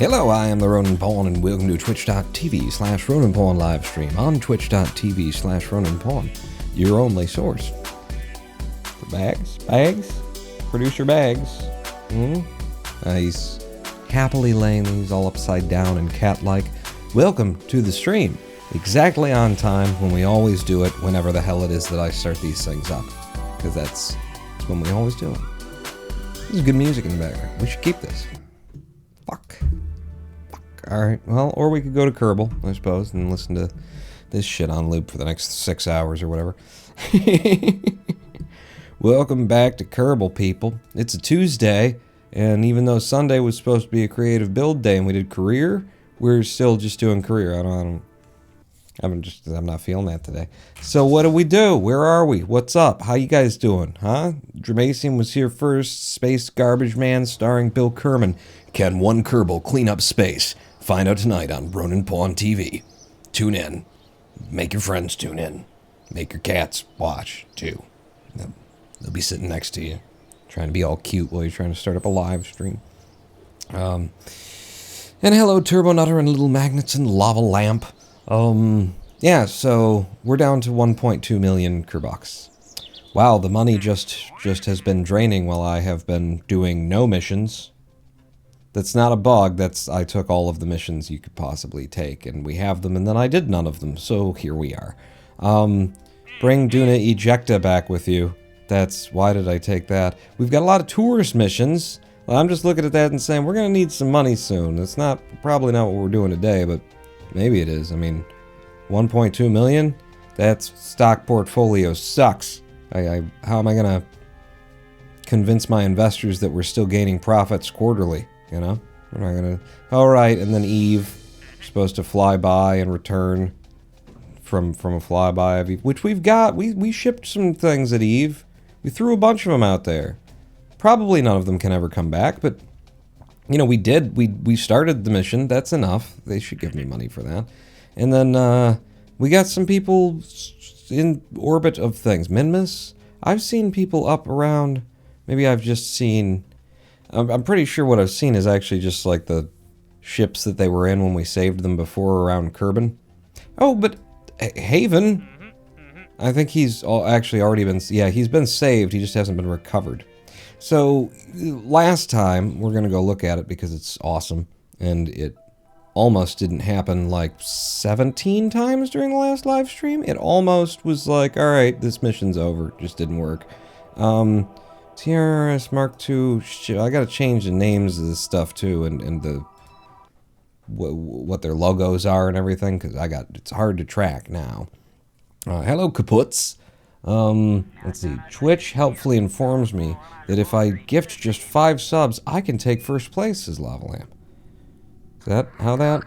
Hello, I am the Ronin Pawn, and welcome to twitch.tv/Ronin Pawn livestream on twitch.tv/Ronin Pawn, your only source for bags, producer bags. He's happily laying these all upside down and cat-like. Welcome to the stream, exactly on time when we always do it, whenever the hell it is that I start these things up, because that's when we always do it. There's good music in the background. We should keep this. Fuck. Alright, well, or we could go to Kerbal, I suppose, and listen to this shit on loop for the next 6 hours or whatever. Welcome back to Kerbal, people. It's a Tuesday, and even though Sunday was supposed to be a creative build day and we did career, we're still just doing career. I'm not feeling that today. So what do we do? Where are we? What's up? How you guys doing? Huh? Dramasium was here first. Space Garbage Man starring Bill Kerbin. Can one Kerbal clean up space? Find out tonight on Ronin Pawn TV. Tune in. Make your friends tune in. Make your cats watch, too. They'll be sitting next to you, trying to be all cute while you're trying to start up a live stream. And hello, Turbo Nutter and Little Magnets and Lava Lamp. Yeah, so we're down to 1.2 million Kerbucks. Wow, the money just has been draining while I have been doing no missions. That's not a bug, I took all of the missions you could possibly take, and we have them, and then I did none of them, so here we are. Bring Duna Ejecta back with you. Why did I take that? We've got a lot of tourist missions. Well, I'm just looking at that and saying, we're gonna need some money soon. It's probably not what we're doing today, but maybe it is. I mean, 1.2 million? That stock portfolio sucks. How am I gonna convince my investors that we're still gaining profits quarterly? You know? We're not gonna... Alright, and then Eve. Supposed to fly by and return from a flyby of Eve. Which we've got. We shipped some things at Eve. We threw a bunch of them out there. Probably none of them can ever come back, but... You know, we did. We started the mission. That's enough. They should give me money for that. And then, we got some people in orbit of things. Minmus? I've seen people up around... Maybe I've just seen... I'm pretty sure what I've seen is actually just like the ships that they were in when we saved them before around Kerbin. Oh, but Haven, I think he's actually already been... Yeah, he's been saved, he just hasn't been recovered. So, last time, we're gonna go look at it because it's awesome, and it almost didn't happen like 17 times during the last live stream. It almost was like, alright, this mission's over, it just didn't work. TRS Mark II, I gotta change the names of this stuff too, and the what their logos are and everything, because it's hard to track now. Hello, Kaputs. Let's see. Twitch helpfully informs me that if I gift just 5 subs, I can take first place, says Lava Lamp. Is that how that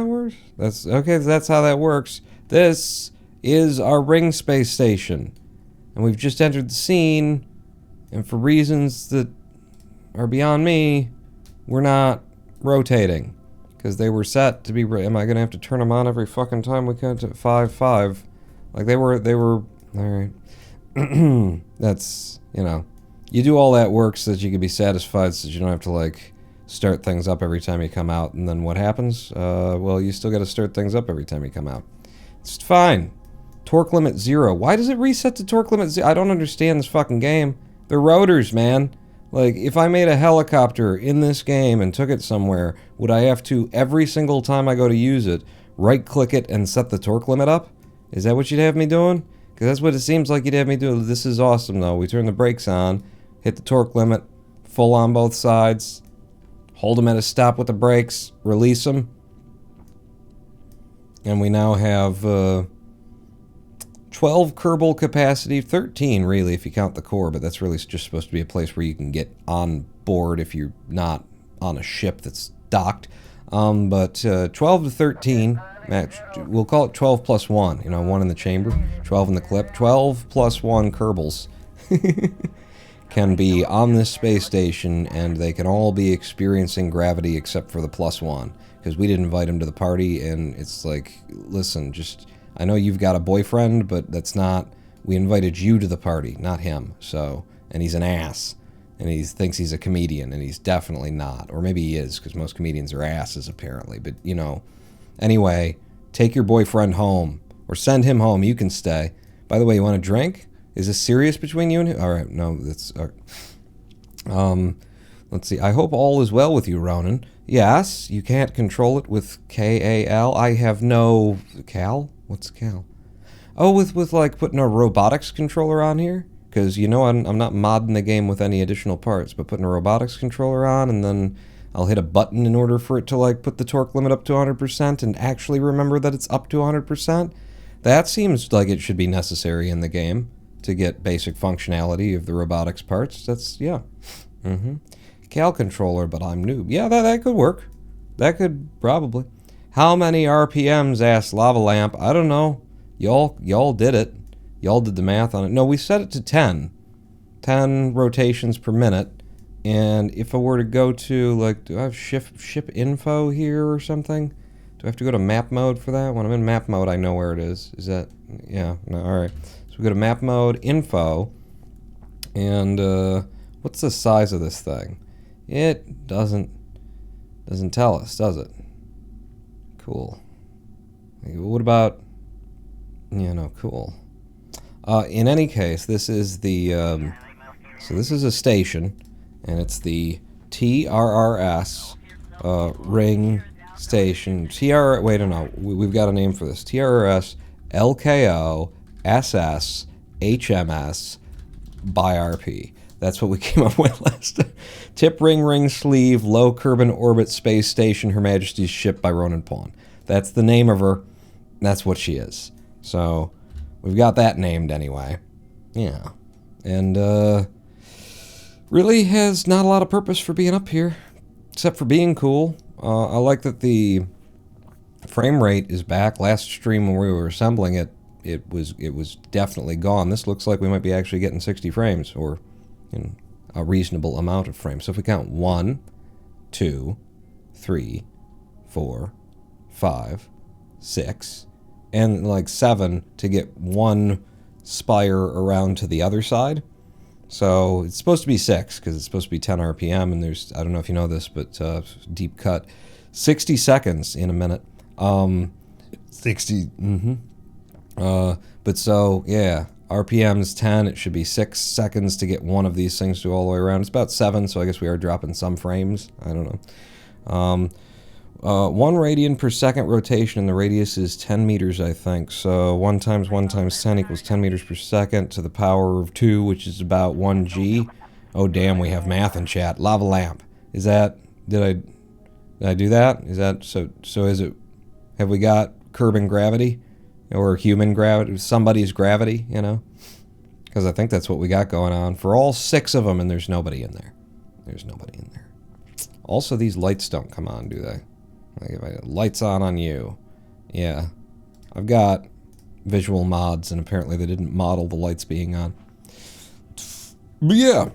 works? That's how that works. This is our ring space station. And we've just entered the scene, and for reasons that are beyond me, we're not rotating. Because they were set to be... Am I going to have to turn them on every fucking time we cut to 5-5? Like, they were... Alright. That's, you know... You do all that work so that you can be satisfied so that you don't have to, like, start things up every time you come out. And then what happens? Well, you still got to start things up every time you come out. It's fine. Torque limit 0. Why does it reset to torque limit 0? I don't understand this fucking game. They're rotors, man. Like, if I made a helicopter in this game and took it somewhere, would I have to, every single time I go to use it, right-click it and set the torque limit up? Is that what you'd have me doing? Because that's what it seems like you'd have me do. This is awesome, though. We turn the brakes on, hit the torque limit, full on both sides, hold them at a stop with the brakes, release them, and we now have 12 Kerbal capacity, 13 really if you count the core, but that's really just supposed to be a place where you can get on board if you're not on a ship that's docked. But 12 to 13, we'll call it 12 plus 1, you know, 1 in the chamber, 12 in the clip. 12 plus 1 Kerbals can be on this space station, and they can all be experiencing gravity except for the plus 1, because we didn't invite them to the party, and it's like, listen, just... I know you've got a boyfriend, but that's not... We invited you to the party, not him, so... And he's an ass. and he thinks he's a comedian, and he's definitely not. Or maybe he is, because most comedians are asses, apparently. But, you know, anyway, take your boyfriend home, or send him home. You can stay. By the way, you want a drink? Is this serious between you and him? All right, no, that's... let's see. I hope all is well with you, Ronan. Yes, you can't control it with K-A-L. I have no... Cal? What's Cal? Oh, with like putting a robotics controller on here? Because, you know, I'm not modding the game with any additional parts, but putting a robotics controller on, and then I'll hit a button in order for it to, like, put the torque limit up to 100% and actually remember that it's up to 100%. That seems like it should be necessary in the game to get basic functionality of the robotics parts. That's, yeah. Cal controller, but I'm noob. Yeah, that could work. That could probably. How many RPMs, asked Lava Lamp? I don't know. Y'all did it. Y'all did the math on it. No, we set it to 10. 10 rotations per minute. And if I were to go to, like, do I have ship info here or something? Do I have to go to map mode for that? When I'm in map mode, I know where it is. Is that, yeah, no, all right. So we go to map mode, info, and what's the size of this thing? It doesn't tell us, does it? Cool. What about, yeah, no, cool. In any case, this is the, so this is a station, and it's the TRRS ring station. Wait, no, we've got a name for this. TRRS LKO SS HMS by RP. That's what we came up with last time. Tip ring sleeve, low Kerbin orbit space station, Her Majesty's ship by Ronan Pawn. That's the name of her. That's what she is. So we've got that named anyway. Yeah. And really has not a lot of purpose for being up here, except for being cool. I like that the frame rate is back. Last stream when we were assembling it, it was definitely gone. This looks like we might be actually getting 60 frames, or in a reasonable amount of frames. So if we count 1, 2, 3, 4, 5, 6, and like 7 to get one spire around to the other side. So it's supposed to be 6 because it's supposed to be 10 RPM, and there's, I don't know if you know this, but deep cut, 60 seconds in a minute. 60. But so yeah, RPM's 10. It should be 6 seconds to get one of these things to go all the way around. It's about 7, so I guess we are dropping some frames. I don't know. 1 radian per second rotation, and the radius is 10 meters, I think. So 1 times 1 times 10 equals 10 meters per second to the power of 2, which is about 1 G. Oh, damn, we have math in chat. Lava Lamp. Is that, did I do that? Is that, so is it, have we got Kerbin gravity? Or human gravity? Somebody's gravity, you know? Because I think that's what we got going on for all 6 of them, and there's nobody in there. There's nobody in there. Also, these lights don't come on, do they? Like if I lights on you. Yeah. I've got visual mods, and apparently they didn't model the lights being on. But yeah,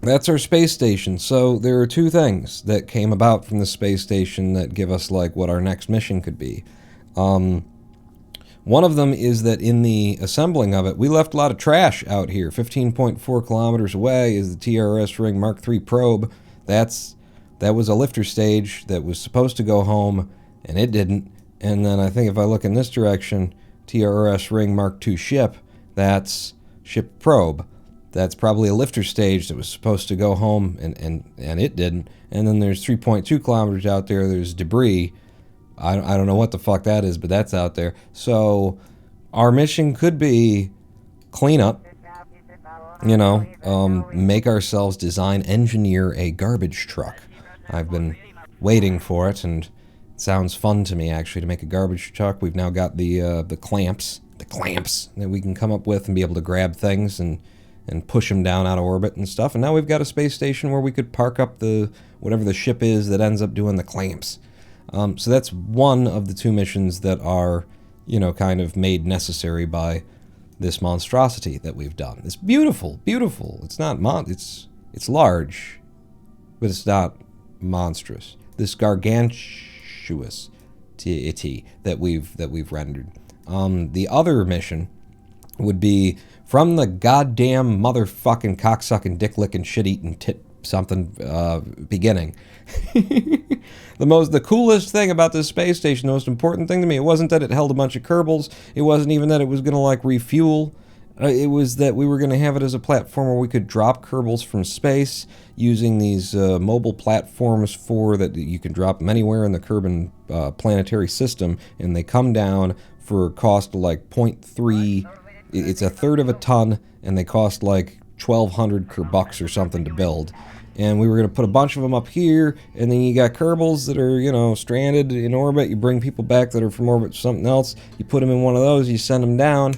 that's our space station. So there are 2 things that came about from the space station that give us like what our next mission could be. One of them is that in the assembling of it, we left a lot of trash out here. 15.4 kilometers away is the TRS Ring Mark III probe. That was a lifter stage that was supposed to go home, and it didn't. And then I think if I look in this direction, TRS Ring Mark II ship, that's ship probe. That's probably a lifter stage that was supposed to go home, and it didn't. And then there's 3.2 kilometers out there, there's debris. I don't know what the fuck that is, but that's out there. So our mission could be cleanup, you know, make ourselves engineer a garbage truck. I've been waiting for it, and it sounds fun to me, actually, to make a garbage truck. We've now got the clamps that we can come up with and be able to grab things and push them down out of orbit and stuff. And now we've got a space station where we could park up whatever the ship is that ends up doing the clamps. So that's one of the 2 missions that are, you know, kind of made necessary by this monstrosity that we've done. It's beautiful, beautiful. It's not it's large, but it's not monstrous. This gargantuous that we've rendered. The other mission would be from the goddamn motherfucking cocksucking dick licking shit eating tit something beginning. The coolest thing about this space station, the most important thing to me, it wasn't that it held a bunch of Kerbals, it wasn't even that it was gonna like refuel. It was that we were going to have it as a platform where we could drop Kerbals from space using these mobile platforms for that you can drop them anywhere in the Kerbin planetary system, and they come down for a cost of like 0.3. It's a third of a ton, and they cost like 1,200 Kerbucks or something to build. And we were going to put a bunch of them up here, and then you got Kerbals that are, you know, stranded in orbit. You bring people back that are from orbit to something else. You put them in one of those, you send them down.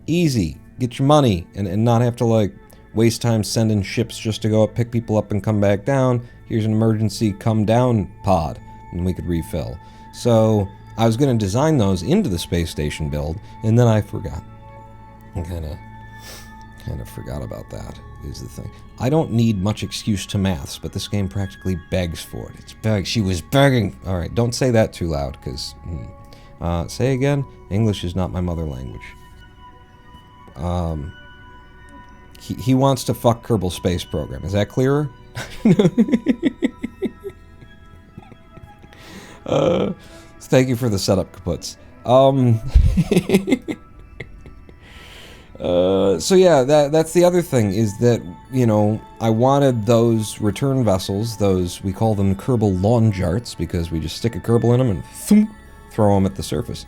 Easy. Get your money and not have to like waste time sending ships just to go up, pick people up and come back down. Here's an emergency come down pod and we could refill. So I was going to design those into the space station build, and then I forgot. I kind of forgot about that is the thing. I don't need much excuse to maths, but this game practically begs for it. It's beg. She was begging. All right, don't say that too loud, because say again. English is not my mother language. He wants to fuck Kerbal Space Program. Is that clearer? Thank you for the setup, kaputs. So yeah, that's the other thing, is that, you know, I wanted those return vessels, those, we call them Kerbal lawn jarts, because we just stick a Kerbal in them and thump, throw them at the surface.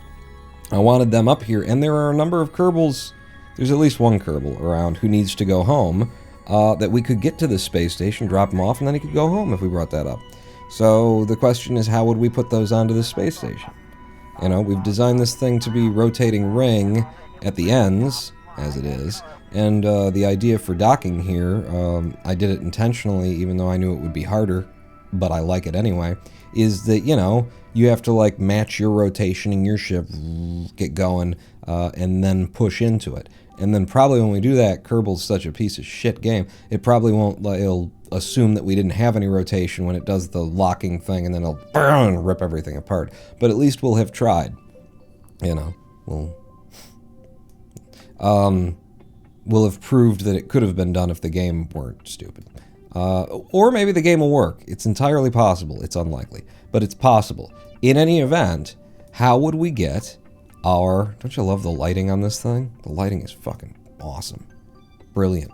I wanted them up here, and there are a number of Kerbals. There's at least one Kerbal around who needs to go home, that we could get to the space station, drop him off, and then he could go home if we brought that up. So the question is, how would we put those onto the space station? You know, we've designed this thing to be rotating ring at the ends, as it is, and the idea for docking here, I did it intentionally, even though I knew it would be harder, but I like it anyway, is that, you know, you have to like match your rotation in your ship, get going, and then push into it. And then probably when we do that, Kerbal's such a piece of shit game, it probably won't, it'll assume that we didn't have any rotation when it does the locking thing, and then it'll rip everything apart. But at least we'll have tried. You know, we'll have proved that it could have been done if the game weren't stupid. Or maybe the game will work. It's entirely possible. It's unlikely, but it's possible. In any event, how would we get our... Don't you love the lighting on this thing? The lighting is fucking awesome. Brilliant.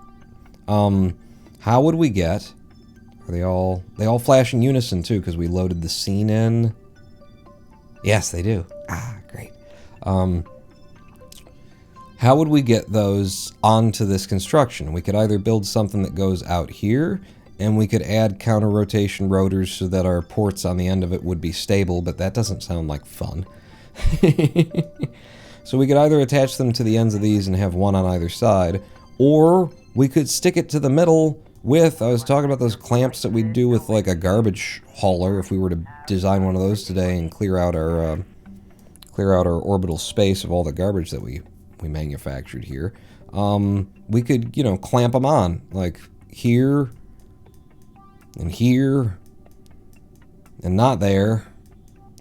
How would we get... Are they all flash in unison too, because we loaded the scene in? Yes, they do. Ah, great. How would we get those onto this construction? We could either build something that goes out here, and we could add counter-rotation rotors so that our ports on the end of it would be stable, but that doesn't sound like fun. So we could either attach them to the ends of these and have one on either side, or we could stick it to the middle with, I was talking about those clamps that we'd do with like a garbage hauler if we were to design one of those today and clear out our orbital space of all the garbage that we manufactured here. We could, you know, clamp them on, like here, and here, and not there.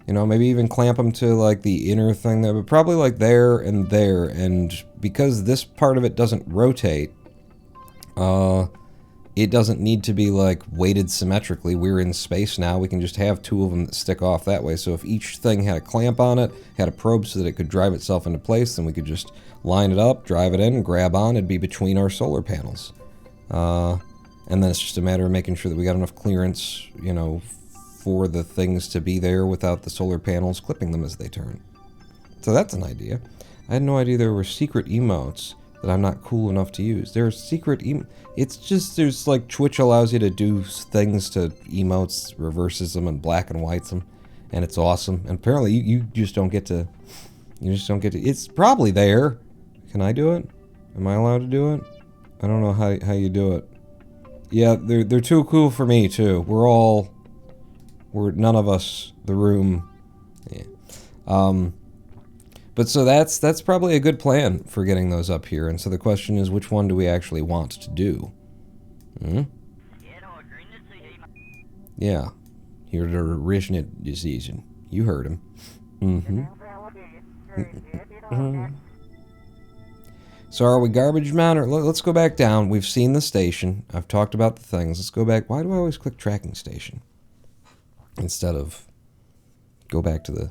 You know, maybe even clamp them to like the inner thing there, but probably like there, and because this part of it doesn't rotate, it doesn't need to be like weighted symmetrically. We're in space now, we can just have two of them that stick off that way. So if each thing had a clamp on it, had a probe so that it could drive itself into place, then we could just line it up, drive it in, grab on, it'd be between our solar panels. And then it's just a matter of making sure that we got enough clearance, you know, for the things to be there without the solar panels clipping them as they turn. So that's an idea. I had no idea there were secret emotes that I'm not cool enough to use. There are secret it's just, there's like, Twitch allows you to do things to emotes, reverses them and black and whites them, and it's awesome. And apparently you just don't get to, it's probably there. Can I do it? Am I allowed to do it? I don't know how you do it. Yeah, they're too cool for me too. We're none of us, the room. Yeah. But so that's probably a good plan for getting those up here. And so the question is, which one do we actually want to do? Yeah. Here's the original decision. You heard him. So are we garbage men, or let's go back down. We've seen the station. I've talked about the things. Let's go back. Why do I always click tracking station instead of go back to the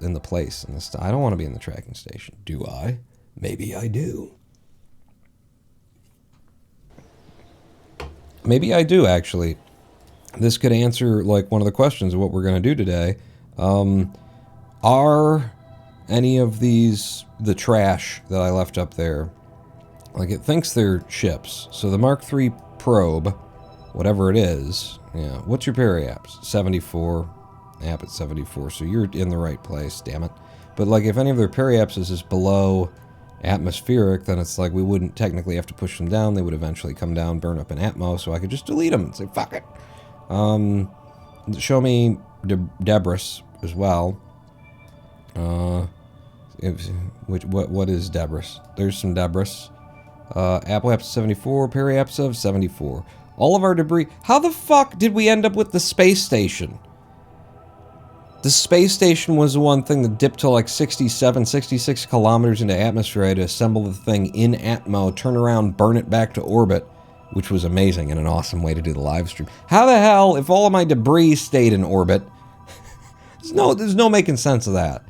in the place? And this, I don't want to be in the tracking station. Do I? Maybe I do. Maybe I do, actually. This could answer like one of the questions of what we're going to do today. Are any of these the trash that I left up there? Like, it thinks they're ships. So the Mark III probe, whatever it is, yeah. What's your periapps? 74. App at 74. So you're in the right place, damn it. But like, if any of their periapps is below atmospheric, then it's like we wouldn't technically have to push them down. They would eventually come down, burn up in Atmo, so I could just delete them and say, fuck it. Show me debris as well. What is debris? There's some debris. Apple apps 74, periapps of 74. All of our debris. How the fuck did we end up with the space station? The space station was the one thing that dipped to like 67, 66 kilometers into atmosphere. I had to assemble the thing in Atmo, turn around, burn it back to orbit, which was amazing and an awesome way to do the live stream. How the hell, if all of my debris stayed in orbit, there's no making sense of that.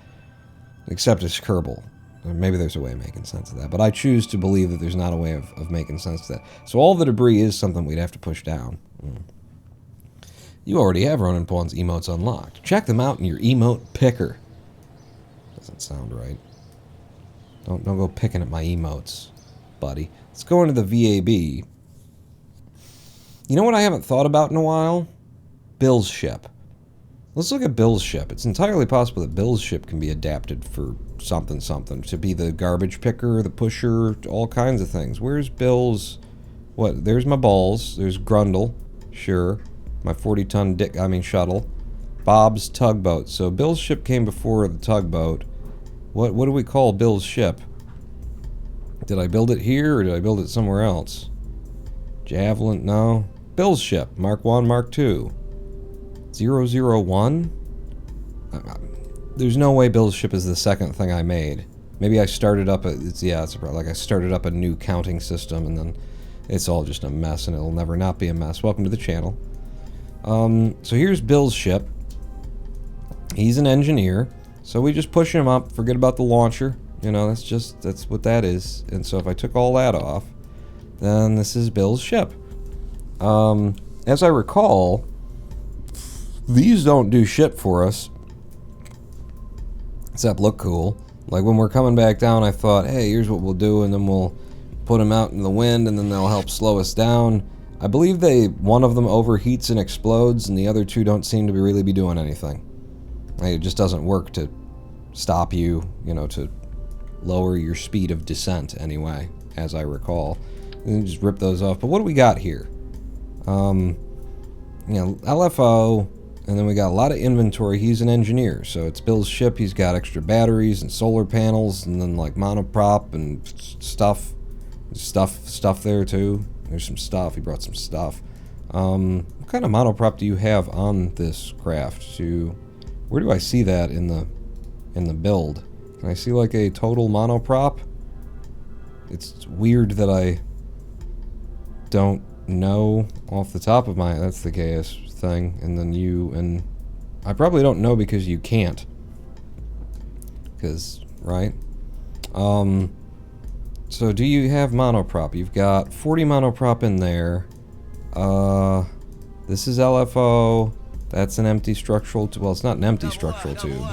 Except it's Kerbal. Maybe there's a way of making sense of that, but I choose to believe that there's not a way of making sense of that. So all the debris is something we'd have to push down. You already have Ronan Pawn's emotes unlocked. Check them out in your emote picker. Doesn't sound right. Don't go picking at my emotes, buddy. Let's go into the VAB. You know what I haven't thought about in a while? Bill's ship. Let's look at Bill's ship. It's entirely possible that Bill's ship can be adapted for something, to be the garbage picker, the pusher, all kinds of things. Where's Bill's... What? There's my balls. There's Grundle. Sure. My 40-ton shuttle. Bob's tugboat. So Bill's ship came before the tugboat. What do we call Bill's ship? Did I build it here, or did I build it somewhere else? Javelin? No. Bill's ship. Mark 1, Mark 2. 001? There's no way Bill's ship is the second thing I made. Maybe I started up I started up a new counting system, and then it's all just a mess, and it'll never not be a mess. Welcome to the channel. So here's Bill's ship. He's an engineer, so we just push him up, forget about the launcher. You know, that's what that is. And so if I took all that off, then this is Bill's ship. As I recall, these don't do shit for us, except look cool. Like when we're coming back down, I thought, hey, here's what we'll do, and then we'll put them out in the wind, and then they'll help slow us down. I believe one of them overheats and explodes, and the other two don't seem to really be doing anything. Like, it just doesn't work to stop you, to lower your speed of descent anyway, as I recall. And then just rip those off. But what do we got here? LFO, and then we got a lot of inventory. He's an engineer, so it's Bill's ship. He's got extra batteries and solar panels, and then like monoprop and stuff there too. There's some stuff. He brought some stuff. What kind of monoprop do you have on this craft? Where do I see that in the build? Can I see like a total monoprop? It's weird that I don't know off the top of my... That's the KS thing. And then and I probably don't know because you can't. Because, right? So do you have monoprop? You've got 40 monoprop in there. This is LFO. That's an empty structural tube. Well, it's not an empty structural tube.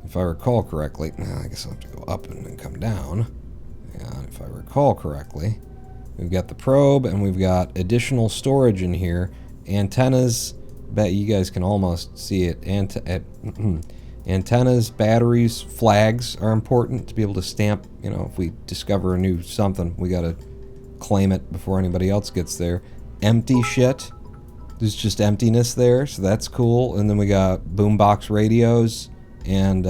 If I recall correctly. I guess I'll have to go up and then come down. Yeah, if I recall correctly. We've got the probe, and we've got additional storage in here. Antennas. Bet you guys can almost see it. Antennas, batteries, flags are important to be able to stamp. If we discover a new something, we gotta claim it before anybody else gets there. Empty shit. There's just emptiness there, so that's cool. And then we got boombox radios, and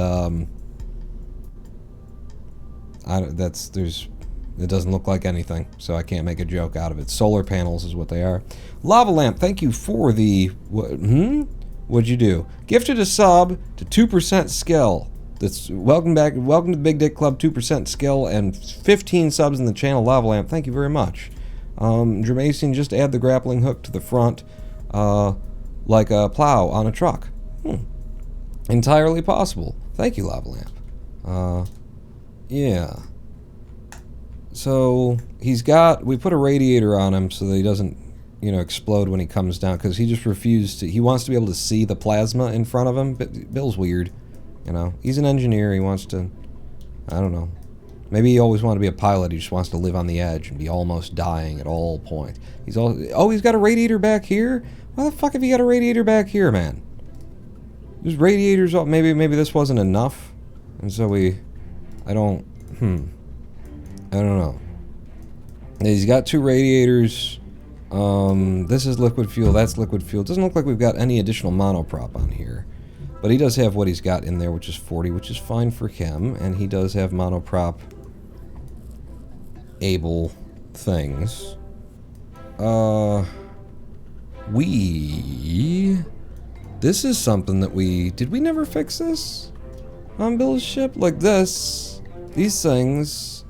it doesn't look like anything, so I can't make a joke out of it. Solar panels is what they are. Lava Lamp, thank you for the... What'd you do? Gifted a sub to 2% skill. Welcome back. Welcome to the Big Dick Club. 2% skill and 15 subs in the channel. Lava Lamp. Thank you very much. Dramacian, just add the grappling hook to the front, like a plow on a truck. Entirely possible. Thank you, Lava Lamp. Yeah. So we put a radiator on him so that he doesn't, explode when he comes down, because he just refused to. He wants to be able to see the plasma in front of him. But Bill's weird, He's an engineer. He wants to, I don't know. Maybe he always wanted to be a pilot. He just wants to live on the edge and be almost dying at all points. He's got a radiator back here? Why the fuck have you got a radiator back here, man? There's radiators. Maybe this wasn't enough, and so I don't know. He's got 2 radiators. This is liquid fuel. That's liquid fuel. Doesn't look like we've got any additional monoprop on here. But he does have what he's got in there, which is 40, which is fine for him. And he does have monoprop able things. This is something that did we never fix this on Bill's ship? Like this, these things,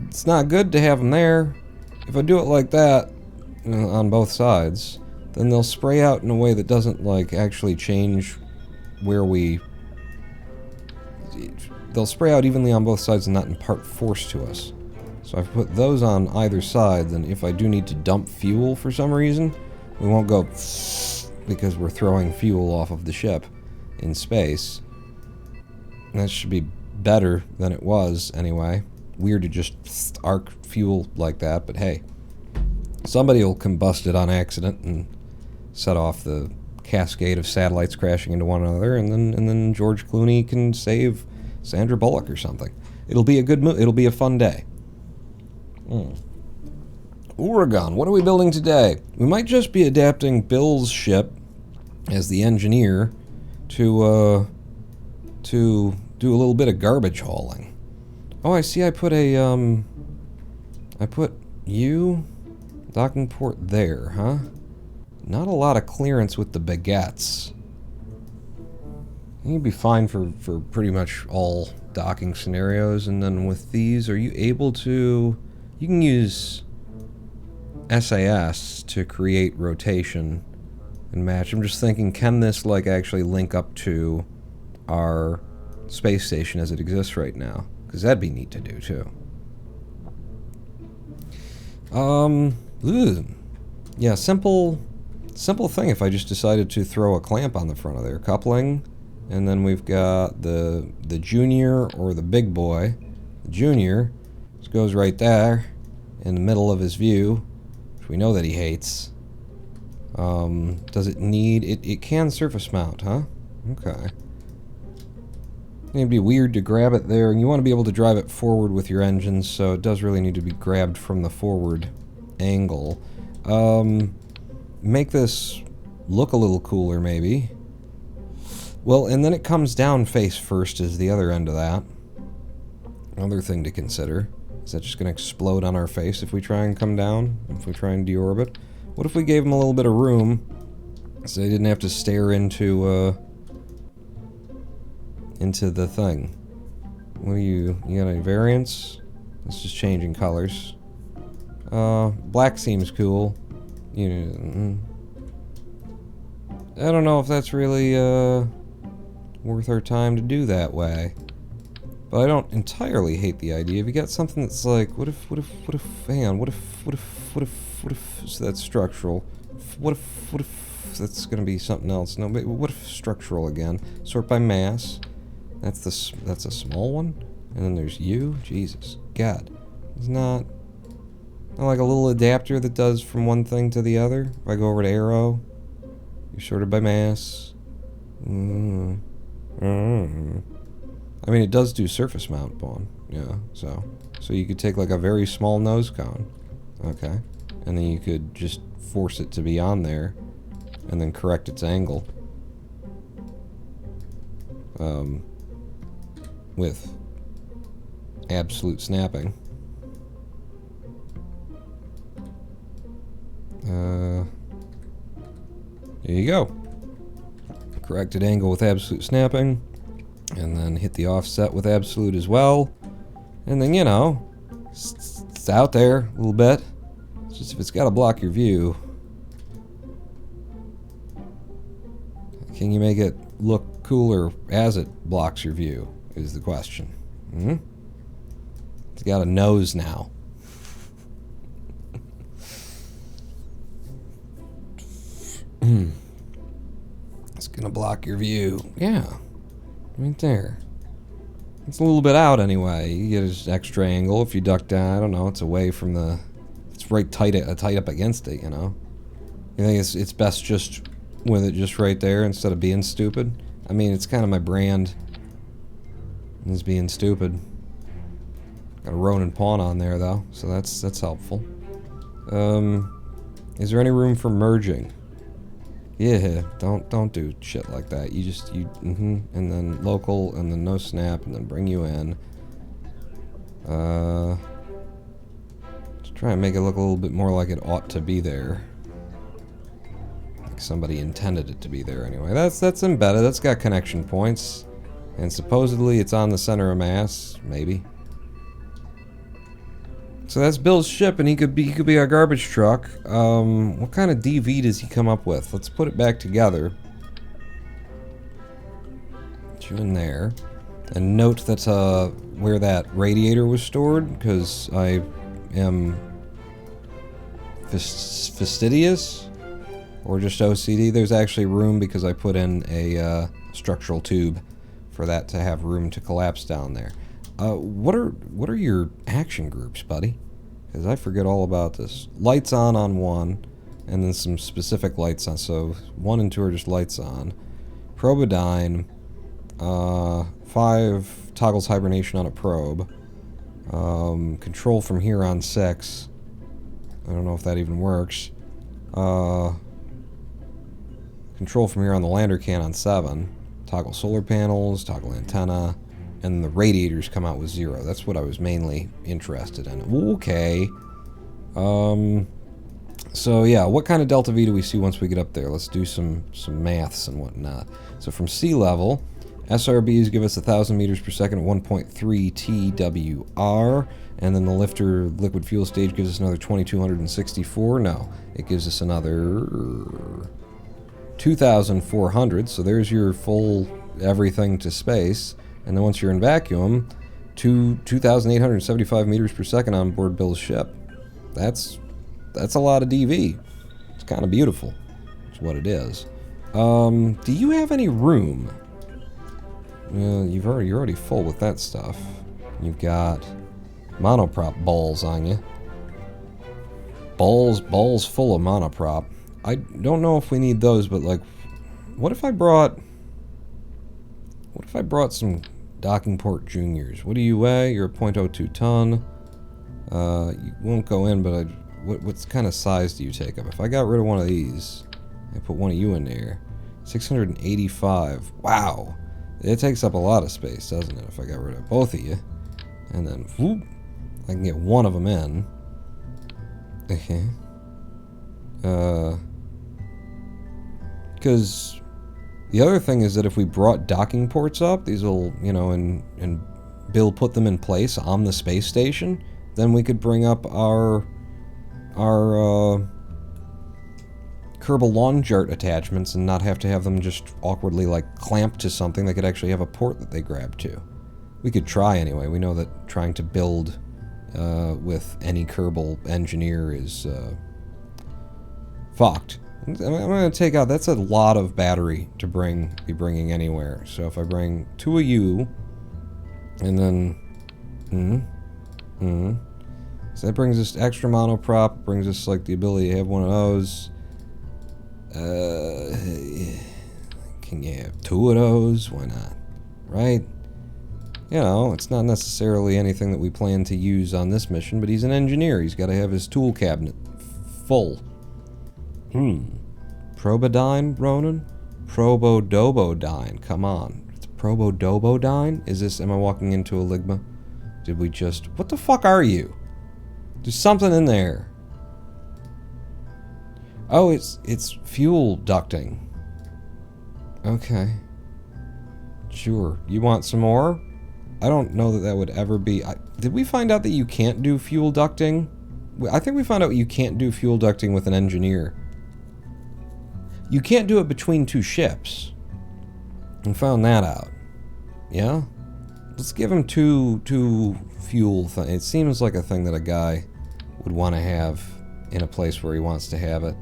it's not good to have them there. If I do it like that, on both sides, then they'll spray out in a way that doesn't, like, actually change where they'll spray out evenly on both sides and not impart force to us. So I've put those on either side, then if I do need to dump fuel for some reason, we won't go because we're throwing fuel off of the ship in space. And that should be better than it was anyway. Weird to just arc fuel like that, but hey. Somebody will combust it on accident and set off the cascade of satellites crashing into one another, and then George Clooney can save Sandra Bullock or something. It'll be a good it'll be a fun day. Oregon, what are we building today? We might just be adapting Bill's ship as the engineer to do a little bit of garbage hauling. Oh, I see. I put docking port there, huh? Not a lot of clearance with the baguettes. You'd be fine for pretty much all docking scenarios. And then with these, are you able to... You can use SAS to create rotation and match. I'm just thinking, can this, like, actually link up to our space station as it exists right now? Because that'd be neat to do, too. Yeah, simple thing if I just decided to throw a clamp on the front of there. Coupling, and then we've got the junior or the big boy. The junior just goes right there in the middle of his view, which we know that he hates. Does it need... It can surface mount, huh? Okay. It'd be weird to grab it there, and you want to be able to drive it forward with your engines, so it does really need to be grabbed from the forward angle. Make this look a little cooler, maybe. Well, and then it comes down face first is the other end of that. Another thing to consider. Is that just going to explode on our face if we try and come down? If we try and deorbit? What if we gave them a little bit of room so they didn't have to stare into the thing? What do you got any variants? It's just changing colors. Black seems cool. I don't know if that's really worth our time to do that way. But I don't entirely hate the idea. If you got something that's like, what if, hang on, what if, so that's structural. What if that's gonna be something else? No, but what if structural again? Sort by mass. That's a small one. And then there's you. Jesus. God. It's not like a little adapter that does from one thing to the other. If I go over to arrow, you're sorted by mass. I mean, it does do surface mount, Bone. Yeah, so you could take like a very small nose cone. Okay. And then you could just force it to be on there and then correct its angle. With absolute snapping. There you go. Corrected angle with absolute snapping. And then hit the offset with absolute as well. And then, you know, it's out there a little bit. It's just if it's got to block your view. Can you make it look cooler as it blocks your view, is the question. It's got a nose now. It's gonna block your view. Yeah, right there. It's a little bit out anyway. You get an extra angle if you duck down. I don't know. It's away from the. It's right tight up against it. You know. You think it's best just with it just right there instead of being stupid? I mean, it's kind of my brand. Is being stupid. Got a Ronin pawn on there though, so that's helpful. Is there any room for merging? Yeah, don't do shit like that. You just and then local and then no snap and then bring you in. Let's try and make it look a little bit more like it ought to be there. Like somebody intended it to be there anyway. That's embedded. That's got connection points, and supposedly it's on the center of mass, maybe. So that's Bill's ship, and he could be our garbage truck. What kind of DV does he come up with? Let's put it back together. Put you in there, and note that where that radiator was stored, because I am fastidious or just OCD. There's actually room because I put in a structural tube for that to have room to collapse down there. What are your action groups, buddy? Because I forget all about this. Lights on one, and then some specific lights on. So 1 and 2 are just lights on. Probodyne, 5 toggles hibernation on a probe. Control from here on 6. I don't know if that even works. Control from here on the lander can on 7. Toggle solar panels, toggle antenna. And the radiators come out with 0. That's what I was mainly interested in. Okay. So yeah, what kind of delta V do we see once we get up there? Let's do some maths and whatnot. So from sea level, SRBs give us 1,000 meters per second at 1.3 TWR, and then the lifter liquid fuel stage gives us another 2,264. No, it gives us another 2,400. So there's your full everything to space. And then once you're in vacuum, 2,875 meters per second on board Bill's ship. That's a lot of DV. It's kind of beautiful. It's what it is. Do you have any room? You're already full with that stuff. You've got monoprop balls on you. Balls full of monoprop. I don't know if we need those, but like, what if I brought some docking port juniors? What do you weigh? You're a .02 ton. You won't go in, but what kind of size do you take up? If I got rid of one of these, I put one of you in there. 685. Wow. It takes up a lot of space, doesn't it? If I got rid of both of you. And then, whoop, I can get one of them in. Okay. Because the other thing is that if we brought docking ports up, these will, you know, and Bill put them in place on the space station, then we could bring up our Kerbal lawn chart attachments and not have to have them just awkwardly like clamped to something. They could actually have a port that they grab to. We could try anyway. We know that trying to build with any Kerbal engineer is fucked. I'm going to take out, that's a lot of battery to be bringing anywhere. So if I bring 2 of you, and then, so that brings us extra monoprop, brings us like the ability to have one of those. Can you have 2 of those? Why not? Right? You know, it's not necessarily anything that we plan to use on this mission, but he's an engineer. He's got to have his tool cabinet full. Probodyne, Ronin? Probodobodyne. Come on. It's Probodobodyne? Is this... Am I walking into a Ligma? Did we just... What the fuck are you? There's something in there. Oh, it's fuel ducting. Okay. Sure. You want some more? I don't know that that would ever be... did we find out that you can't do fuel ducting? I think we found out you can't do fuel ducting with an engineer. You can't do it between two ships. And found that out. Yeah? Let's give him two fuel things. It seems like a thing that a guy would want to have in a place where he wants to have it.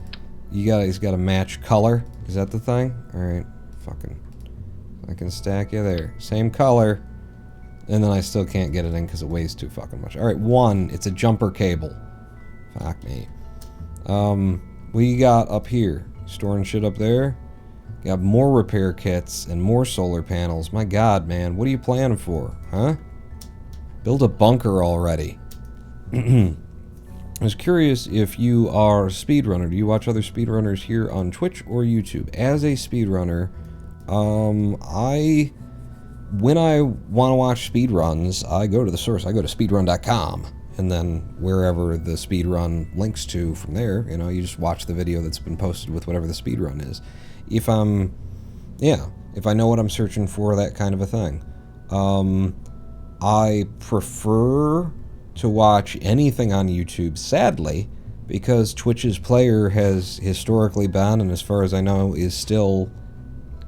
He's got to match color. Is that the thing? Alright. Fucking... I can stack you there. Same color. And then I still can't get it in because it weighs too fucking much. Alright, 1. It's a jumper cable. Fuck me. What you got up here? Storing shit up there? You got more repair kits and more solar panels. My god, man. What are you planning for? Huh? Build a bunker already. I was curious if you are a speedrunner. Do you watch other speedrunners here on Twitch or YouTube? As a speedrunner, when I want to watch speedruns, I go to the source. I go to speedrun.com, and then wherever the speedrun links to from there, you know, you just watch the video that's been posted with whatever the speedrun is. If I know what I'm searching for, that kind of a thing. I prefer to watch anything on YouTube, sadly, because Twitch's player has historically been, and as far as I know, is still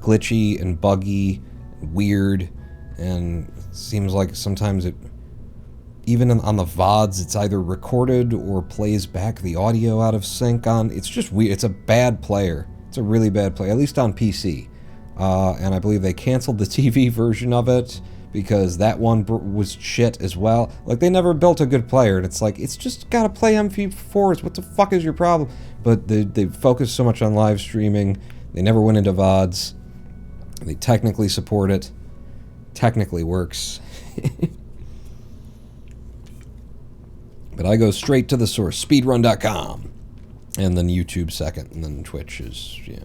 glitchy and buggy, and weird, and it seems like sometimes it, even on the VODs, it's either recorded or plays back the audio out of sync on. It's just weird. It's a bad player. It's a really bad player, at least on PC. And I believe they canceled the TV version of it because that one was shit as well. Like, they never built a good player, and it's like, it's just gotta play MP4s. What the fuck is your problem? But they focus so much on live streaming. They never went into VODs. They technically support it. Technically works. But I go straight to the source, speedrun.com. And then YouTube second, and then Twitch is, yeah.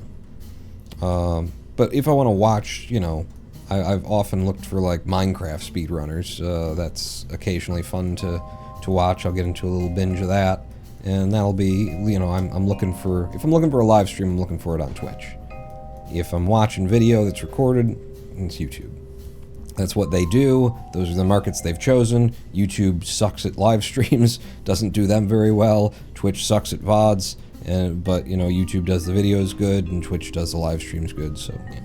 But if I want to watch, you know, I've often looked for, like, Minecraft speedrunners. That's occasionally fun to watch. I'll get into a little binge of that. And that'll be, you know, I'm looking for, if I'm looking for a live stream, I'm looking for it on Twitch. If I'm watching video that's recorded, it's YouTube. That's what they do. Those are the markets they've chosen. YouTube sucks at live streams, doesn't do them very well. Twitch sucks at VODs, but, you know, YouTube does the videos good, and Twitch does the live streams good, so, yeah.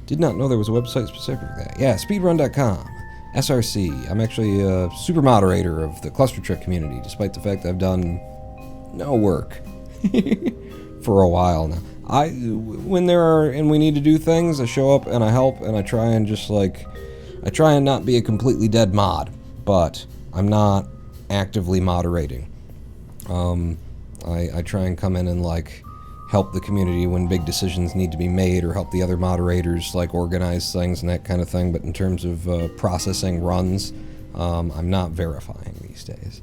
Did not know there was a website specific for that. Yeah, speedrun.com. SRC. I'm actually a super moderator of the Cluster Trick community, despite the fact that I've done no work for a while now. When there are, and we need to do things, I show up and I help, and I try and just, like, I try and not be a completely dead mod, but I'm not actively moderating. I try and come in and, like, help the community when big decisions need to be made, or help the other moderators, like, organize things and that kind of thing, but in terms of processing runs, I'm not verifying these days.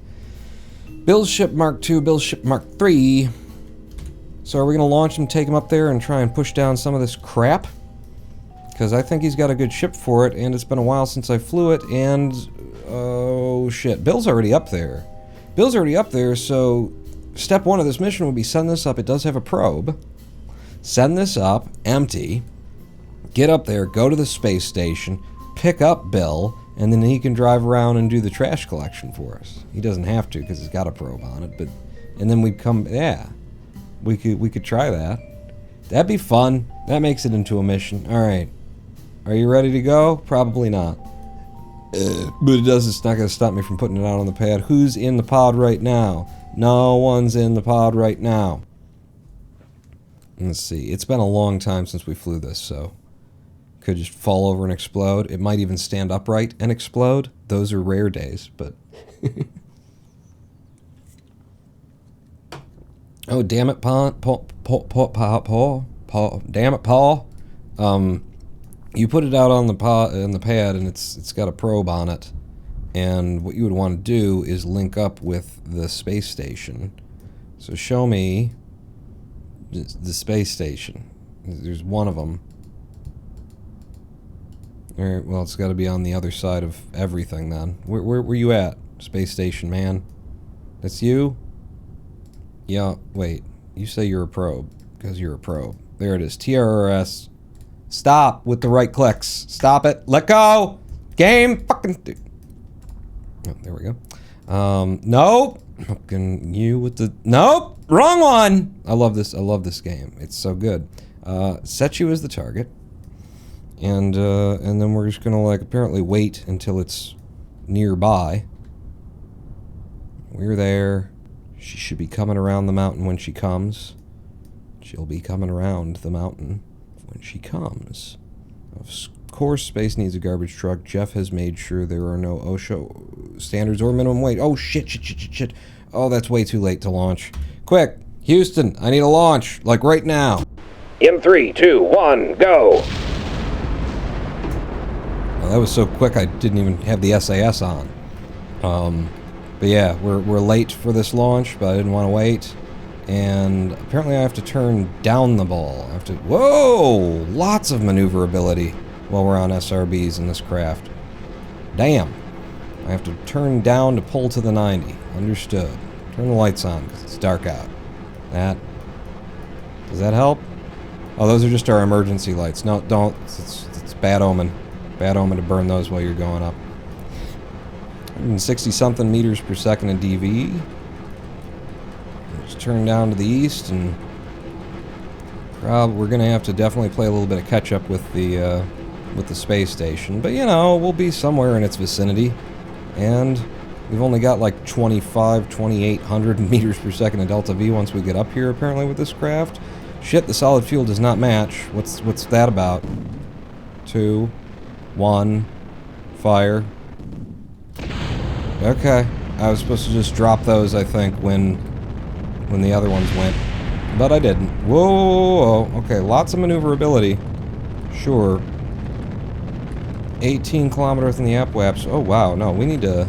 Bill's Ship Mark II, Bill's Ship Mark III. So are we going to launch him, take him up there, and try and push down some of this crap? Because I think he's got a good ship for it, and it's been a while since I flew it, and... oh, shit. Bill's already up there. Bill's already up there, so... step 1 of this mission would be send this up. It does have a probe. Send this up, empty. Get up there, go to the space station, pick up Bill, and then he can drive around and do the trash collection for us. He doesn't have to, because he's got a probe on it, but... and then we'd come... yeah. We could try that. That'd be fun. That makes it into a mission. Alright. Are you ready to go? Probably not. But it's not going to stop me from putting it out on the pad. Who's in the pod right now? No one's in the pod right now. Let's see. It's been a long time since we flew this, so... could just fall over and explode. It might even stand upright and explode. Those are rare days, but... oh, damn it, Paul. Damn it, Paul. You put it out on the pad, and it's got a probe on it. And what you would want to do is link up with the space station. So show me the space station. There's one of them. Alright, well, it's got to be on the other side of everything then. Where you at, space station man? That's you? Yeah, wait. You say you're a probe, because you're a probe. There it is. TRRS Stop with the right clicks. Stop it. Let go. Game. Fucking. Oh, there we go. Nope. Fucking you with the. Nope. Wrong one. I love this. I love this game. It's so good. Set you as the target. And then we're just gonna, like, apparently wait until it's nearby. We're there. She should be coming around the mountain when she comes. She'll be coming around the mountain when she comes. Of course, space needs a garbage truck. Jeff has made sure there are no OSHA standards or minimum weight. Oh, shit. Oh, that's way too late to launch. Quick, Houston, I need a launch, like right now. In 3, 2, 1, go! Well, that was so quick I didn't even have the SAS on. But yeah, we're late for this launch, but I didn't want to wait. And apparently I have to turn down the ball. I have to... Whoa! Lots of maneuverability while we're on SRBs in this craft. Damn. I have to turn down to pull to the 90. Understood. Turn the lights on, because it's dark out. That... Does that help? Oh, those are just our emergency lights. No, don't. It's bad omen. Bad omen to burn those while you're going up. 160-something meters per second in DV. Just turn down to the east, and we're gonna have to definitely play a little bit of catch-up with the space station. But, you know, we'll be somewhere in its vicinity. And we've only got like 2,800 meters per second in Delta V once we get up here, apparently, with this craft. Shit, the solid fuel does not match. What's that about? 2, 1, fire. Okay. I was supposed to just drop those, I think, when the other ones went. But I didn't. Whoa. Okay, lots of maneuverability. Sure. 18 kilometers in the Apwaps. Oh, wow. No, we need to...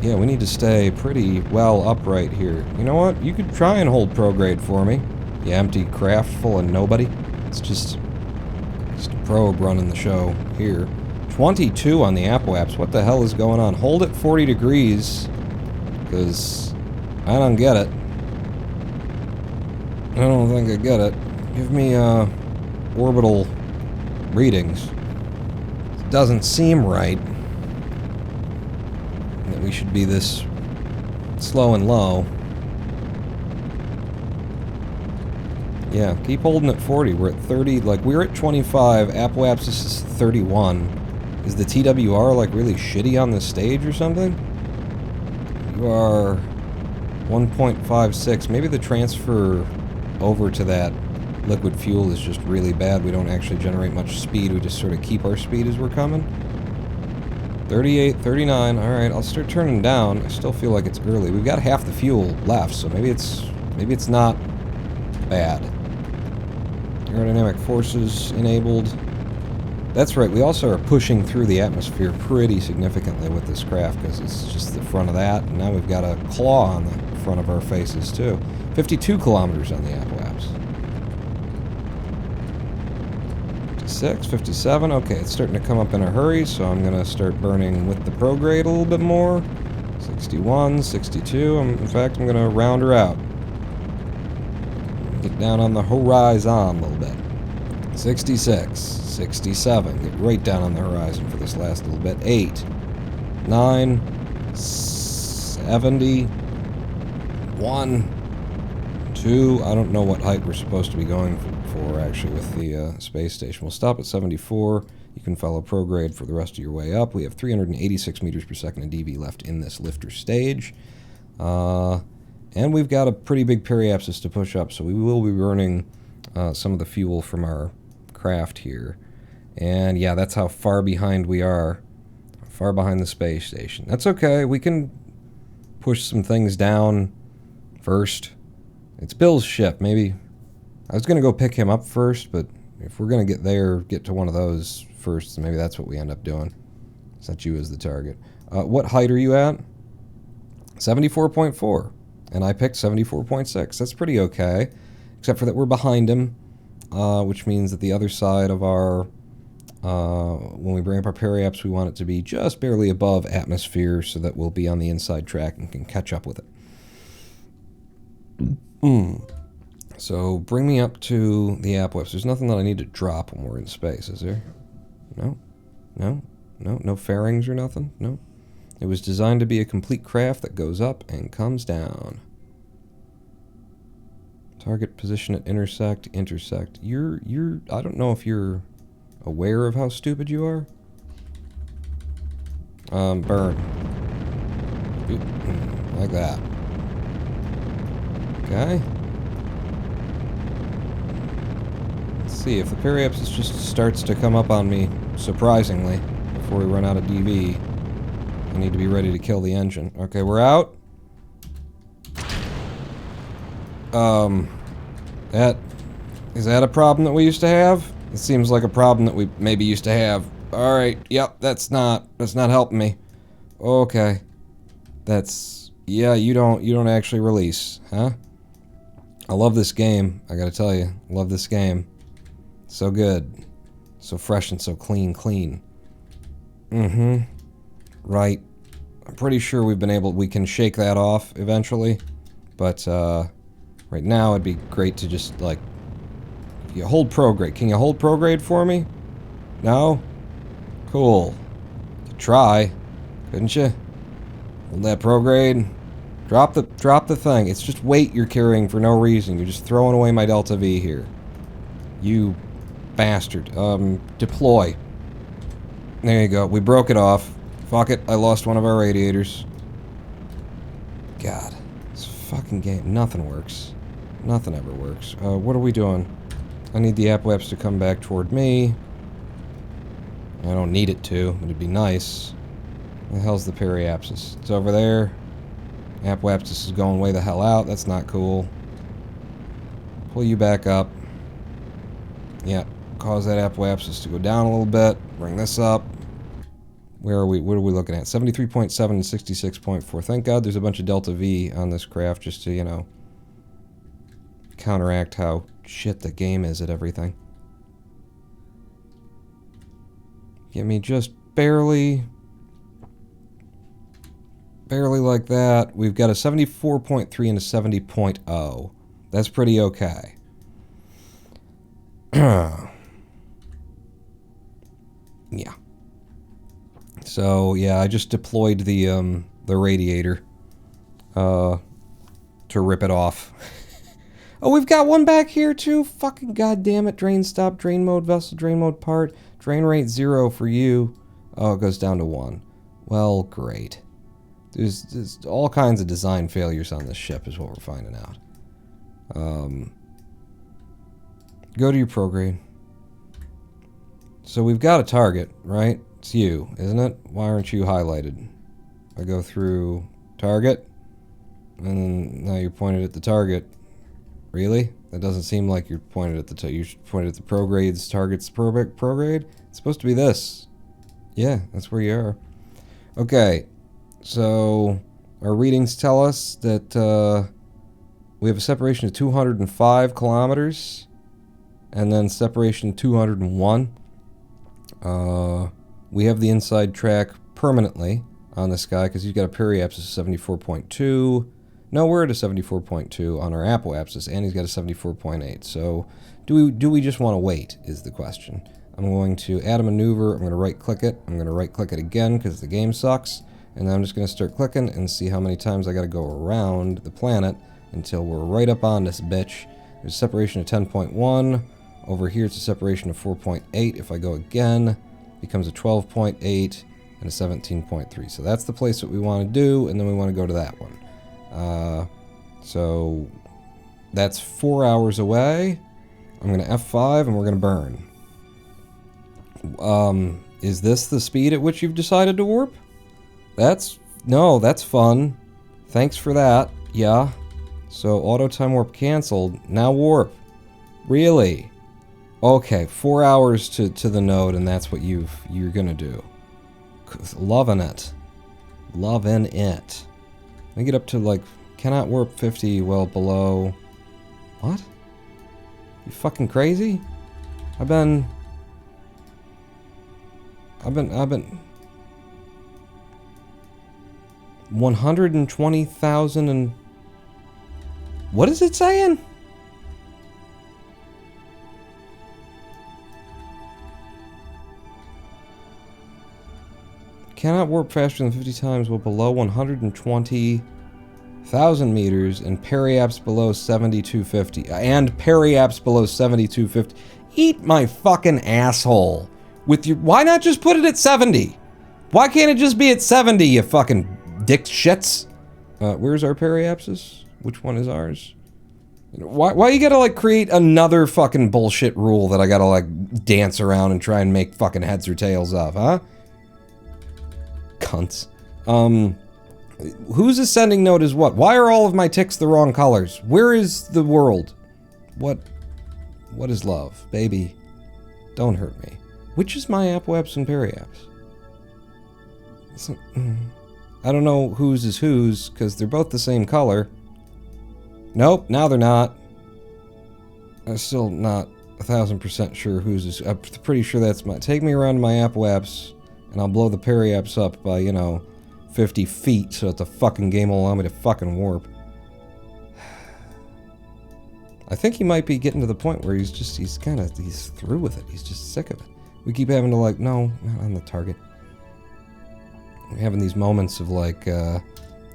Yeah, we need to stay pretty well upright here. You know what? You could try and hold prograde for me. You empty craft full of nobody. It's just a probe running the show here. 22 on the Apwaps. What the hell is going on? Hold it 40 degrees. Because I don't get it. I don't think I get it. Give me orbital readings. It doesn't seem right that we should be this slow and low. Yeah, keep holding at 40. We're at 30. Like, we're at 25. Apwaps is 31. Is the TWR, like, really shitty on this stage or something? You are 1.56. Maybe the transfer over to that liquid fuel is just really bad. We don't actually generate much speed. We just sort of keep our speed as we're coming. 38, 39. Alright, I'll start turning down. I still feel like it's early. We've got half the fuel left, so maybe it's not bad. Aerodynamic forces enabled. That's right, we also are pushing through the atmosphere pretty significantly with this craft, because it's just the front of that, and now we've got a claw on the front of our faces, too. 52 kilometers on the Apwaps. 56, 57, okay, it's starting to come up in a hurry, so I'm going to start burning with the prograde a little bit more. 61, 62, in fact, I'm going to round her out. Get down on the horizon a little bit. 66, 67. Get right down on the horizon for this last little bit. 8, 9, 70, 1, 2. I don't know what height we're supposed to be going for actually, with the space station. We'll stop at 74. You can follow prograde for the rest of your way up. We have 386 meters per second in DV left in this lifter stage. And we've got a pretty big periapsis to push up, so we will be burning some of the fuel from our craft here. And yeah, that's how far behind we are. Far behind the space station. That's okay, we can push some things down first. It's Bill's ship, maybe. I was going to go pick him up first, but if we're going to get to one of those first, maybe that's what we end up doing. Set you as the target. What height are you at? 74.4. And I picked 74.6. That's pretty okay. Except for that we're behind him, which means that the other side of our... when we bring up our periaps, we want it to be just barely above atmosphere so that we'll be on the inside track and can catch up with it. So bring me up to the apoapsis. There's nothing that I need to drop when we're in space, is there? No? No? No? No fairings or nothing? No? It was designed to be a complete craft that goes up and comes down. Target position at intersect. I don't know if you're aware of how stupid you are. Burn. Like that. Okay. Let's see if the periapsis just starts to come up on me, surprisingly, before we run out of DV. I need to be ready to kill the engine. Okay, we're out. Is that a problem that we used to have? It seems like a problem that we maybe used to have. Alright, yep, that's not helping me. Okay. Yeah, you don't actually release, huh? I love this game, I gotta tell you. I love this game. So good. So fresh and so clean. Mm-hmm. Right. I'm pretty sure we can shake that off eventually. But, right now it'd be great to just, like... You hold prograde. Can you hold prograde for me? No? Cool. You try. Couldn't you? Hold that prograde. Drop the thing. It's just weight you're carrying for no reason. You're just throwing away my Delta V here. You bastard. Deploy. There you go. We broke it off. Fuck it. I lost one of our radiators. God. This fucking game. Nothing works. Nothing ever works. What are we doing? I need the apoapsis to come back toward me. I don't need it to, but it'd be nice. Where the hell's the periapsis? It's over there. Apoapsis is going way the hell out. That's not cool. Pull you back up. Yeah. Cause that apoapsis to go down a little bit. Bring this up. Where are we? What are we looking at? 73.7 and 66.4. Thank God there's a bunch of Delta V on this craft just to, you know, counteract how shit the game is at everything. Get me just barely like that. We've got a 74.3 and a 70.0. That's pretty okay. Yeah. So, yeah, I just deployed the radiator to rip it off. Oh, we've got one back here, too. Fucking goddamn it. Drain stop, drain mode, vessel, drain mode part. Drain rate 0 for you. Oh, it goes down to 1. Well, great. There's all kinds of design failures on this ship is what we're finding out. Go to your prograde. So we've got a target, right? It's you, isn't it? Why aren't you highlighted? I go through target, and now you're pointed at the target. Really? That doesn't seem like you're pointed at the you pointed at the prograde's target's prograde. It's supposed to be this. Yeah, that's where you are. Okay, so our readings tell us that we have a separation of 205 kilometers, and then separation 201. We have the inside track permanently on this guy because he's got a periapsis of 74.2. No, we're at a 74.2 on our apoapsis, and he's got a 74.8. So, do we just want to wait, is the question. I'm going to add a maneuver. I'm going to right-click it. I'm going to right-click it again because the game sucks. And then I'm just going to start clicking and see how many times I got to go around the planet until we're right up on this bitch. There's a separation of 10.1. Over here, it's a separation of 4.8. If I go again, it becomes a 12.8 and a 17.3. So that's the place that we want to do, and then we want to go to that one. So that's 4 hours away. I'm going to F5 and we're going to burn. Is this the speed at which you've decided to warp? No, that's fun. Thanks for that. Yeah. So auto time warp canceled. Now warp. Really? Okay, 4 hours to the node, and that's what you're gonna do. Loving it. Loving it. I get up to, like, cannot warp 50 well below... What? You fucking crazy? I've been... 120,000 and... What is it saying? Cannot warp faster than 50 times while below 120,000 meters and periaps below 7250. And periaps below 7250. Eat my fucking asshole. With your, why not just put it at 70? Why can't it just be at 70, you fucking dick shits? Where's our periapsis? Which one is ours? Why you gotta, like, create another fucking bullshit rule that I gotta, like, dance around and try and make fucking heads or tails of, huh? Cunts. Whose ascending node is what? Why are all of my ticks the wrong colors? Where is the world? What is love? Baby, don't hurt me. Which is my apoaps and periaps? I don't know whose is whose, because they're both the same color. Nope, now they're not. I'm still not 1000% sure whose is. I'm pretty sure that's my. Take me around to my apoaps, and I'll blow the periaps up by, you know, 50 feet so that the fucking game will allow me to fucking warp. I think he might be getting to the point where he's through with it. He's just sick of it. We keep having to, like, no, not on the target. We're having these moments of, like,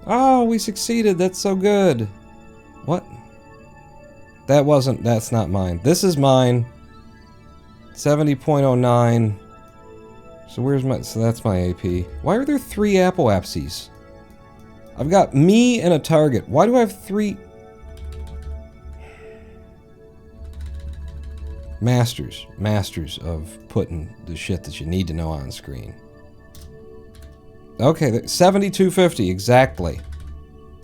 oh, we succeeded, that's so good. What? That's not mine. This is mine. 70.09. So that's my AP. Why are there 3 apoapses? I've got me and a target. Why do I have 3? Masters of putting the shit that you need to know on screen. Okay, 7250, exactly.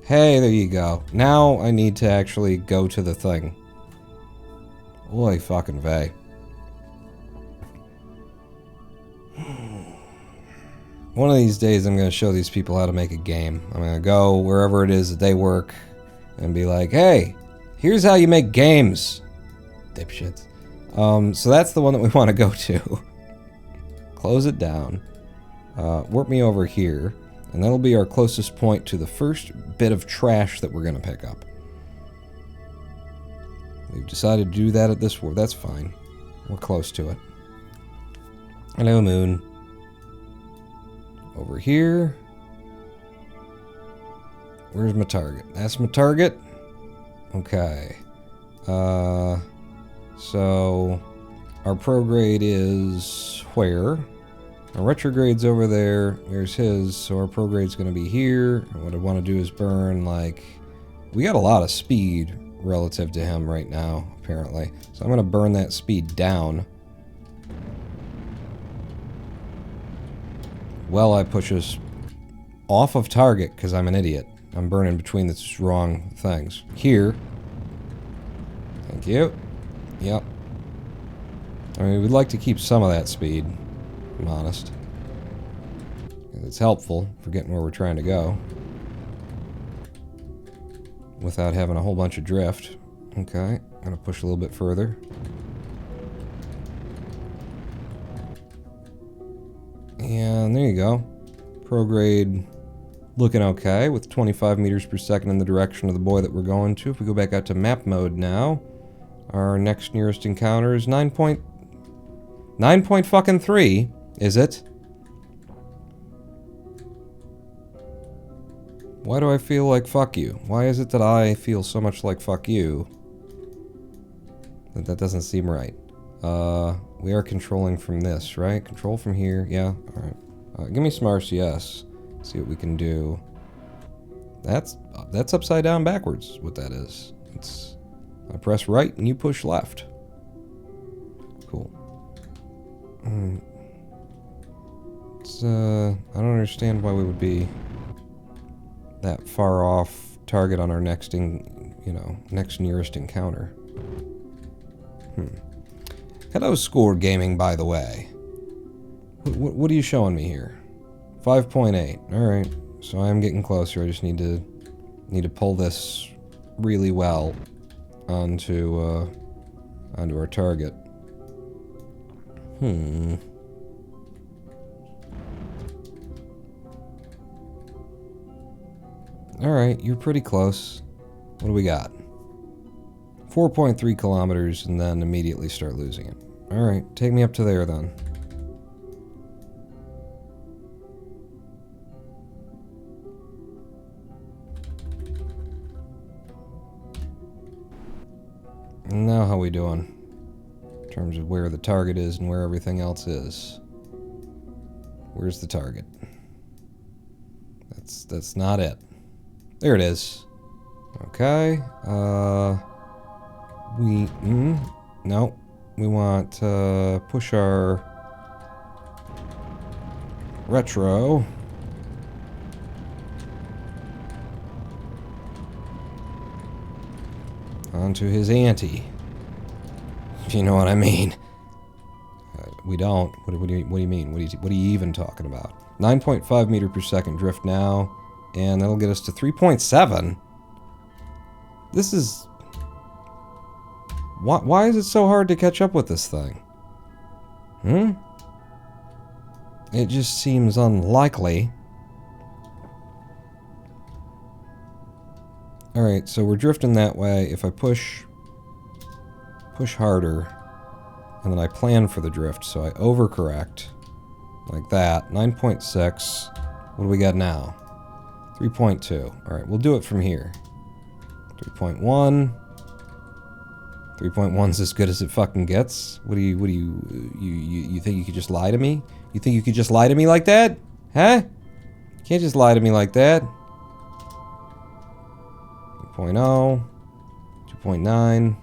Hey, there you go. Now I need to actually go to the thing. Oy fucking vey. One of these days I'm going to show these people how to make a game. I'm going to go wherever it is that they work and be like, hey, here's how you make games, dipshits. So that's the one that we want to go to. Close it down. Warp me over here, and that'll be our closest point to the first bit of trash that we're going to pick up. We've decided to do that at this warp. That's fine. We're close to it. Hello, moon. Over here. Where's my target? That's my target. Okay. So our prograde is where? Our retrograde's over there. There's his. So our prograde's going to be here. And what I want to do is burn, like... We got a lot of speed relative to him right now, apparently. So I'm going to burn that speed down. Well, I push us off of target because I'm an idiot. I'm burning between the wrong things. Here. Thank you. Yep. I mean, we'd like to keep some of that speed, if I'm honest. It's helpful for getting where we're trying to go. Without having a whole bunch of drift. Okay, I'm gonna push a little bit further. And there you go. Prograde looking okay with 25 meters per second in the direction of the boy that we're going to. If we go back out to map mode now, our next nearest encounter is 9.3, is it? Why do I feel like fuck you? Why is it that I feel so much like fuck you? That doesn't seem right. We are controlling from this, right? Control from here, yeah, alright. Give me some RCS. See what we can do. That's upside down backwards, what that is. It's... I press right and you push left. Cool. It's, I don't understand why we would be that far off target on our next, next nearest encounter. Hello, Score Gaming, by the way. What are you showing me here? 5.8. Alright. So I'm getting closer. I just need to pull this really well onto our target. Alright, you're pretty close. What do we got? 4.3 kilometers and then immediately start losing it. Alright, take me up to there then. Now how we doing? In terms of where the target is and where everything else is. Where's the target? That's not it. There it is. Okay. No. We want to push our retro onto his ante. If you know what I mean. We don't. What do you mean? What are you even talking about? 9.5 meter per second drift now, and that'll get us to 3.7. This is... Why is it so hard to catch up with this thing? It just seems unlikely. Alright, so we're drifting that way. If I push harder, and then I plan for the drift, so I overcorrect, like that. 9.6. What do we got now? 3.2. Alright, we'll do it from here. 3.1. 3.1's as good as it fucking gets. What do you think you could just lie to me? You think you could just lie to me like that? Huh? You can't just lie to me like that. 3.0, 2.9,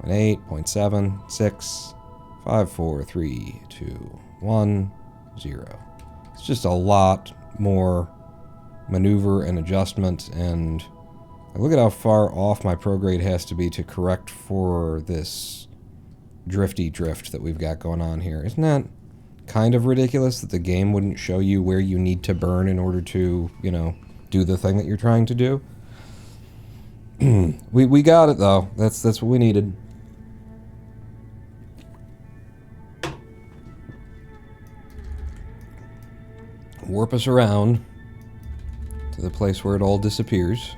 0.8, 0.7, 6, 5, 4, 3, 2, 1, 0. It's just a lot more maneuver and adjustment, and look at how far off my prograde has to be to correct for this drifty drift that we've got going on here. Isn't that kind of ridiculous that the game wouldn't show you where you need to burn in order to, you know, do the thing that you're trying to do? We got it though. That's what we needed. Warp us around to the place where it all disappears.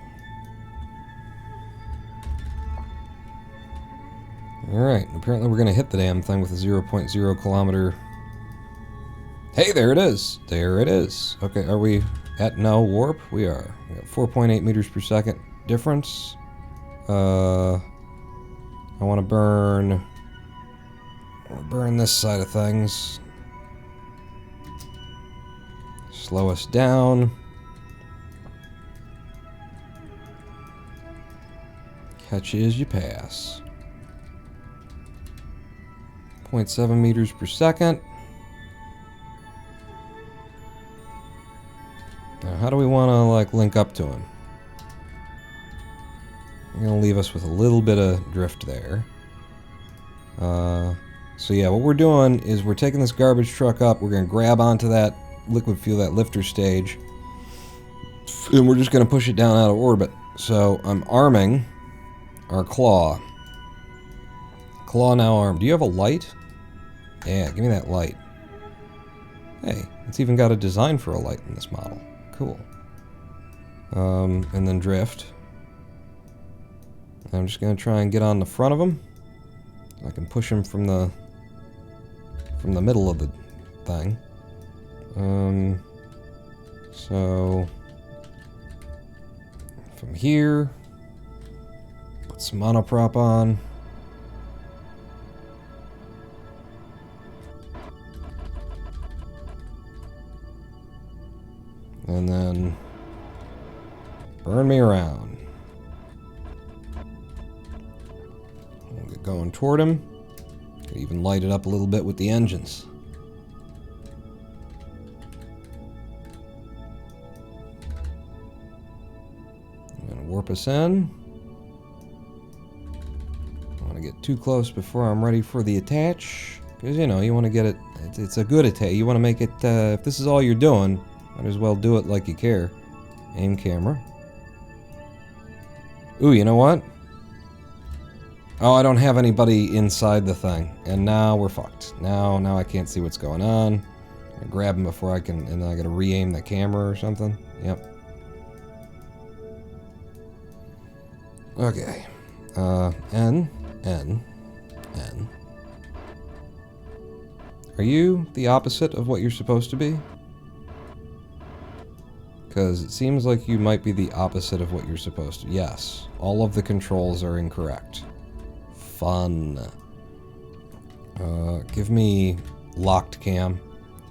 Alright, apparently we're going to hit the damn thing with a 0.0 kilometer... Hey, there it is! There it is! Okay, are we at no warp? We are. We got 4.8 meters per second difference. I want to burn this side of things. Slow us down. Catch you as you pass. 0.7 meters per second. Now, how do we want to, like, link up to him? I'm going to leave us with a little bit of drift there. So yeah, what we're doing is we're taking this garbage truck up, we're going to grab onto that liquid fuel, that lifter stage, and we're just going to push it down out of orbit. So I'm arming our claw. Claw now armed. Do you have a light? Yeah, give me that light. Hey, it's even got a design for a light in this model. Cool. And then drift. I'm just going to try and get on the front of him. I can push him from the middle of the thing. So from here, put some monoprop on. And then burn me around. We'll get going toward him. Could even light it up a little bit with the engines. I'm gonna warp us in. I don't want to get too close before I'm ready for the attach. Because, you know, you want to get it, it's a good attach. You want to make it, if this is all you're doing, might as well do it like you care. Aim camera. Ooh, you know what? Oh, I don't have anybody inside the thing. And now we're fucked. Now I can't see what's going on. I grab him before I can, and then I gotta re-aim the camera or something. Yep. Okay. N. Are you the opposite of what you're supposed to be? Because it seems like you might be the opposite of what you're supposed to. Yes. All of the controls are incorrect. fun. Give me locked cam.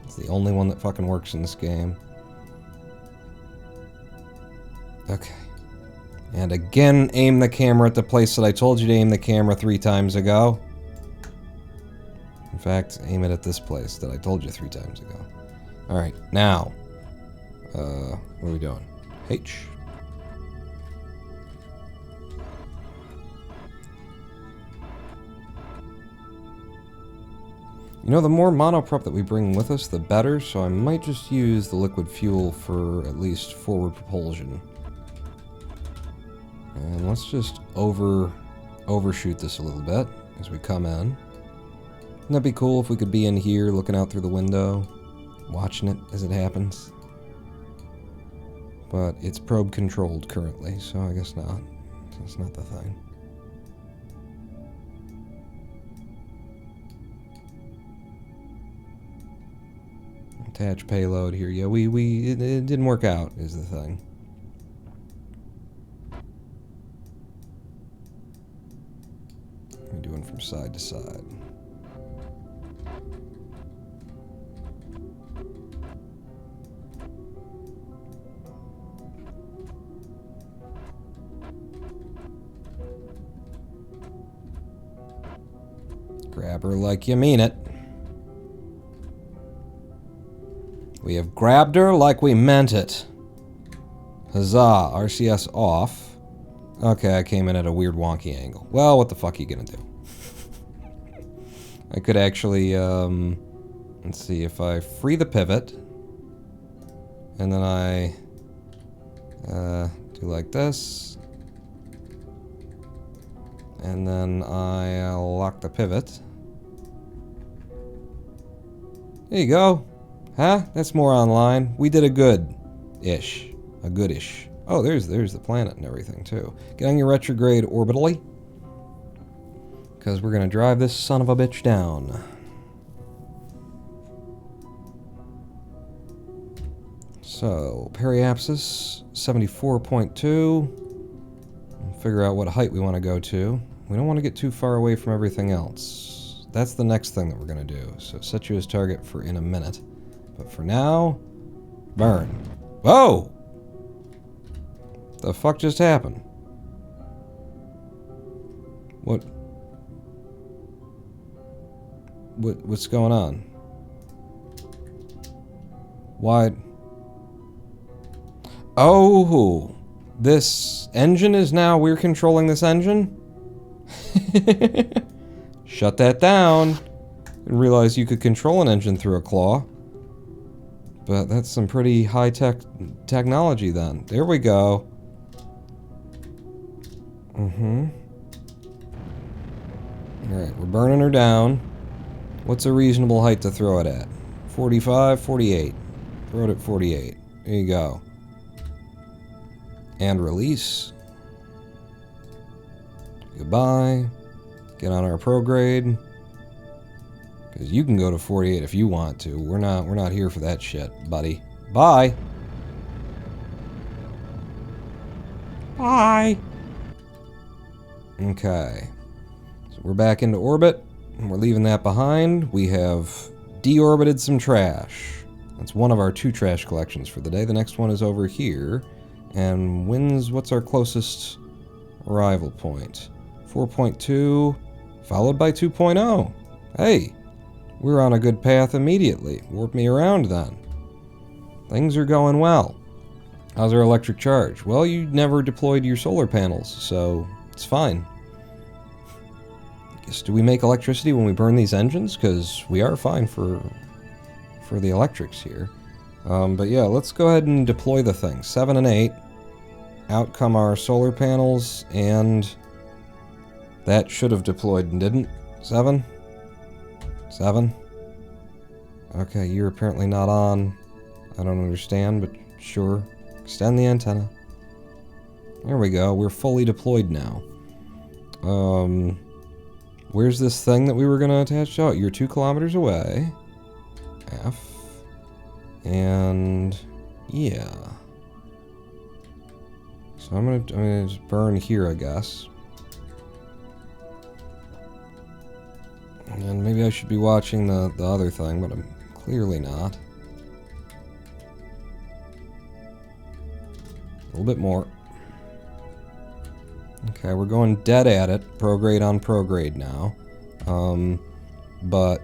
It's the only one that fucking works in this game. Okay. And again, aim the camera at the place that I told you to aim the camera 3 times ago. In fact, aim it at this place that I told you 3 times ago. Alright, now. What are we doing? H. You know, the more monoprop that we bring with us, the better, so I might just use the liquid fuel for at least forward propulsion. And let's just overshoot this a little bit as we come in. Wouldn't that be cool if we could be in here looking out through the window, watching it as it happens? But it's probe controlled currently, so I guess not. That's not the thing. Attach payload here. Yeah, it didn't work out, is the thing. We're doing from side to side. Grab her like you mean it. We have grabbed her like we meant it. Huzzah, RCS off. Okay, I came in at a weird wonky angle. Well, what the fuck are you gonna do? I could actually, let's see, if I free the pivot, and then I, do like this, and then I lock the pivot. There you go. Huh? That's more online. We did a good-ish. A good-ish. Oh, there's the planet and everything, too. Get on your retrograde orbitally. Because we're going to drive this son of a bitch down. So, periapsis, 74.2. Figure out what height we want to go to. We don't want to get too far away from everything else. That's the next thing that we're going to do. So, set you as target for in a minute. But for now, burn. Whoa! The fuck just happened? What's going on? Why? Oh, this engine is now, we're controlling this engine? Shut that down. Didn't realize you could control an engine through a claw. But that's some pretty high-tech technology then. There we go. Alright, we're burning her down. What's a reasonable height to throw it at? 45, 48. Throw it at 48. There you go. And release. Goodbye. Get on our prograde. Because you can go to 48 if you want to. We're not here for that shit, buddy. Bye. Bye. Okay. So we're back into orbit. And we're leaving that behind. We have deorbited some trash. That's one of our 2 trash collections for the day. The next one is over here. And what's our closest arrival point? 4.2, followed by 2.0. Hey, we're on a good path immediately. Warp me around then. Things are going well. How's our electric charge? Well, you never deployed your solar panels, so it's fine. Do we make electricity when we burn these engines? Because we are fine for the electrics here. But yeah, let's go ahead and deploy the thing. 7 and 8. Out come our solar panels, and that should have deployed and didn't. 7. 7. Okay, you're apparently not on. I don't understand, but sure. Extend the antenna. There we go. We're fully deployed now. Where's this thing that we were going to attach? Oh, you're 2 kilometers away. F. And yeah. So I'm gonna just burn here, I guess. And maybe I should be watching the other thing, but I'm clearly not. A little bit more. Okay, we're going dead at it. Prograde on prograde now. But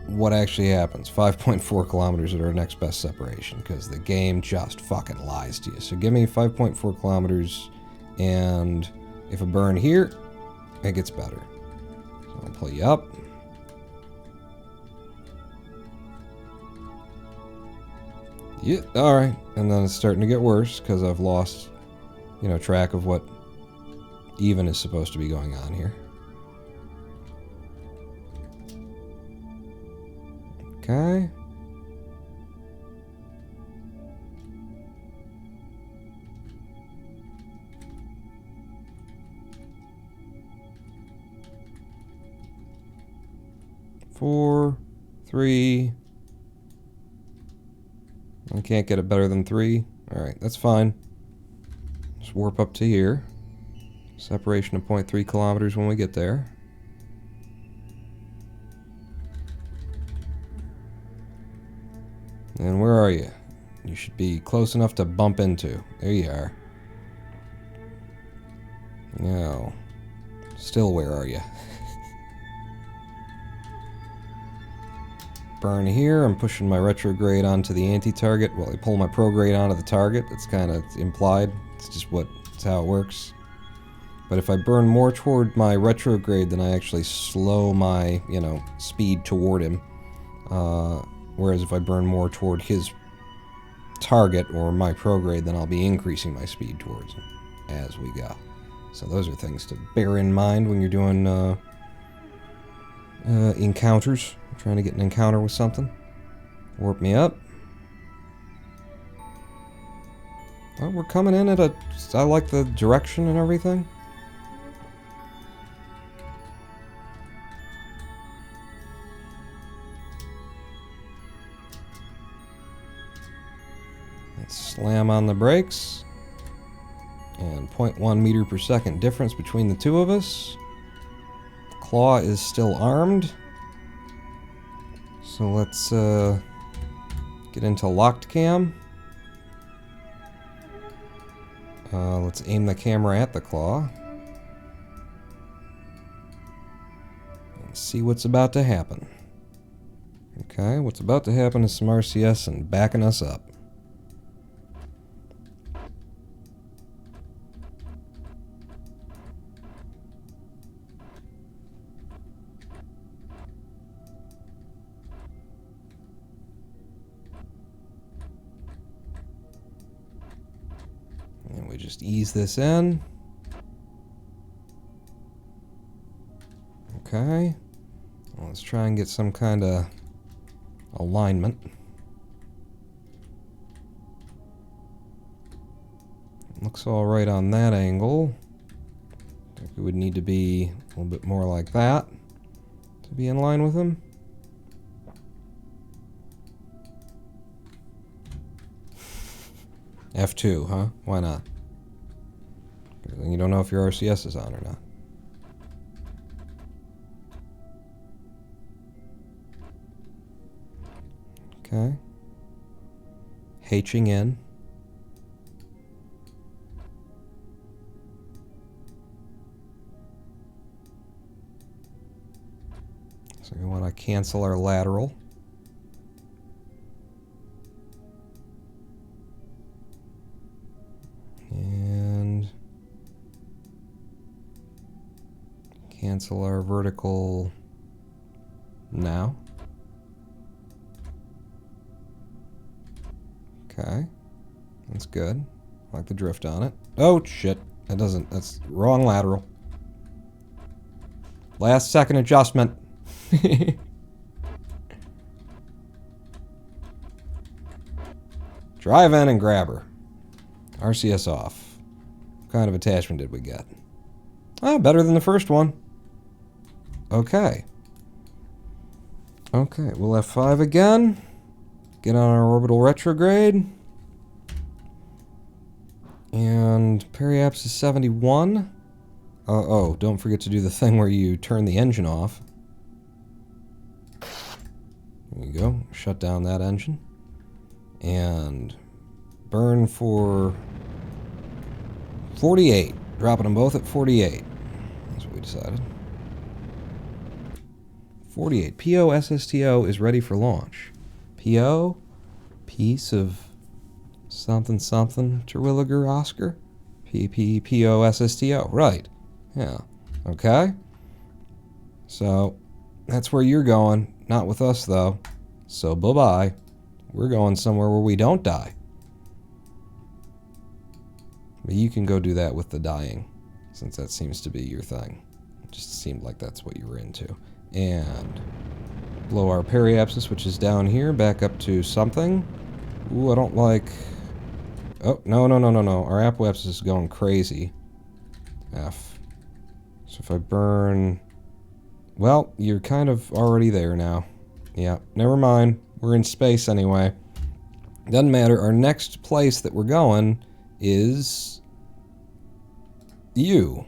what actually happens? 5.4 kilometers at our next best separation, because the game just fucking lies to you. So give me 5.4 kilometers, and if I burn here, it gets better. So I'll pull you up. Yeah, alright. And then it's starting to get worse, because I've lost, you know, track of what even is supposed to be going on here. Okay. Four, three. I can't get it better than 3. Alright, that's fine. Just warp up to here. Separation of 0.3 kilometers when we get there. And where are you? You should be close enough to bump into. There you are. Now, still where are you? Burn here. I'm pushing my retrograde onto the anti-target. Well, I pull my prograde onto the target. That's kind of implied. It's just it's how it works. But if I burn more toward my retrograde, then I actually slow my, you know, speed toward him. Whereas if I burn more toward his target or my prograde, then I'll be increasing my speed towards him as we go. So those are things to bear in mind when you're doing encounters. Trying to get an encounter with something. Warp me up. Oh, we're coming in at a... I like the direction and everything. Let's slam on the brakes. And 0.1 meter per second difference between the two of us. Claw is still armed. So let's get into locked cam. Let's aim the camera at the claw. And see what's about to happen. Okay, what's about to happen is some RCS and backing us up. And we just ease this in. Okay. Well, let's try and get some kind of alignment. Looks all right on that angle. I think we would need to be a little bit more like that to be in line with him. F2, huh? Why not? Then you don't know if your RCS is on or not. Okay. Hing in. So we want to cancel our lateral. And cancel our vertical now. Okay. That's good. I like the drift on it. Oh, shit. That doesn't... That's wrong lateral. Last second adjustment. Drive in and grab her. RCS off. What kind of attachment did we get? Ah, better than the first one. Okay. Okay, we'll F5 again. Get on our orbital retrograde. And periaps is 71. Oh, don't forget to do the thing where you turn the engine off. There you go. Shut down that engine. And burn for 48. Dropping them both at 48. That's what we decided. 48. PO SSTO is ready for launch. PO? Piece of something something Terwilliger Oscar? PO SSTO. Right. Yeah. Okay. So, that's where you're going. Not with us, though. So, bye-bye. We're going somewhere where we don't die. But you can go do that with the dying, since that seems to be your thing. It just seemed like that's what you were into. And blow our periapsis, which is down here, back up to something. Ooh, I don't like... Oh, no. Our apoapsis is going crazy. F. So if I burn... Well, you're kind of already there now. Yeah, never mind. We're in space anyway. Doesn't matter. Our next place that we're going is... you.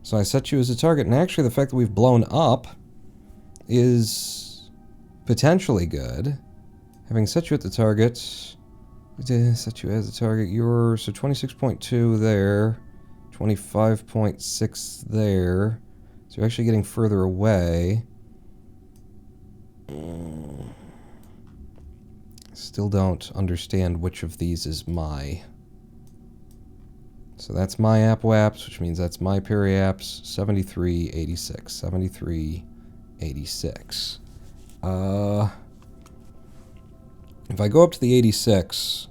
So I set you as a target, and actually the fact that we've blown up is potentially good. Having set you at the target, set you as a target, you're, so 26.2 there, 25.6 there, so you're actually getting further away. Still don't understand which of these is my. So that's my apoaps, which means that's my periaps, 7386, 7386. If I go up to the 86,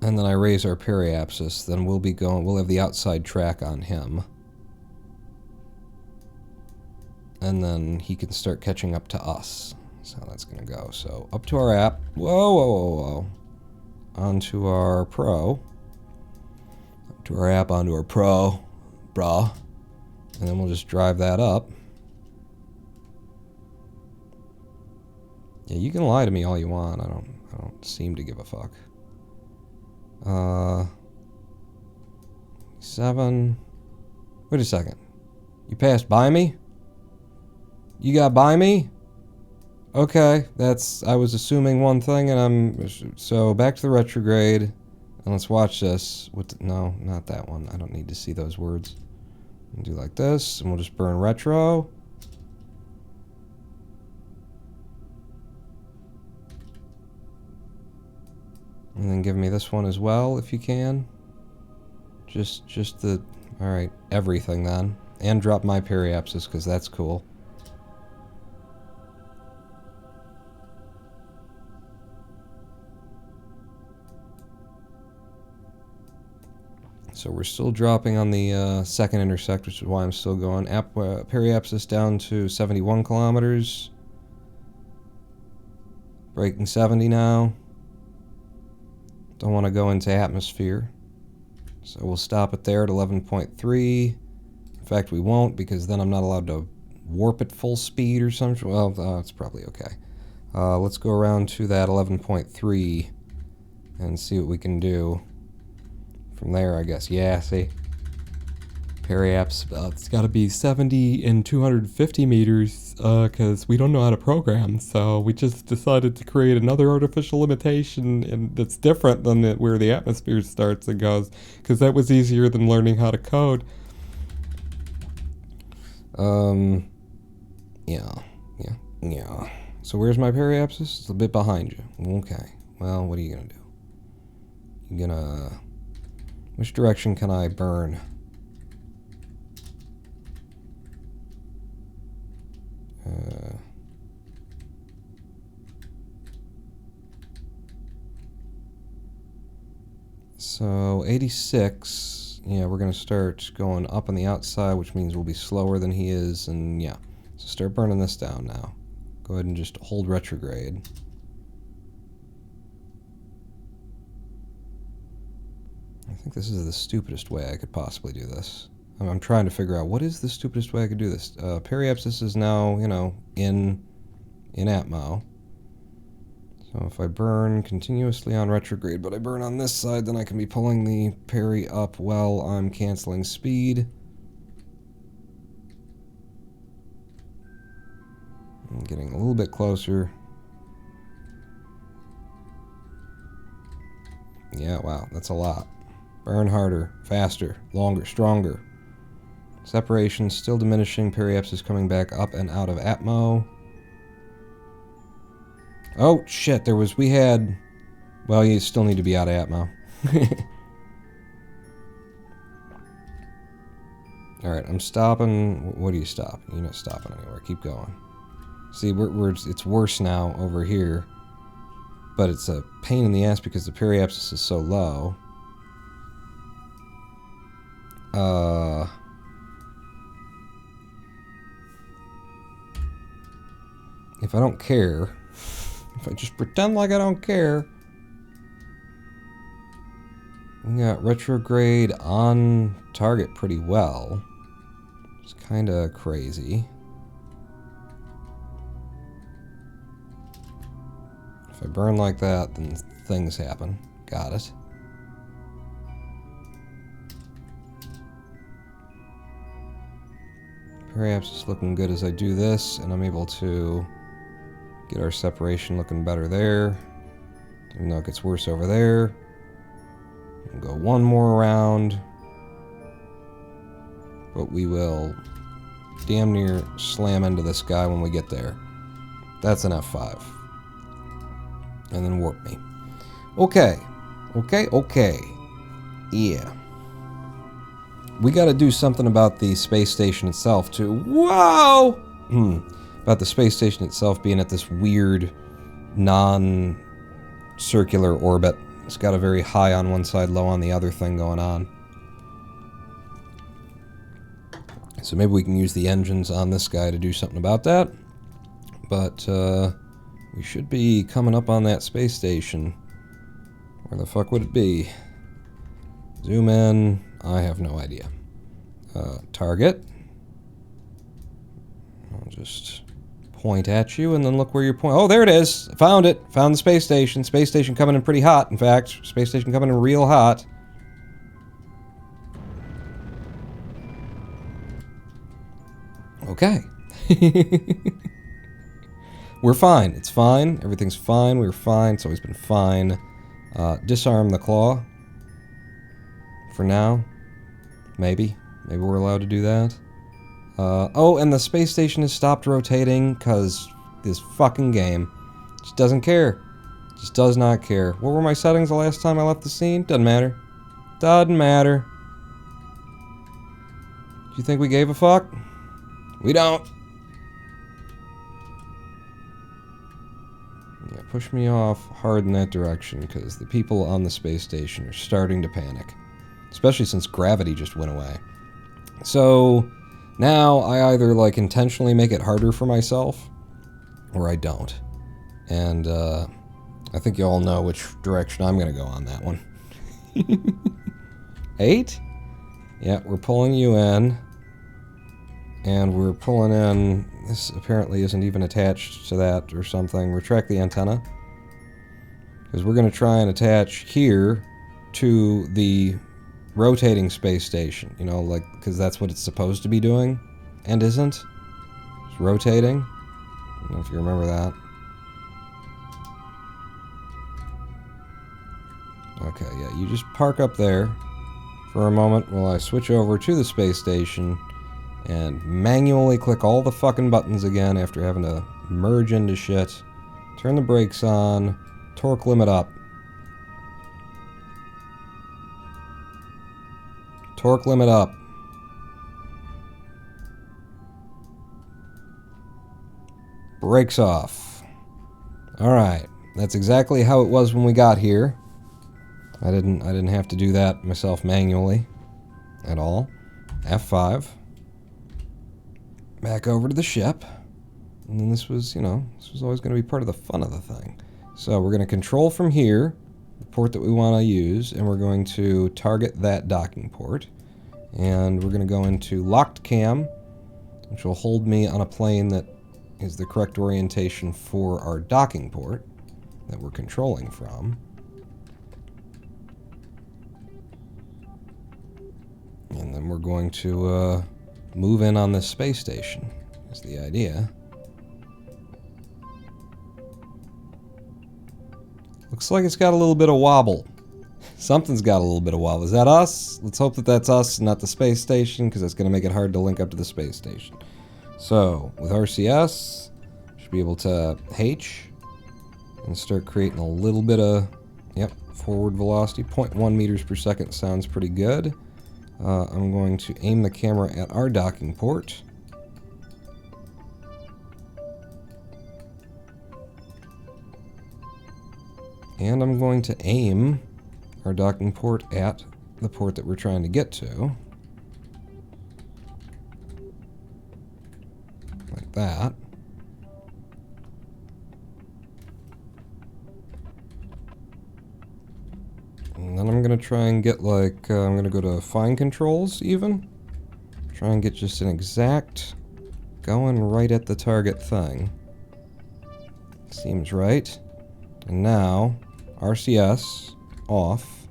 and then I raise our periapsis, then we'll have the outside track on him. And then he can start catching up to us. That's how that's gonna go. So up to our app, whoa. Onto our pro. Up to our app, onto our pro, brah. And then we'll just drive that up. Yeah, you can lie to me all you want. I don't seem to give a fuck. 7. Wait a second. You passed by me? You got by me? Okay, I was assuming one thing, and so back to the retrograde, and let's watch this. No, not that one. I don't need to see those words. We'll do like this, and we'll just burn retro. And then give me this one as well, if you can. Just the... Alright, everything then. And drop my periapsis, because that's cool. So we're still dropping on the second intersect, which is why I'm still going. Periapsis down to 71 kilometers. Breaking 70 now. Don't want to go into atmosphere. So we'll stop it there at 11.3. In fact, we won't, because then I'm not allowed to warp at full speed or something. Well, it's probably okay. Let's go around to that 11.3 and see what we can do. From there, I guess. Yeah, see? Periaps, it's got to be 70 and 250 meters, because we don't know how to program, so we just decided to create another artificial limitation, and that's different than where the atmosphere starts and goes, because that was easier than learning how to code. Yeah. So where's my periapsis? It's a bit behind you. Okay. Well, what are you gonna do? You're gonna... Which direction can I burn? So 86, yeah, we're going to start going up on the outside, which means we'll be slower than he is, and yeah. So start burning this down now. Go ahead and just hold retrograde. I think this is the stupidest way I could possibly do this. I'm trying to figure out what is the stupidest way I could do this. Periapsis is now, in Atmo. So if I burn continuously on retrograde, but I burn on this side, then I can be pulling the peri up while I'm canceling speed. I'm getting a little bit closer. Yeah, wow, that's a lot. Burn harder, faster, longer, stronger. Separation still diminishing. Periapsis is coming back up and out of Atmo. Oh, shit, we had... Well, you still need to be out of Atmo. Alright, I'm stopping... What do you stop? You're not stopping anywhere. Keep going. See, it's worse now over here. But it's a pain in the ass because the periapsis is so low. If I don't care, if I just pretend like I don't care, we got retrograde on target pretty well. It's kind of crazy. If I burn like that, then things happen. Got it. Perhaps it's looking good as I do this, and I'm able to get our separation looking better there. Even though it gets worse over there. We'll go one more round. But we will damn near slam into this guy when we get there. That's an F5. And then warp me. Okay. Okay. Yeah. We gotta do something about the space station itself, too. Whoa! About the space station itself being at this weird, non-circular orbit. It's got a very high on one side, low on the other thing going on. So maybe we can use the engines on this guy to do something about that. But, we should be coming up on that space station. Where the fuck would it be? Zoom in. I have no idea. Target. I'll just point at you and then look where you're pointing. Oh, there it is. I found it. Found the space station. Space station coming in pretty hot, in fact. Space station coming in real hot. Okay. We're fine. It's fine. Everything's fine. We're fine. It's always been fine. Disarm the claw. For now. Maybe. Maybe we're allowed to do that. Oh, and the space station has stopped rotating because this fucking game just doesn't care. Just does not care. What were my settings the last time I left the scene? Doesn't matter. Doesn't matter. Do you think we gave a fuck? We don't. Yeah, push me off hard in that direction because the people on the space station are starting to panic. Especially since gravity just went away. So, now I either, like, intentionally make it harder for myself, or I don't. And, I think you all know which direction I'm gonna go on that one. 8? Yeah, we're pulling you in. And we're pulling in... This apparently isn't even attached to that or something. Retract the antenna. Because we're gonna try and attach here to the rotating space station, you know, like, because that's what it's supposed to be doing, and isn't. It's rotating. I don't know if you remember that. Okay, yeah, you just park up there for a moment while I switch over to the space station and manually click all the fucking buttons again after having to merge into shit. Turn the brakes on, torque limit up. Torque limit up. Brakes off. Alright. That's exactly how it was when we got here. I didn't have to do that myself manually. At all. F5. Back over to the ship. And then this was, you know, this was always going to be part of the fun of the thing. So we're going to control from here. The port that we want to use, and we're going to target that docking port. And we're going to go into locked cam, which will hold me on a plane that is the correct orientation for our docking port that we're controlling from. And then we're going to move in on this space station, is the idea. Looks like it's got a little bit of wobble. Something's got a little bit of wobble. Is that us? Let's hope that that's us, not the space station, because that's going to make it hard to link up to the space station. So, with RCS, should be able to H and start creating a little bit of, yep, forward velocity. 0.1 meters per second sounds pretty good. I'm going to aim the camera at our docking port. And I'm going to aim our docking port at the port that we're trying to get to. Like that. And then I'm going to try and get like, I'm going to go to fine controls even. Try and get just an exact going right at the target thing. Seems right. And now, RCS off,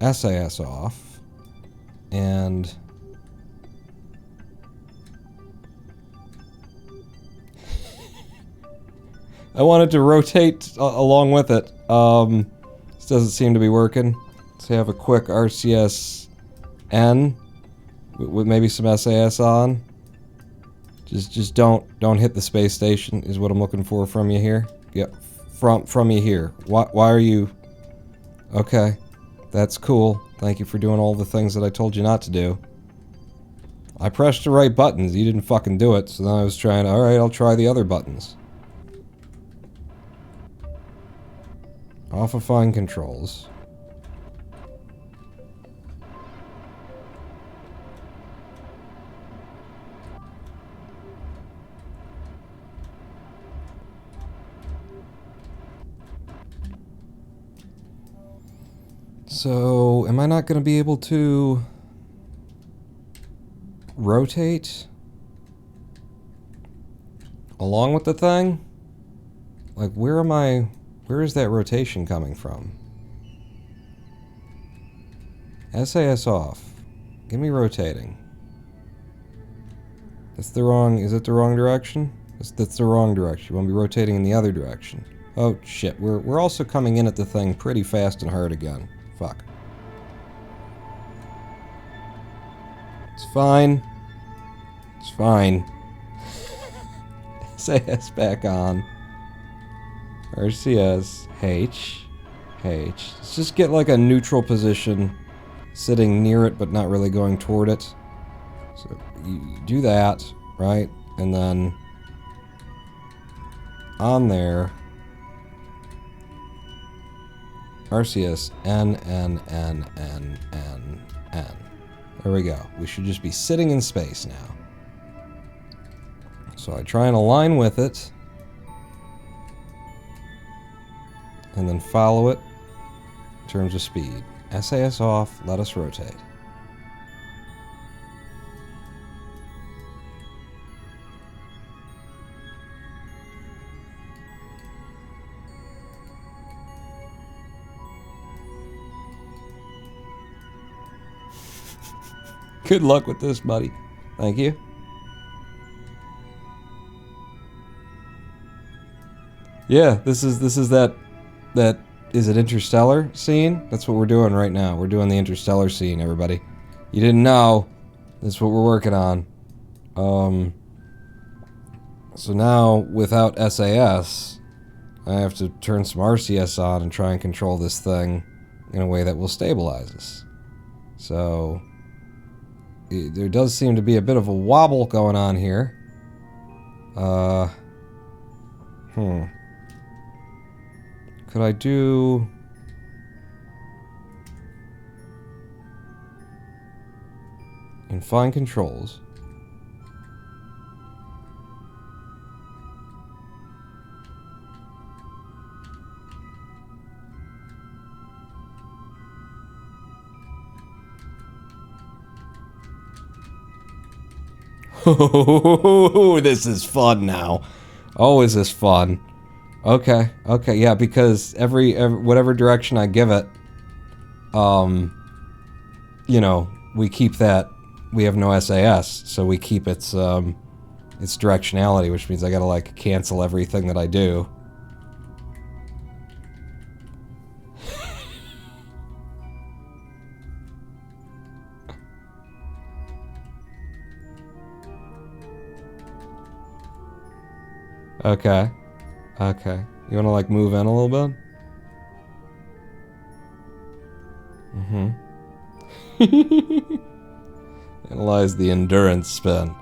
SAS off, and I wanted to rotate along with it. This doesn't seem to be working. Let's have a quick RCS N with maybe some SAS on. Just don't hit the space station is what I'm looking for from you here. Yep, from you here. Why are you? Okay, that's cool. Thank you for doing all the things that I told you not to do. I pressed the right buttons. You didn't fucking do it, so then I was trying. All right, I'll try the other buttons. Off of fine controls. So, am I not going to be able to rotate along with the thing? Like, where is that rotation coming from? SAS off. Give me rotating. Is it the wrong direction? That's the wrong direction. You want to be rotating in the other direction. Oh, shit. We're also coming in at the thing pretty fast and hard again. Fuck. It's fine. It's fine. SAS back on. RCS. H. Let's just get like a neutral position. Sitting near it, but not really going toward it. So you do that, right? And then on there, RCS N. There we go. We should just be sitting in space now. So I try and align with it, and then follow it in terms of speed. SAS off, let us rotate. Good luck with this, buddy. Thank you. Yeah, this is that is it Interstellar scene? That's what we're doing right now. We're doing the Interstellar scene, everybody. You didn't know. That's what we're working on. So now without SAS, I have to turn some RCS on and try and control this thing in a way that will stabilize us. So there does seem to be a bit of a wobble going on here. Could I do... in fine controls. Oh, this is fun now. Oh, is this fun? Okay, yeah, because every whatever direction I give it, you know, we keep that. We have no SAS, so we keep its directionality, which means I gotta like cancel everything that I do. Okay. Okay. You wanna, like, move in a little bit? Mm-hmm. Analyze the endurance spin.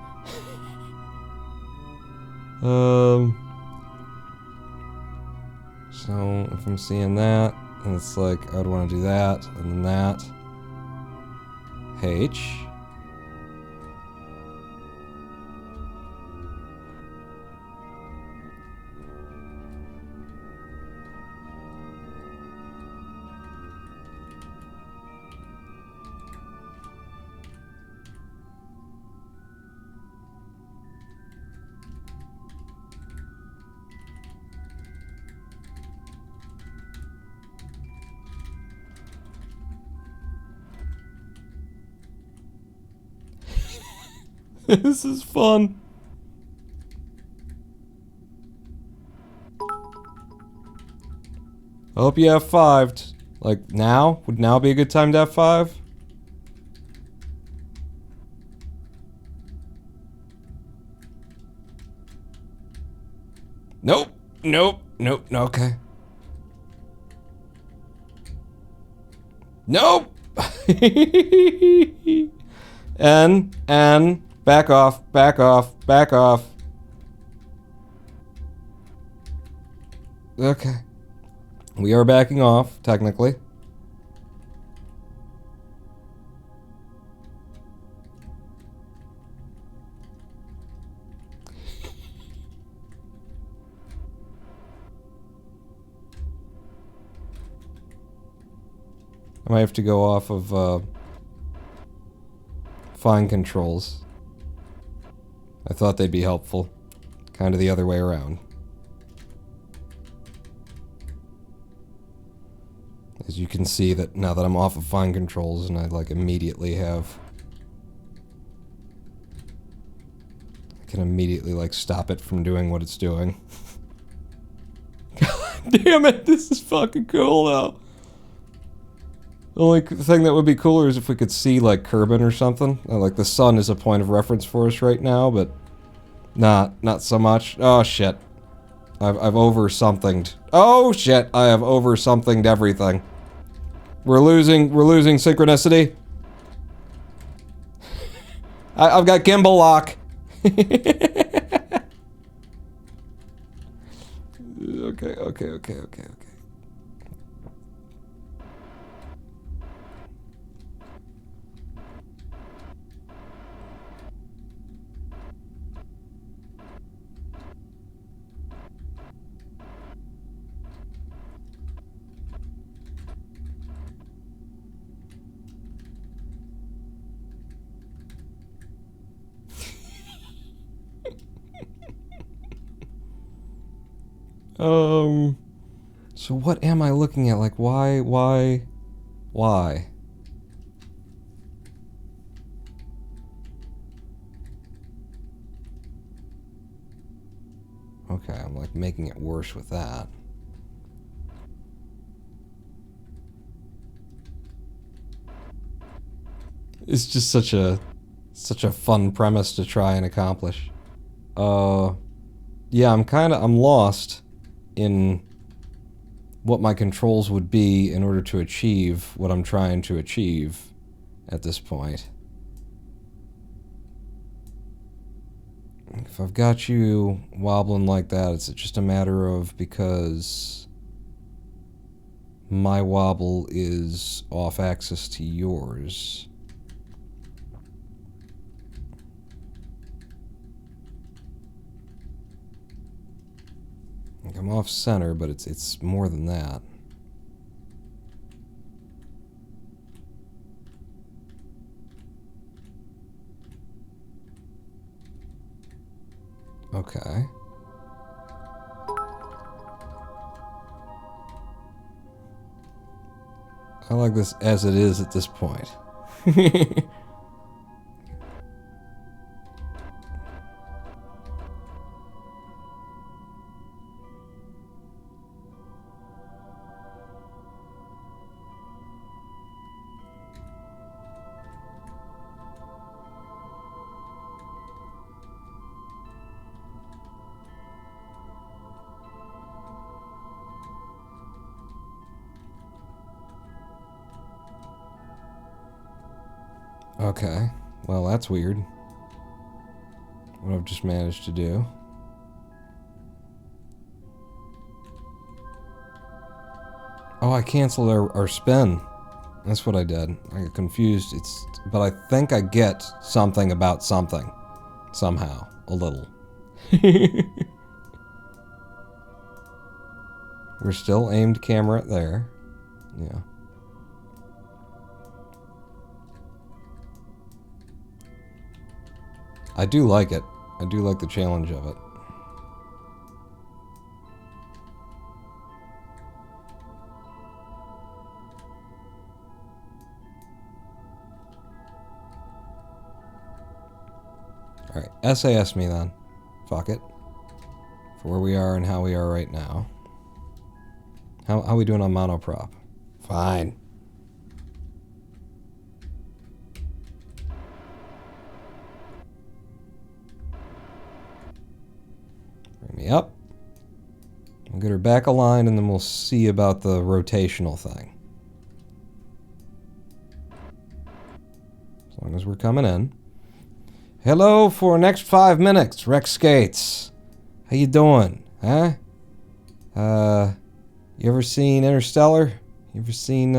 So, if I'm seeing that, and it's like, I would want to do that, and then that. H. This is fun. I hope you F5'd. Like, now? Would now be a good time to F5? Nope. Nope. Nope. Okay. Nope! N. Back off. Back off. Back off. Okay. We are backing off, technically. I might have to go off of, fine controls. I thought they'd be helpful. Kind of the other way around. As you can see that now that I'm off of fine controls and I, like, immediately have... I can immediately, like, stop it from doing what it's doing. God damn it, this is fucking cool, though. The only thing that would be cooler is if we could see, like, Kerbin or something. Like, the sun is a point of reference for us right now, but... Not so much. Oh, shit. I've over-somethinged. Oh, shit, I have over-somethinged everything. We're losing synchronicity. I've got gimbal lock. Okay. So what am I looking at? Like, why? Okay, I'm, like, making it worse with that. It's just such a fun premise to try and accomplish. Yeah, I'm lost in what my controls would be in order to achieve what I'm trying to achieve at this point. If I've got you wobbling like that, it's just a matter of because my wobble is off axis to yours. Like, I'm off center, but it's more than that. Okay. I like this as it is at this point. Okay. Well, that's weird. What I've just managed to do. Oh, I canceled our spin. That's what I did. I got confused. But I think I get something about something. Somehow. A little. We're still aimed camera there. Yeah. I do like it. I do like the challenge of it. Alright, SAS me then. Fuck it. For where we are and how we are right now. How are we doing on monoprop? Fine. Bring me up. We'll get her back aligned and then we'll see about the rotational thing. As long as we're coming in. Hello for next 5 minutes, Rex Skates. How you doing? Huh? You ever seen Interstellar? You ever seen,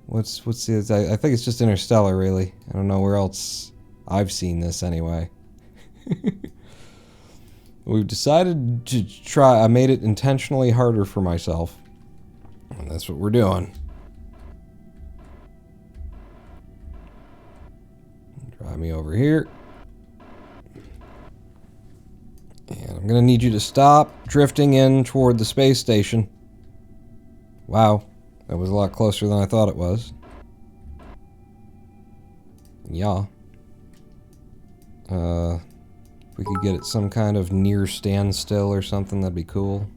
what's the, I think it's just Interstellar, really. I don't know where else I've seen this anyway. We've decided to try, I made it intentionally harder for myself. And that's what we're doing. Drive me over here. And I'm gonna need you to stop drifting in toward the space station. Wow, that was a lot closer than I thought it was. Yeah. If we could get it some kind of near standstill or something, that'd be cool.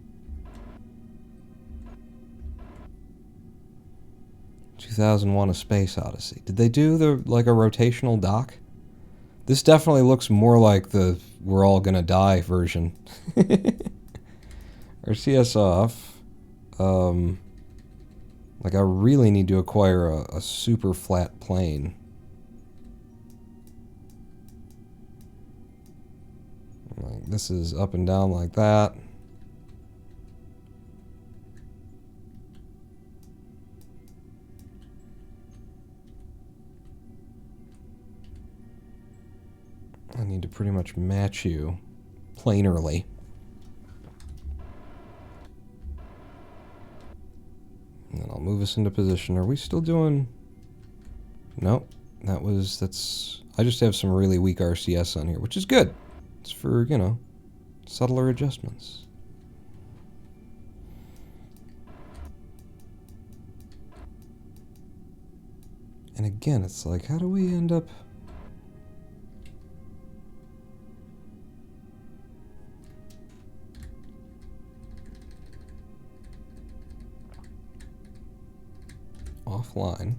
2001: A Space Odyssey. Did they do like a rotational dock? This definitely looks more like the we're all gonna die version. RCS off. Like I really need to acquire a super flat plane. Like this is up and down like that. I need to pretty much match you planarly. And then I'll move us into position. Are we still doing... Nope. That's... I just have some really weak RCS on here, which is good. It's for, you know, subtler adjustments. And again, it's like, how do we end up... offline?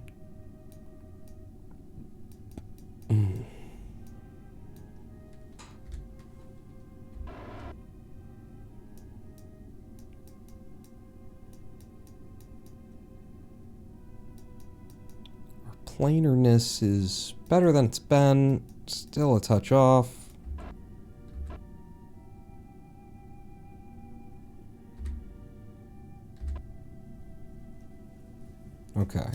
Planarness is better than it's been. Still a touch off. Okay.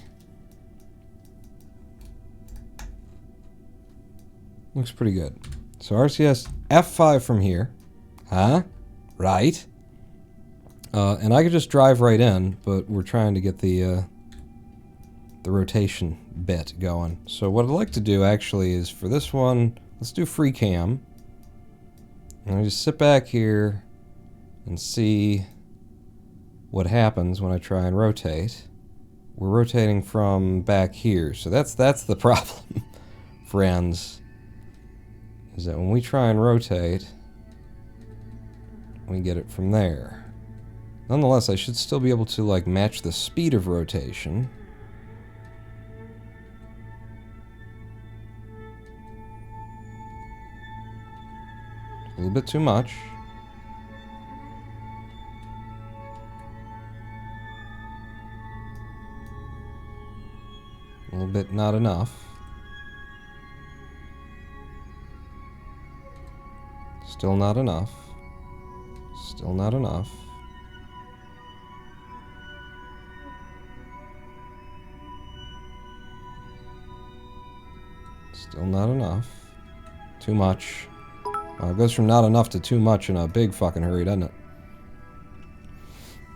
Looks pretty good. So RCS F5 from here. Huh? Right. And I could just drive right in, but we're trying to get the rotation bit going. So what I'd like to do actually is for this one, let's do free cam. And I just sit back here and see what happens when I try and rotate. We're rotating from back here, so that's the problem, friends. Is that when we try and rotate, we get it from there. Nonetheless, I should still be able to like match the speed of rotation. A little bit too much. A little bit not enough. Still not enough. Still not enough. Still not enough. Too much. It goes from not enough to too much in a big fucking hurry, doesn't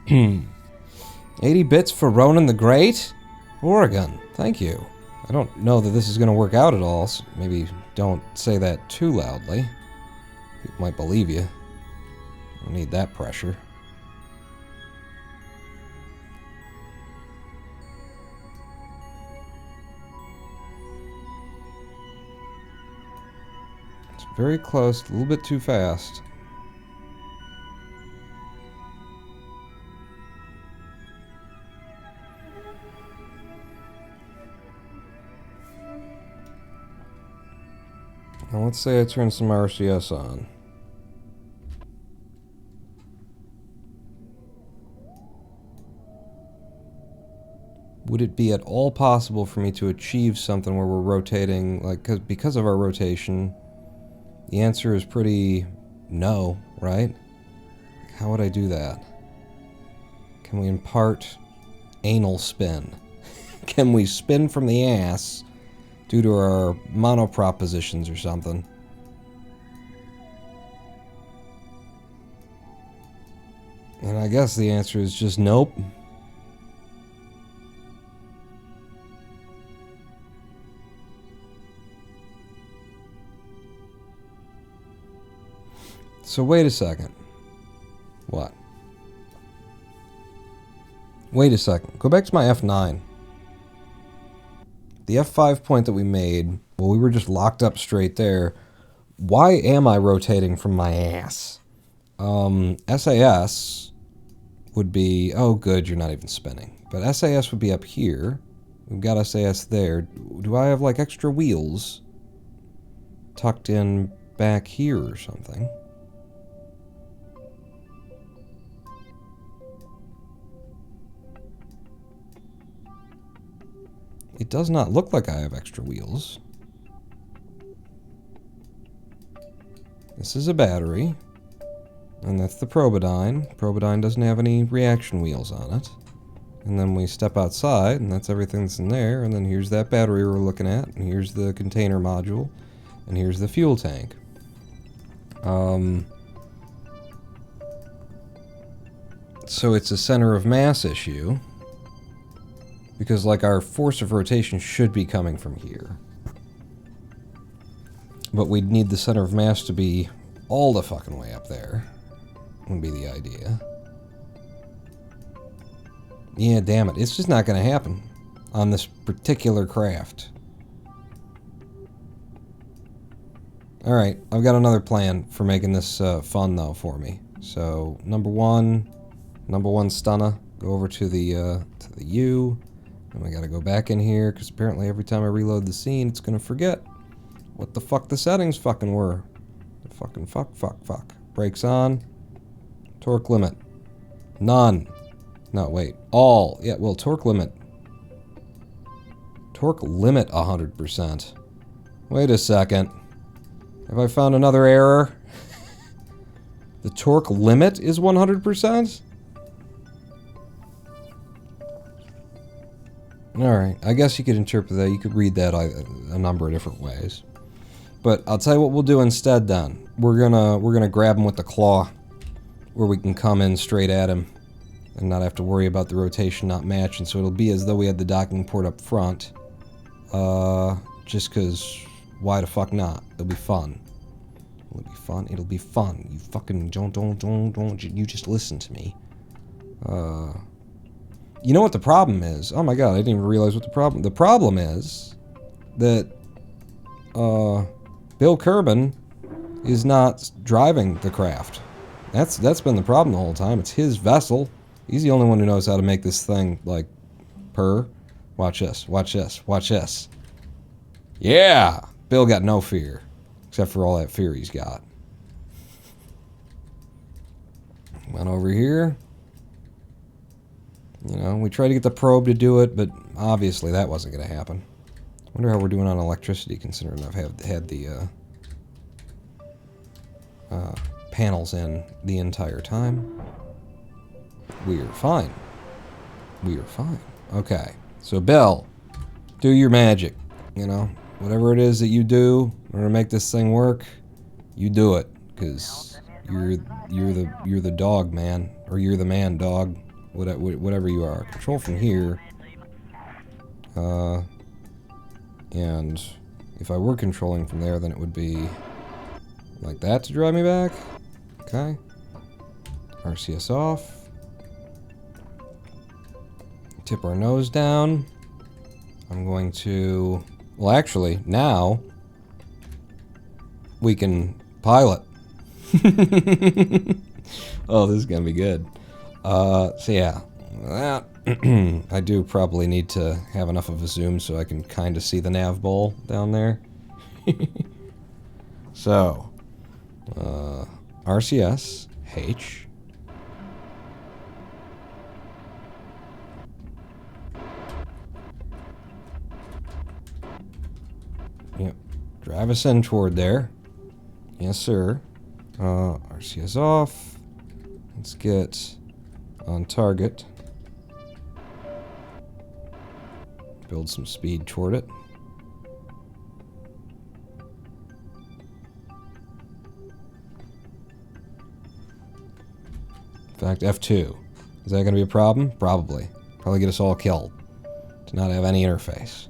it? 80 bits for Ronan the Great? Oregon, thank you. I don't know that this is going to work out at all, so maybe don't say that too loudly. People might believe you. I don't need that pressure. It's very close, a little bit too fast. Now let's say I turn some RCS on. Would it be at all possible for me to achieve something where we're rotating, like, because of our rotation? The answer is pretty no, right? How would I do that? Can we impart anal spin? Can we spin from the ass due to our monoprop positions or something? And I guess the answer is just nope. So wait a second. What? Wait a second. Go back to my F9. The F5 point that we made, well, we were just locked up straight there. Why am I rotating from my ass? SAS would be... Oh, good, you're not even spinning. But SAS would be up here. We've got SAS there. Do I have, like, extra wheels tucked in back here or something? It does not look like I have extra wheels. This is a battery. And that's the Probodyne. Probodyne doesn't have any reaction wheels on it. And then we step outside, and that's everything that's in there. And then here's that battery we're looking at. And here's the container module. And here's the fuel tank. So it's a center of mass issue. Because, like, our force of rotation should be coming from here. But we'd need the center of mass to be all the fucking way up there. Would be the idea. Yeah, damn it. It's just not going to happen on this particular craft. Alright, I've got another plan for making this fun, though, for me. So, number one stunner. Go over to the U. And we gotta go back in here, because apparently every time I reload the scene, it's gonna forget what the fuck the settings fucking were. The fucking fuck. Brakes on. Torque limit. None. No, wait. All. Yeah, well, torque limit. Torque limit 100%. Wait a second. Have I found another error? The torque limit is 100%? Alright, I guess you could interpret that. You could read that a number of different ways. But I'll tell you what we'll do instead then. We're gonna grab him with the claw, where we can come in straight at him and not have to worry about the rotation not matching. So it'll be as though we had the docking port up front. Just because why the fuck not? It'll be fun. It'll be fun. It'll be fun. You fucking don't. You just listen to me. You know what the problem is? Oh my god, I didn't even realize what the problem... The problem is that Bill Kerbin is not driving the craft. That's been the problem the whole time. It's his vessel. He's the only one who knows how to make this thing, like, purr. Watch this. Watch this. Watch this. Yeah! Bill got no fear. Except for all that fear he's got. Went over here. You know, we tried to get the probe to do it, but obviously that wasn't going to happen. I wonder how we're doing on electricity, considering I've had the panels in the entire time. We are fine. We are fine. Okay. So, Bill, do your magic. You know, whatever it is that you do in order to make this thing work, you do it, because you're the dog man, or you're the man dog, whatever you are. Control from here. And if I were controlling from there, then it would be like that to drive me back. Okay. RCS off. Tip our nose down. I'm going to... Well, actually, now we can pilot. Oh, this is going to be good. So yeah. That I do probably need to have enough of a zoom so I can kind of see the nav bowl down there. So, RCS, H. Yep, drive us in toward there. Yes, sir. RCS off. Let's get on target. Build some speed toward it. In fact, F2. Is that going to be a problem? Probably. Probably get us all killed. To not have any interface.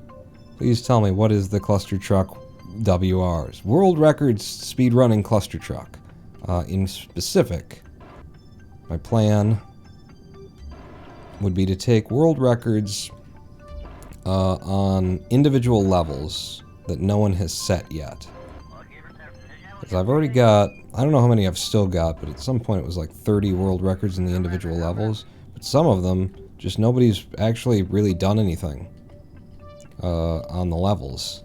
Please tell me, what is the cluster truck WRs? World Records speedrunning cluster truck. In specific, my plan would be to take world records on individual levels that no one has set yet. Because I've already got, I don't know how many I've still got, but at some point it was like 30 world records in the individual levels. But some of them, just nobody's actually really done anything on the levels.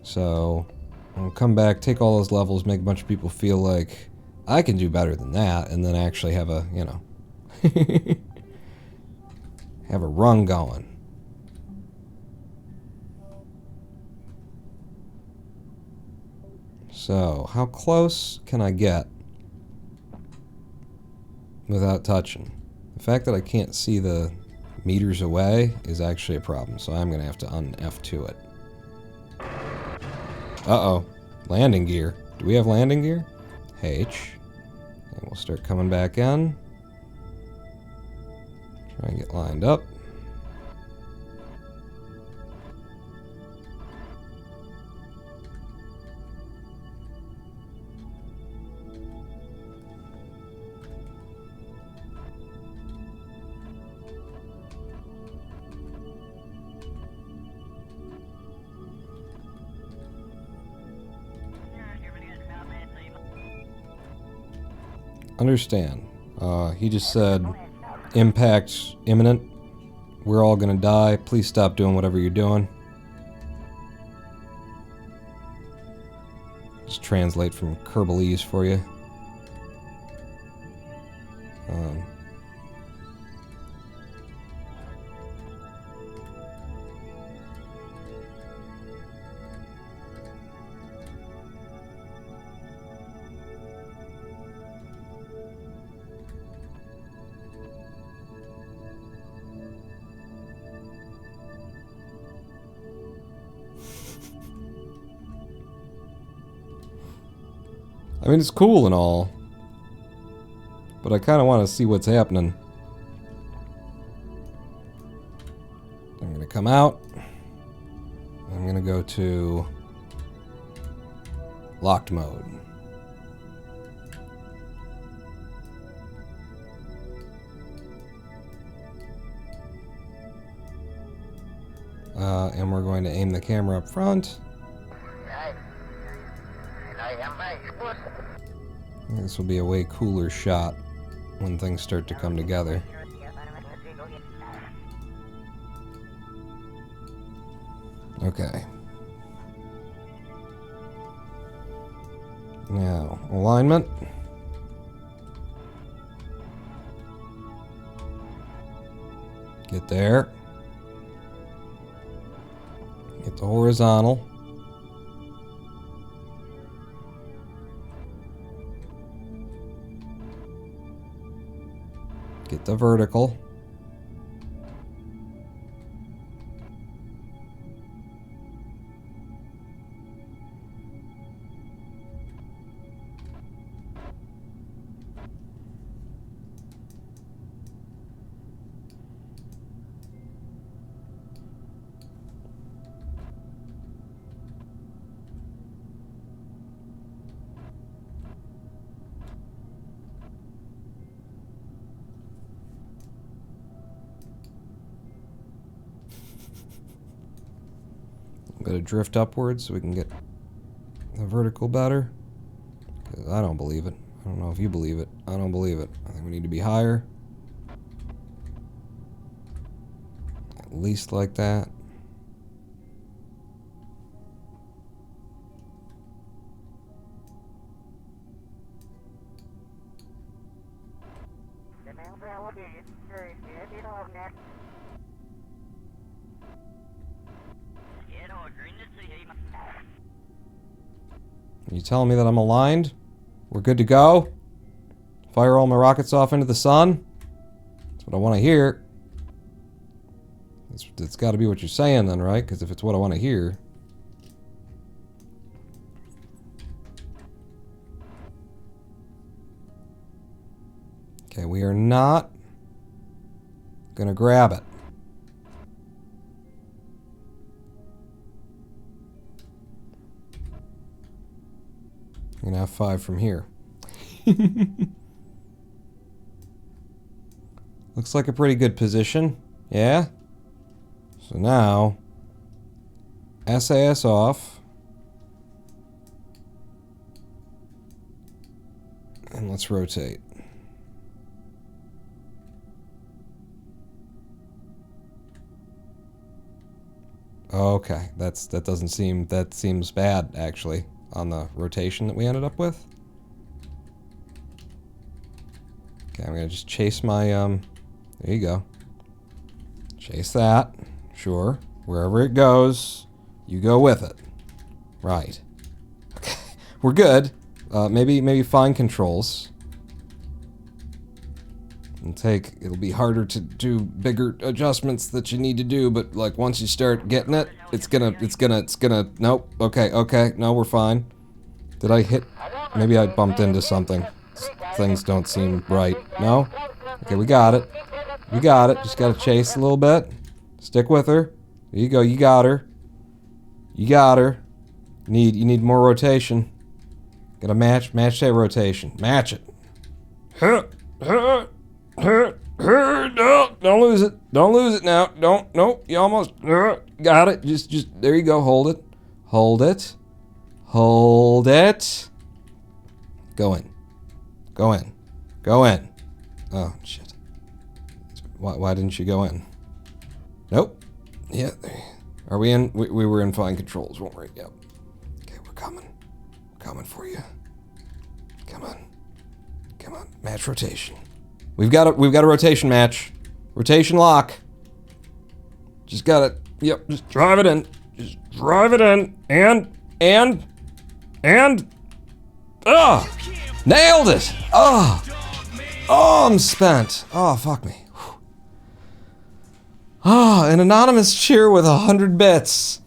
So I'll come back, take all those levels, make a bunch of people feel like I can do better than that, and then actually have a, you know, have a run going. So, how close can I get without touching? The fact that I can't see the meters away is actually a problem, so I'm going to have to un-F2 it. Uh-oh. Landing gear. Do we have landing gear? H. And we'll start coming back in. Try and get lined up. Understand. He just said, impact imminent. We're all gonna die. Please stop doing whatever you're doing. Just translate from Kerbalese for you. I mean, it's cool and all, but I kind of want to see what's happening. I'm going to come out. I'm going to go to locked mode. And we're going to aim the camera up front. This will be a way cooler shot when things start to come together. Okay. Now, alignment. Get there. Get the horizontal. the vertical. I'm gonna drift upwards so we can get the vertical better. 'Cause I don't believe it. I don't know if you believe it. I don't believe it. I think we need to be higher. At least like that. Are you telling me that I'm aligned? We're good to go? Fire all my rockets off into the sun? That's what I want to hear. It's got to be what you're saying then, right? Because if it's what I want to hear... Okay, we are not gonna grab it. I'm gonna have 5 from here. Looks like a pretty good position. Yeah? So now, SAS off. And let's rotate. Okay, that seems bad actually on the rotation that we ended up with. Okay, I'm gonna just chase my there you go. Chase that. Sure. Wherever it goes, you go with it. Right. Okay. We're good. Maybe fine controls. It'll be harder to do bigger adjustments that you need to do, but like once you start getting it, it's gonna, nope, okay, no, we're fine. Did I hit, maybe I bumped into something. Things don't seem right. No? Okay, we got it. Just gotta chase a little bit. Stick with her. There you go, you got her. You need more rotation. Gotta match that rotation. Match it. No, don't lose it. Don't lose it now. Nope, you almost got it. Just, there you go. Hold it. Go in. Oh, shit. Why didn't you go in? Nope. Yeah. Are we in? We were in fine controls, weren't we? Yep. Okay, we're coming. We're coming for you. Come on. Match rotation. We've got a rotation match. Rotation lock. Just got it. Yep, just drive it in. And nailed it. I'm spent. Fuck me. An anonymous cheer with 100 bits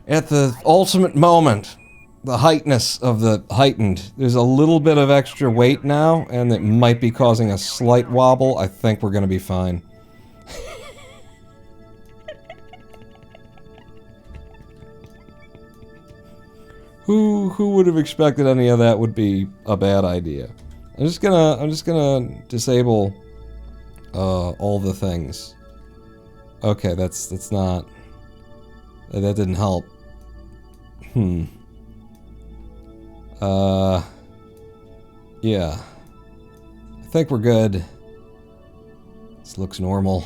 at the ultimate moment. The heightness of the heightened. There's a little bit of extra weight now, and it might be causing a slight wobble. I think we're gonna be fine. Who would have expected any of that would be a bad idea? I'm just gonna disable all the things. Okay, that's not. That didn't help. Yeah. I think we're good. This looks normal.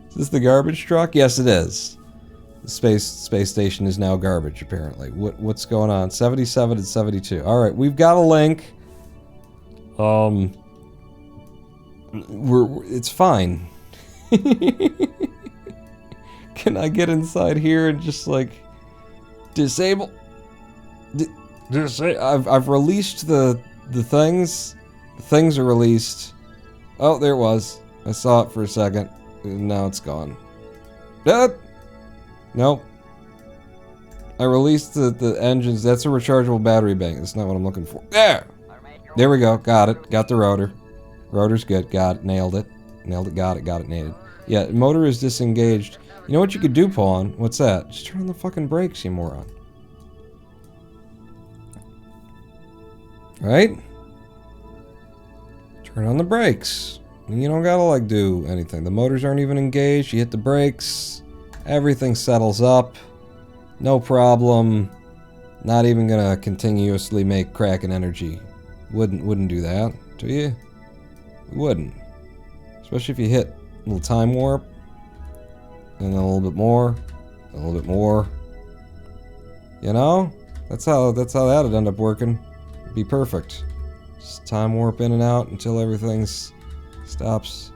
Is this the garbage truck? Yes, it is. The space station is now garbage, apparently. What's going on? 77 and 72. Alright, we've got a link. It's fine. Can I get inside here and just, like, disable... I've released the things. The things are released. Oh, there it was. I saw it for a second. And now it's gone. Nope. I released the engines. That's a rechargeable battery bank. That's not what I'm looking for. There! There we go. Got it. Got the rotor. Rotor's good. Got it. Nailed it. Nailed it. Got it. Got it. Nailed it. Yeah, motor is disengaged. You know what you could do, Pawn? What's that? Just turn on the fucking brakes, you moron. Right? Turn on the brakes. You don't gotta, like, do anything. The motors aren't even engaged. You hit the brakes. Everything settles up. No problem. Not even gonna continuously make Kraken energy. Wouldn't do that, do you? Wouldn't. Especially if you hit a little time warp. And then a little bit more. A little bit more. You know? That's how that'd end up working. It'd be perfect. Just time warp in and out until everything's stops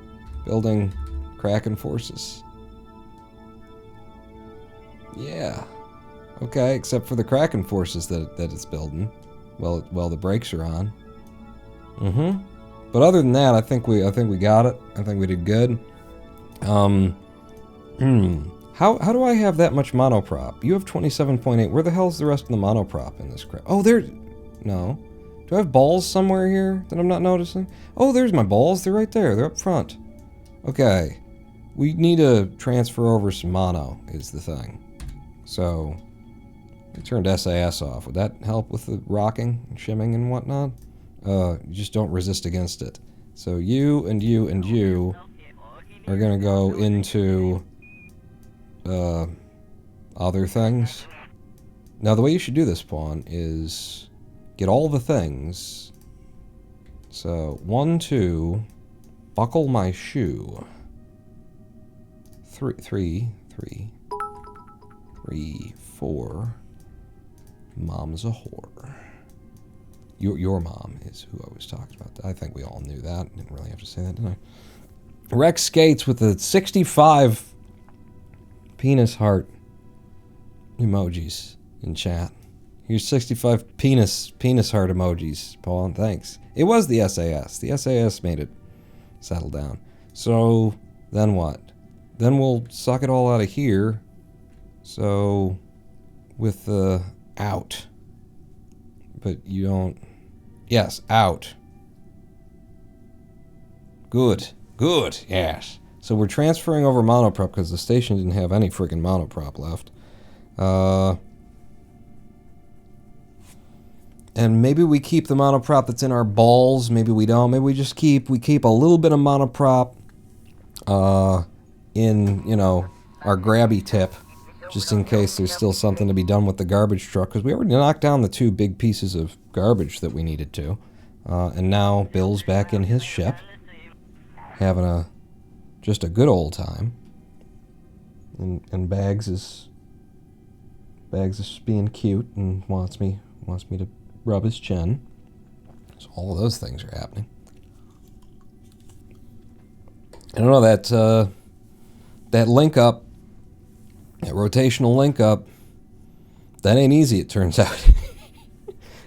building Kraken forces. Yeah. Okay, except for the Kraken forces that it's building. Well, the brakes are on. Mm-hmm. But other than that, I think we got it. I think we did good. How do I have that much monoprop? You have 27.8. Where the hell's the rest of the monoprop in this crap? Oh, no. Do I have balls somewhere here that I'm not noticing? Oh, there's my balls. They're right there. They're up front. Okay. We need to transfer over some mono, is the thing. So, I turned SAS off. Would that help with the rocking and shimming and whatnot? You just don't resist against it. So you and you and you are gonna go into other things. Now the way you should do this, Pawn, is get all the things. So 1, 2, buckle my shoe. 3, 4. Mom's a whore. Your mom is who I was talking about. I think we all knew that. Didn't really have to say that, did I? Rex Skates with the 65 penis heart emojis in chat. Here's 65 penis heart emojis, Paul. Thanks. It was the SAS. The SAS made it settle down. So then what? Then we'll suck it all out of here. So with the out. But you don't... Yes, out. Good. Good, yes. So we're transferring over monoprop because the station didn't have any freaking monoprop left. And maybe we keep the monoprop that's in our balls. Maybe we don't. Maybe we just keep a little bit of monoprop in, you know, our grabby tip. Just in case there's still something to be done with the garbage truck. Because we already knocked down the 2 big pieces of garbage that we needed to. And now Bill's back in his ship. Having just a good old time. And Bags is being cute and wants me to rub his chin. So all of those things are happening. I don't know, that link up, that rotational link up, that ain't easy, it turns out.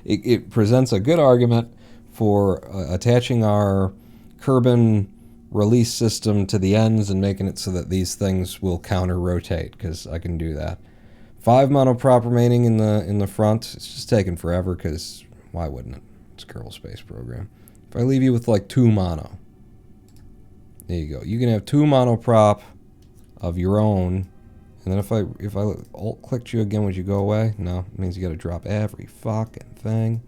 It presents a good argument for attaching our Kerbin release system to the ends and making it so that these things will counter-rotate, because I can do that. 5 monoprop remaining in the front. It's just taking forever, because why wouldn't it? It's a Kerbal Space Program. If I leave you with like 2 mono, there you go. You can have 2 monoprop of your own. And then if I alt-clicked you again, would you go away? No, it means you gotta drop every fucking thing.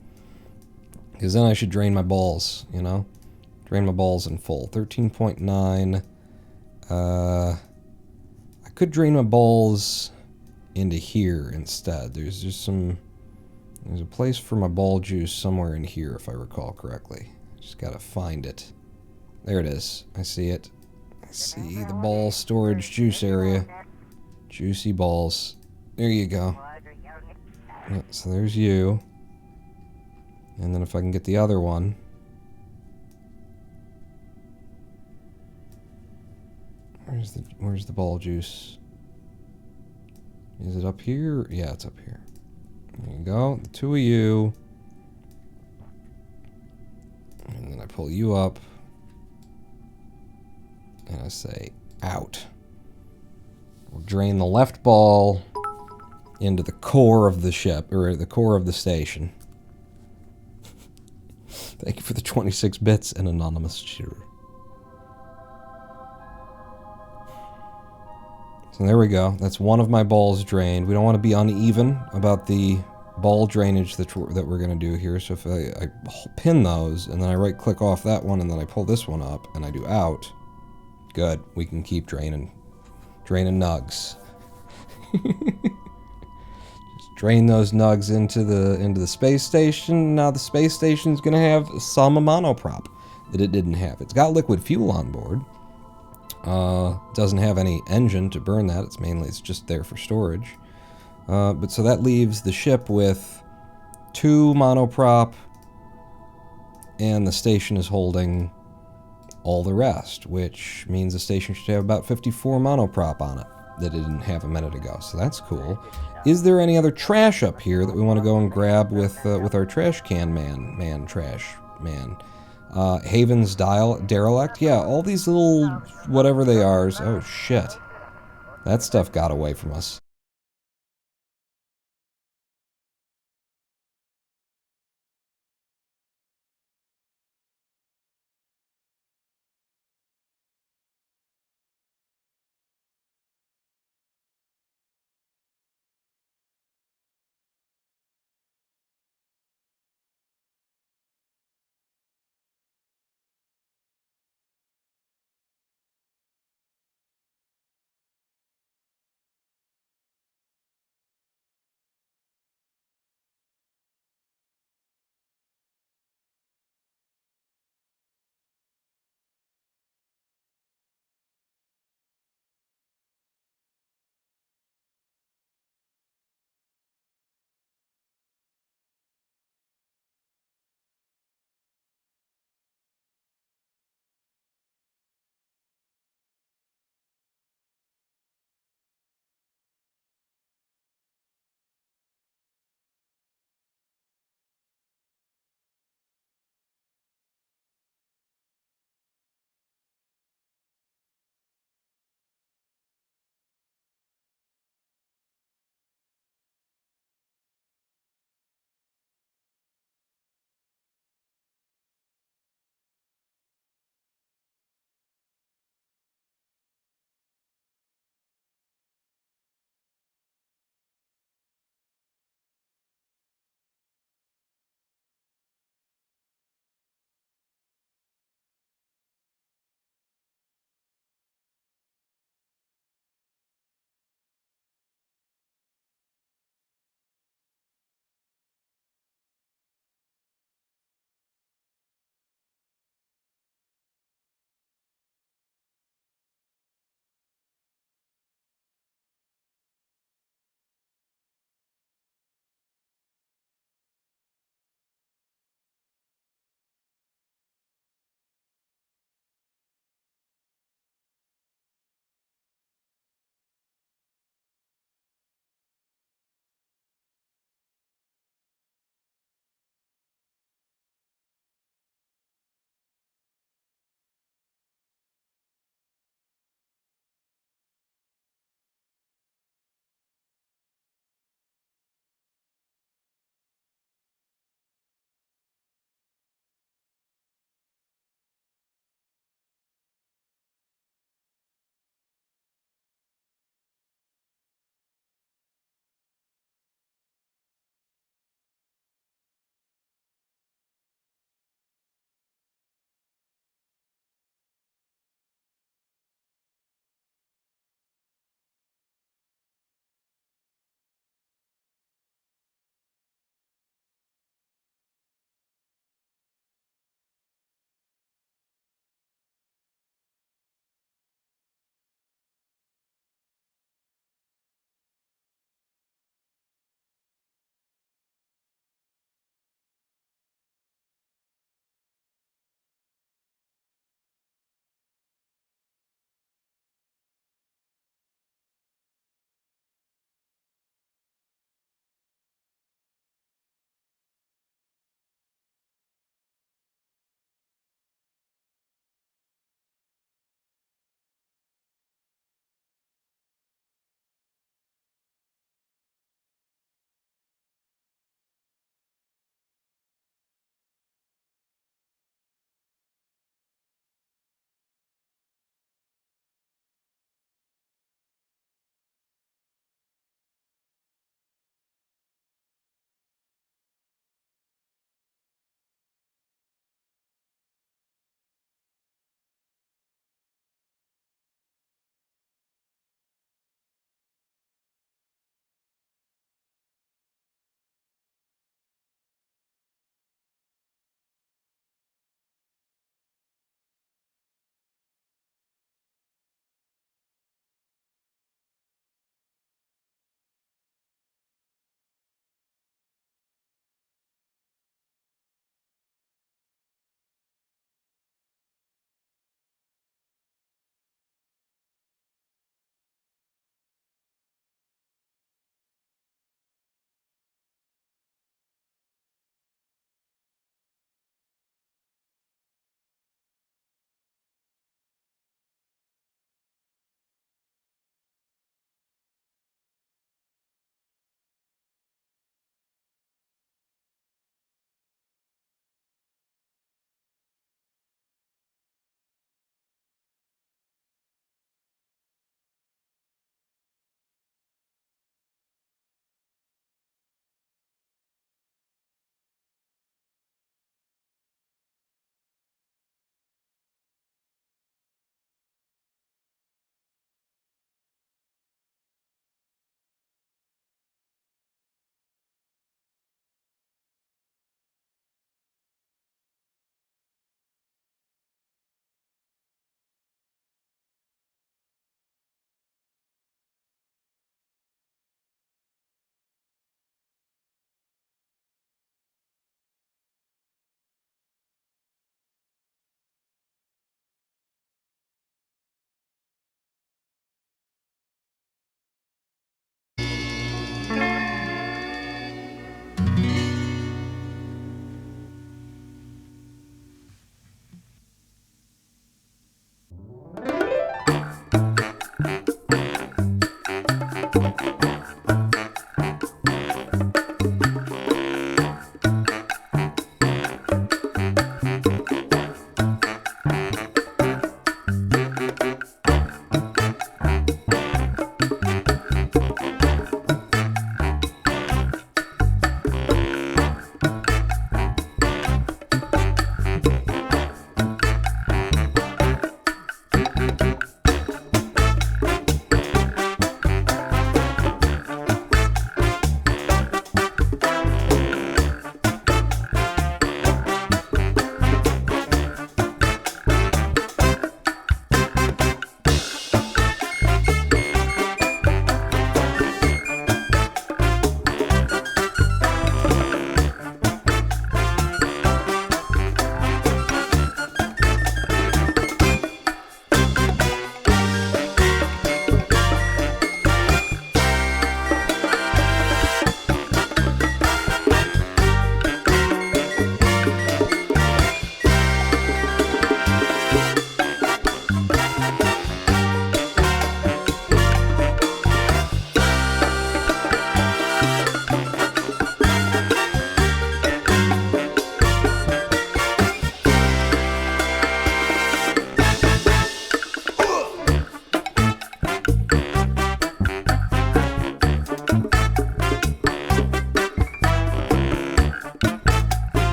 Because then I should drain my balls, you know? Drain my balls in full. 13.9. I could drain my balls into here instead. There's a place for my ball juice somewhere in here, if I recall correctly. Just gotta find it. There it is. I see it. I see the ball storage juice area. Juicy balls. There you go. Yeah, so there's you. And then if I can get the other one. Where's the ball juice? Is it up here? Yeah, it's up here. There you go. The 2 of you. And then I pull you up. And I say out. We'll drain the left ball into the core of the ship, or the core of the station. Thank you for the 26 bits, an anonymous cheater. So there we go. That's one of my balls drained. We don't want to be uneven about the ball drainage that we're going to do here. So if I pin those, and then I right-click off that one, and then I pull this one up, and I do out, good. We can keep draining nugs. Just drain those nugs into the space station. Now the space station's going to have some monoprop that it didn't have. It's got liquid fuel on board. Doesn't have any engine to burn that. It's just there for storage. But so that leaves the ship with 2 monoprop, and the station is holding all the rest, which means the station should have about 54 monoprop on it that it didn't have a minute ago. So that's cool. Is there any other trash up here that we want to go and grab with our trash can man? Haven's derelict? Yeah, all these little whatever they are. Oh, shit. That stuff got away from us.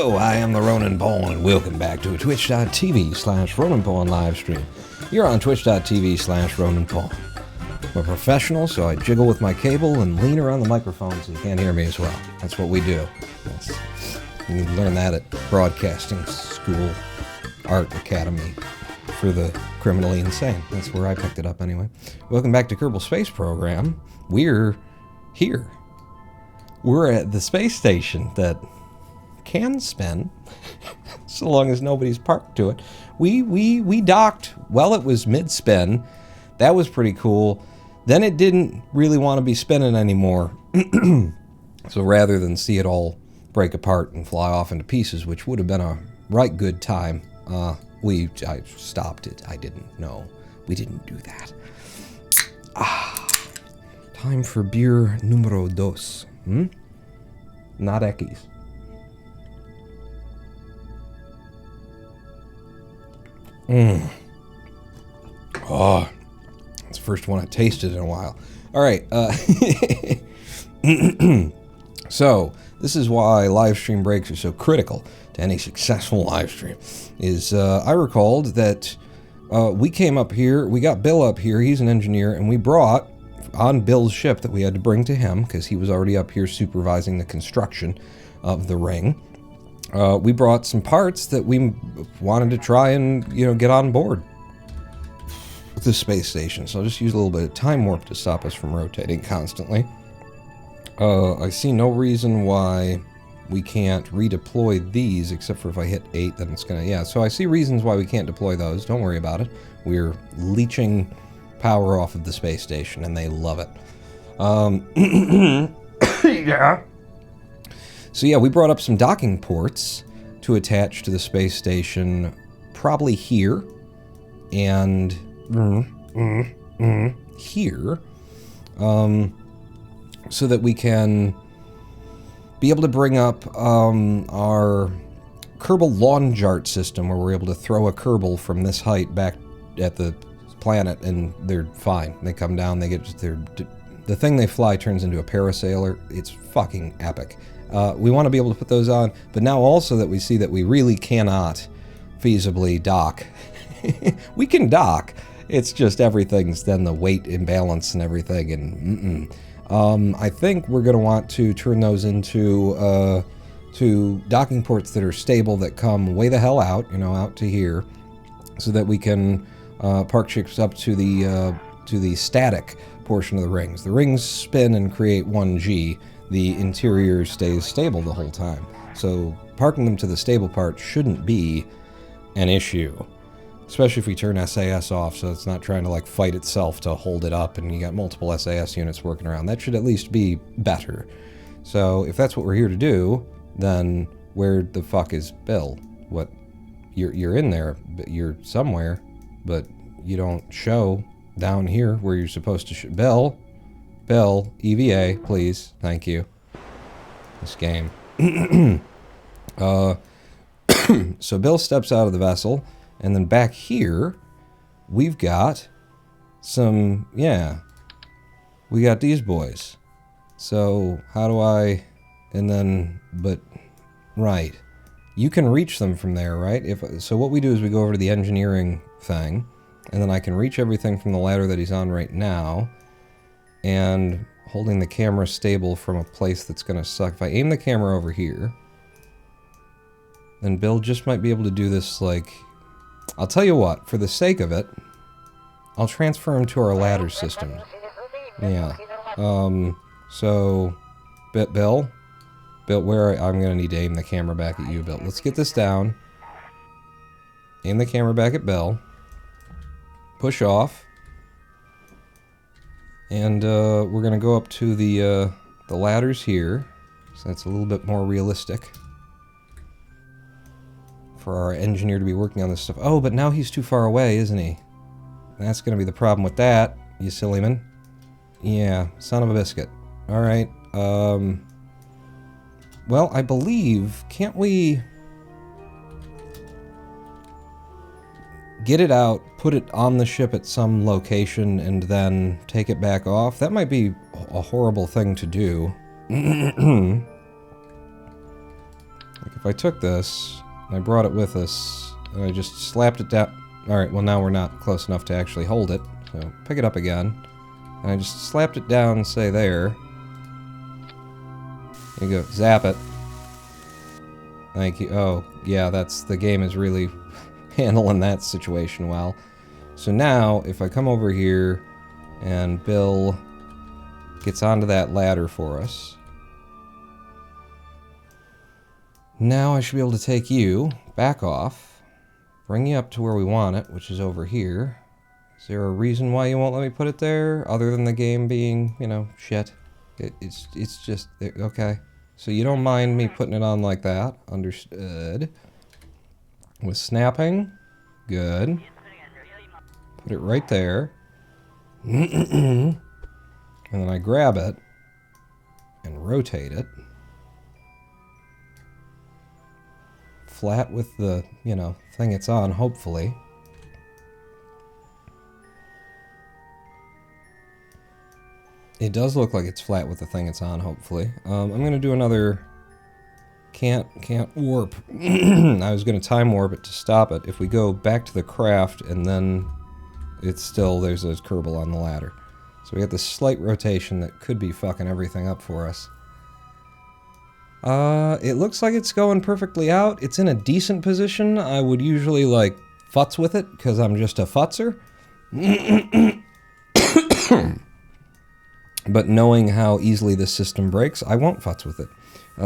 Hello, I am the Ronin Pawn, and welcome back to a twitch.tv/Ronin Pawn live stream. You're on twitch.tv/Ronin Pawn. I'm a professional, so I jiggle with my cable and lean around the microphone so you can't hear me as well. That's what we do. You can learn that at Broadcasting School Art Academy for the criminally insane. That's where I picked it up anyway. Welcome back to Kerbal Space Program. We're here. We're at the space station that can spin, so long as nobody's parked to it. We docked while it was mid-spin. That was pretty cool. Then it didn't really want to be spinning anymore. So rather than see it all break apart and fly off into pieces, which would have been a right good time, I stopped it. I didn't know. We didn't do that. Time for beer numero dos. Not Eckies. Oh, it's the first one I tasted in a while. All right. So this is why live stream breaks are so critical to any successful live stream. I recalled that we came up here, we got Bill up here, he's an engineer, and we brought on Bill's ship that we had to bring to him because he was already up here supervising the construction of the ring. We brought some parts that we wanted to try and, get on board with the space station. So I'll just use a little bit of time warp to stop us from rotating constantly. I see no reason why we can't redeploy these, except for if I hit 8, then it's gonna, yeah. So I see reasons why we can't deploy those. Don't worry about it. We're leeching power off of the space station, and they love it. Yeah. So yeah, we brought up some docking ports to attach to the space station, probably here, and here, so that we can be able to bring up our Kerbal lawn jart system, where we're able to throw a Kerbal from this height back at the planet, and they're fine. They come down, they get the thing they fly turns into a parasailer. It's fucking epic. We want to be able to put those on, but now also that we see that we really cannot feasibly dock. We can dock, it's just everything's then the weight imbalance and everything, and I think we're going to want to turn those into to docking ports that are stable, that come way the hell out, out to here, so that we can park ships up to the static portion of the rings. The rings spin and create 1G. The interior stays stable the whole time. So parking them to the stable part shouldn't be an issue. Especially if we turn SAS off, so it's not trying to fight itself to hold it up and you got multiple SAS units working around. That should at least be better. So if that's what we're here to do, then where the fuck is Bill? What? You're in there, but you're somewhere, but you don't show down here where you're supposed to show. Bill, EVA, please. Thank you. This game. So Bill steps out of the vessel, and then back here, we've got some, we got these boys. So how do I, right. You can reach them from there, right? So what we do is we go over to the engineering thing, and then I can reach everything from the ladder that he's on right now, and holding the camera stable from a place that's going to suck. If I aim the camera over here, then Bill just might be able to do this, I'll tell you what, for the sake of it, I'll transfer him to our ladder system. Yeah. So, Bill, where I'm going to need to aim the camera back at you, Bill. Let's get this down. Aim the camera back at Bill. Push off. And we're going to go up to the ladders here, so that's a little bit more realistic for our engineer to be working on this stuff. Oh, but now he's too far away, isn't he? That's going to be the problem with that, you silly man. Yeah, son of a biscuit. All right. Well, I believe, can't we get it out, put it on the ship at some location, and then take it back off? That might be a horrible thing to do. If if I took this, and I brought it with us, and I just slapped it down... Alright, well now we're not close enough to actually hold it. So, pick it up again. And I just slapped it down, say there. There you go, zap it. Thank you. Oh, yeah, the game is really handling that situation well. So now, if I come over here, and Bill gets onto that ladder for us. Now I should be able to take you back off, bring you up to where we want it, which is over here. Is there a reason why you won't let me put it there, other than the game being, you know, shit? It's just, okay. So you don't mind me putting it on like that, understood. With snapping, good. Put it right there. And then I grab it and rotate it. Flat with the, you know, thing it's on, hopefully. It does look like it's flat with the thing it's on, hopefully. I'm gonna do another... Can't warp. I was gonna time warp it to stop it. If we go back to the craft and then it's still, there's a Kerbal on the ladder. So we got this slight rotation that could be fucking everything up for us. It looks like it's going perfectly out. It's in a decent position. I would usually, like, futz with it, because I'm just a futzer. But knowing how easily this system breaks, I won't futz with it.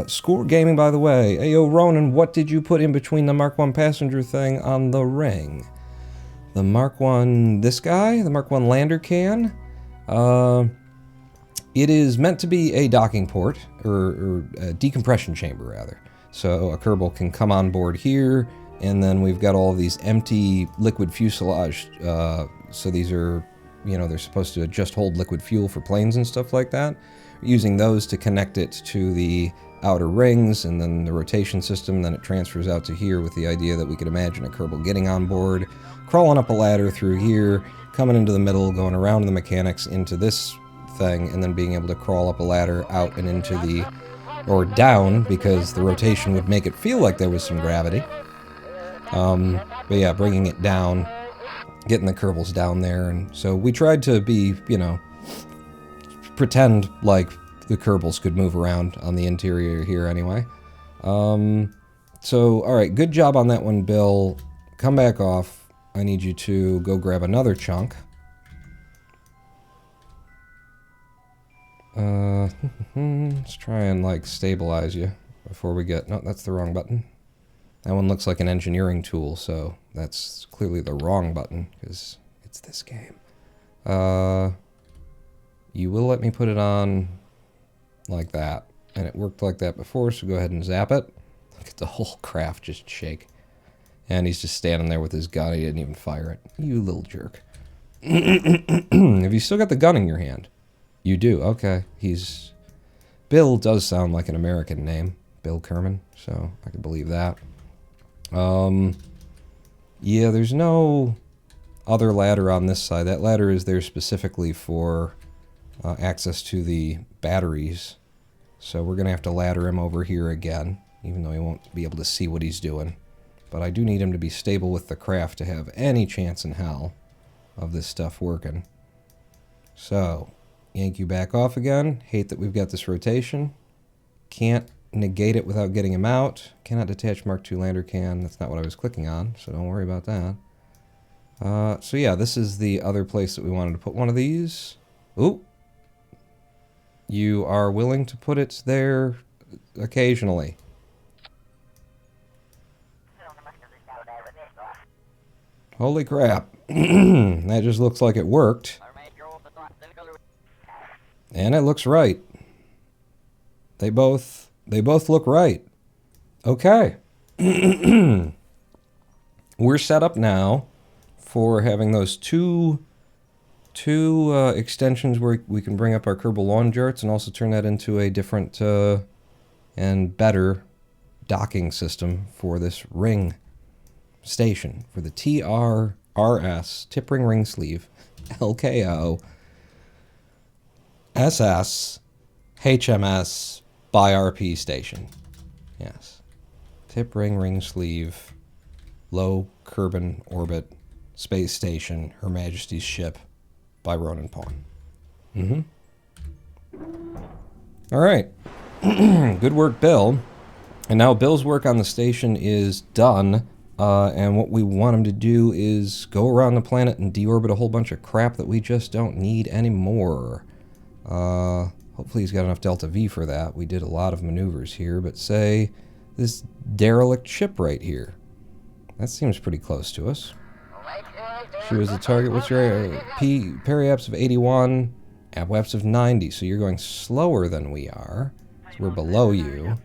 Score Gaming, by the way. Hey, yo, Ronan, what did you put in between the Mark 1 passenger thing on the ring? The Mark 1, this guy? The Mark 1 lander can? It is meant to be a docking port, or a decompression chamber, rather. So a Kerbal can come on board here, and then we've got all of these empty liquid fuselage. So these are, you know, they're supposed to just hold liquid fuel for planes and stuff like that. We're using those to connect it to the outer rings, and then the rotation system, then it transfers out to here with the idea that we could imagine a Kerbal getting on board, crawling up a ladder through here, coming into the middle, going around the mechanics into this thing, and then being able to crawl up a ladder out and into the... or down, because the rotation would make it feel like there was some gravity. But yeah, bringing it down, getting the Kerbals down there, and so we tried to be, you know, pretend like the Kerbals could move around on the interior here anyway. So, alright, good job on that one, Bill. Come back off. I need you to go grab another chunk. Let's try and, like, stabilize you before we get... No, that's the wrong button. That one looks like an engineering tool, so that's clearly the wrong button, because it's this game. You will let me put it on like that. And it worked like that before, so go ahead and zap it. Look at the whole craft just shake. And he's just standing there with his gun. He didn't even fire it. You little jerk. Have you still got the gun in your hand? You do, okay. He's... Bill does sound like an American name. Bill Kerbin, so I can believe that. Yeah, there's no other ladder on this side. That ladder is there specifically for access to the batteries. So we're going to have to ladder him over here again, even though he won't be able to see what he's doing. But I do need him to be stable with the craft to have any chance in hell of this stuff working. So, yank you back off again. Hate that we've got this rotation. Can't negate it without getting him out. Cannot detach Mark II lander can. That's not what I was clicking on, so don't worry about that. So yeah, this is the other place that we wanted to put one of these. Ooh. You are willing to put it there occasionally. Holy crap. That just looks like it worked. And it looks right. They both look right. Okay. We're set up now for having those two extensions where we can bring up our Kerbal lawn jarts and also turn that into a different and better docking system for this ring station, for the TRRS, Tip Ring Ring Sleeve, LKO, SS, HMS, by RP station. Yes. Tip, ring, ring, sleeve. Low Kerbin orbit. Space station. Her Majesty's ship. By Ronan Pawn. Alright. Good work, Bill. And now Bill's work on the station is done. And what we want him to do is go around the planet and deorbit a whole bunch of crap that we just don't need anymore. Hopefully he's got enough Delta V for that. We did a lot of maneuvers here, but say this derelict ship right here. That seems pretty close to us. She was the target. What's your periaps of 81, abwaps of 90, so you're going slower than we are. So we're below you.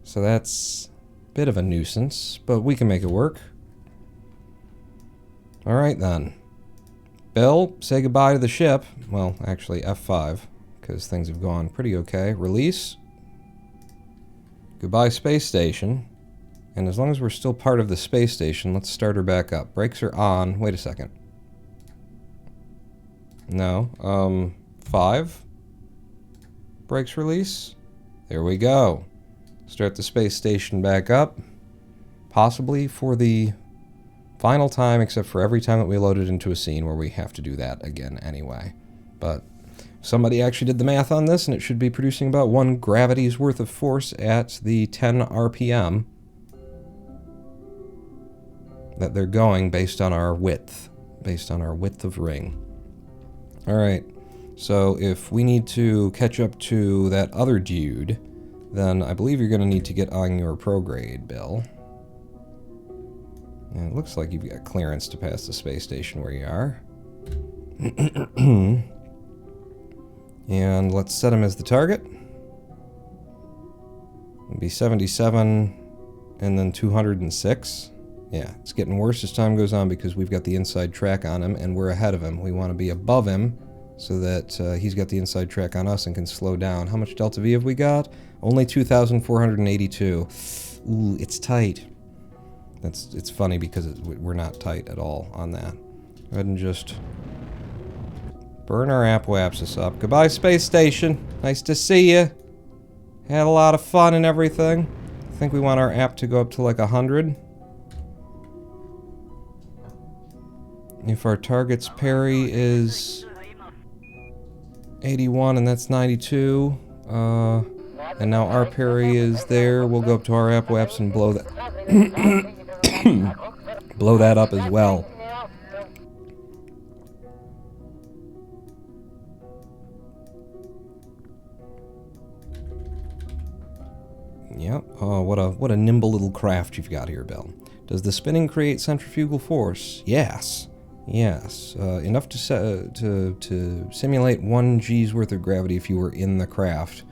So that's a bit of a nuisance, but we can make it work. Alright then. Bill, say goodbye to the ship. Well, actually F5, because things have gone pretty okay. Release. Goodbye space station. And as long as we're still part of the space station, let's start her back up. Brakes are on. Wait a second. No. 5. Brakes release. There we go. Start the space station back up. Possibly for the final time, except for every time that we load it into a scene where we have to do that again anyway. But somebody actually did the math on this, and it should be producing about 1 gravity's worth of force at the 10 RPM that they're going based on our width. Based on our width of ring. Alright, so if we need to catch up to that other dude, then I believe you're going to need to get on your prograde, Bill. And it looks like you've got clearance to pass the space station where you are. And let's set him as the target. It'll be 77 and then 206. Yeah, it's getting worse as time goes on because we've got the inside track on him and we're ahead of him. We want to be above him so that he's got the inside track on us and can slow down. How much Delta V have we got? Only 2,482. Ooh, it's tight. It's funny because we're not tight at all on that. Go ahead and just burn our appwaxis up. Goodbye, space station. Nice to see you. Had a lot of fun and everything. I think we want our app to go up to like 100. If our target's parry is 81 and that's 92, and now our parry is there, we'll go up to our appwaps and blow that blow that up as well. Yep. Oh, what a nimble little craft you've got here, Bill. Does the spinning create centrifugal force? Yes. Yes. Enough to simulate 1 G's worth of gravity if you were in the craft,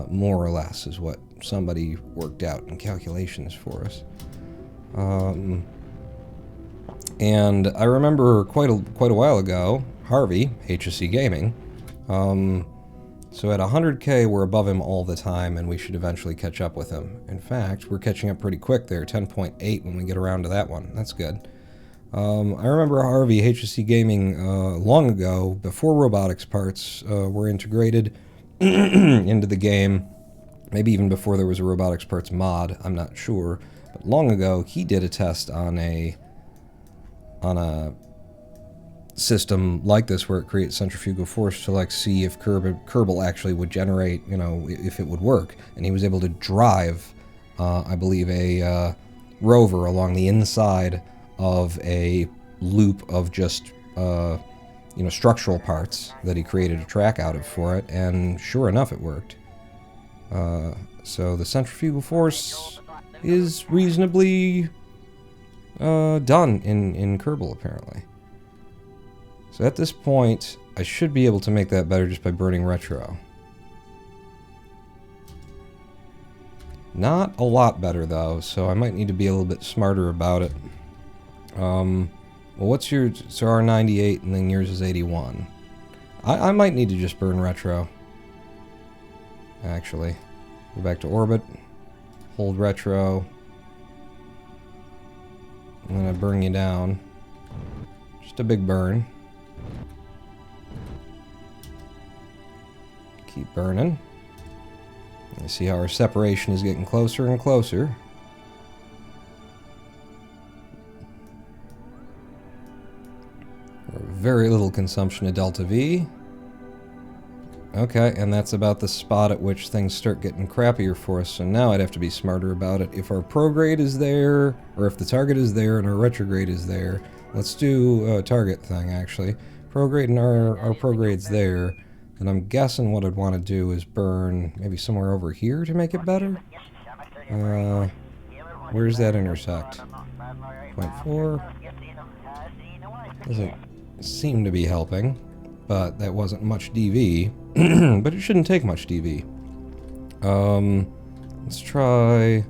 more or less, is what somebody worked out in calculations for us. And I remember quite a while ago, Harvey, HSC Gaming, so at 100K we're above him all the time and we should eventually catch up with him. In fact, we're catching up pretty quick there, 10.8 when we get around to that one. That's good. I remember Harvey, HSC Gaming, long ago, before robotics parts were integrated into the game, maybe even before there was a robotics parts mod, I'm not sure, but long ago he did a test on a system like this where it creates centrifugal force to like see if Kerbal actually would generate, you know, if it would work. And he was able to drive, I believe, a rover along the inside of a loop of just, you know, structural parts that he created a track out of for it, and sure enough, it worked. So the centrifugal force is reasonably done in Kerbal, apparently. So at this point, I should be able to make that better just by burning retro. Not a lot better, though, so I might need to be a little bit smarter about it. Well, what's your... So our 98, and then yours is 81. I might need to just burn retro. Actually. Go back to orbit. Hold retro. And then I burn you down. Just a big burn. Keep burning. You see how our separation is getting closer and closer. Very little consumption of Delta V. Okay, and that's about the spot at which things start getting crappier for us, so now I'd have to be smarter about it. If our prograde is there, or if the target is there and our retrograde is there, let's do a target thing, actually. Prograde and our prograde's there, and I'm guessing what I'd want to do is burn maybe somewhere over here to make it better? Where's that intersect? 0.4. Doesn't seem to be helping, but that wasn't much DV. But it shouldn't take much DV. Let's try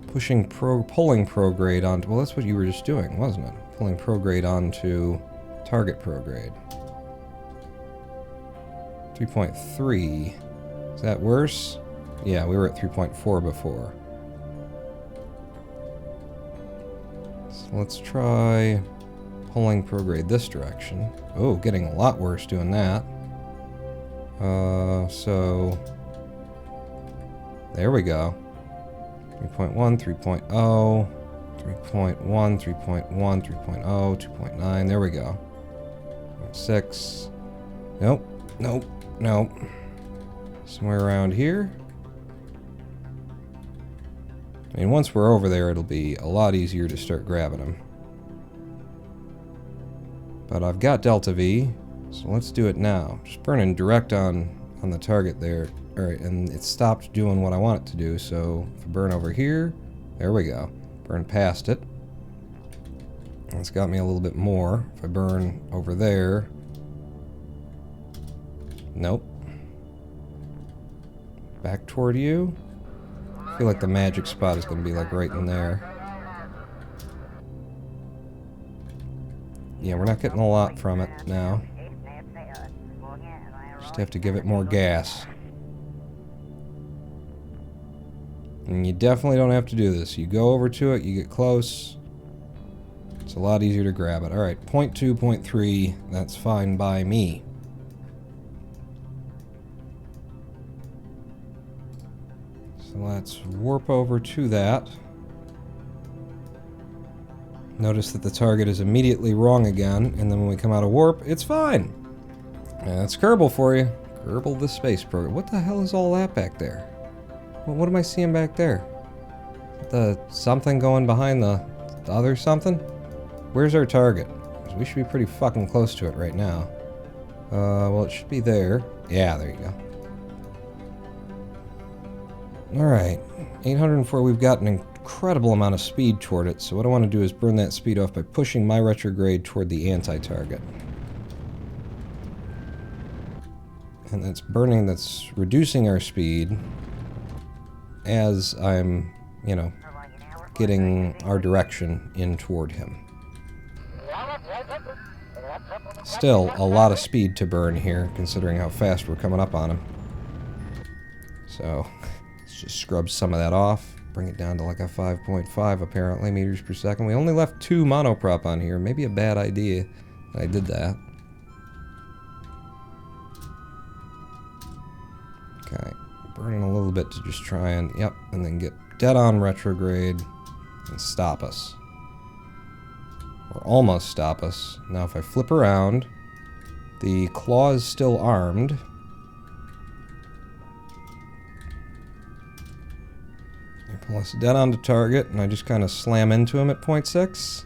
pulling prograde onto... Well, that's what you were just doing, wasn't it? Pulling prograde onto target prograde. 3.3. Is that worse? Yeah, we were at 3.4 before. So let's try pulling prograde this direction. Oh, getting a lot worse doing that. So there we go. 3.1, 3.0, 3.1, 3.1, 3.0, 2.9. There we go. 6. Nope, nope, nope. Somewhere around here. I mean, once we're over there, it'll be a lot easier to start grabbing them. But I've got Delta V, so let's do it now. Just burning direct on the target there. Alright, and it stopped doing what I want it to do, so if I burn over here, there we go. Burn past it. It's got me a little bit more. If I burn over there... Nope. Back toward you. I feel like the magic spot is going to be like right in there. Yeah, we're not getting a lot from it now. Just have to give it more gas. And you definitely don't have to do this. You go over to it, you get close. It's a lot easier to grab it. Alright, 0.2, 0.3, that's fine by me. So let's warp over to that. Notice that the target is immediately wrong again, and then when we come out of warp, it's fine. And that's Kerbal for you. Kerbal the space program. What the hell is all that back there? Well, what am I seeing back there? The something going behind the other something? Where's our target? 'Cause we should be pretty fucking close to it right now. Well, it should be there. Yeah, there you go. Alright, 804, we've got an incredible amount of speed toward it, so what I want to do is burn that speed off by pushing my retrograde toward the anti-target. And that's burning, that's reducing our speed as I'm, you know, getting our direction in toward him. Still, a lot of speed to burn here, considering how fast we're coming up on him. So... just scrub some of that off, bring it down to like a 5.5 apparently meters per second. We only left 2 monoprop on here. Maybe a bad idea that I did that. Okay, burning a little bit to just try and, yep, and then get dead on retrograde and stop us. Or almost stop us. Now if I flip around, the claw is still armed. Pull us dead onto target, and I just kind of slam into him at 0.6.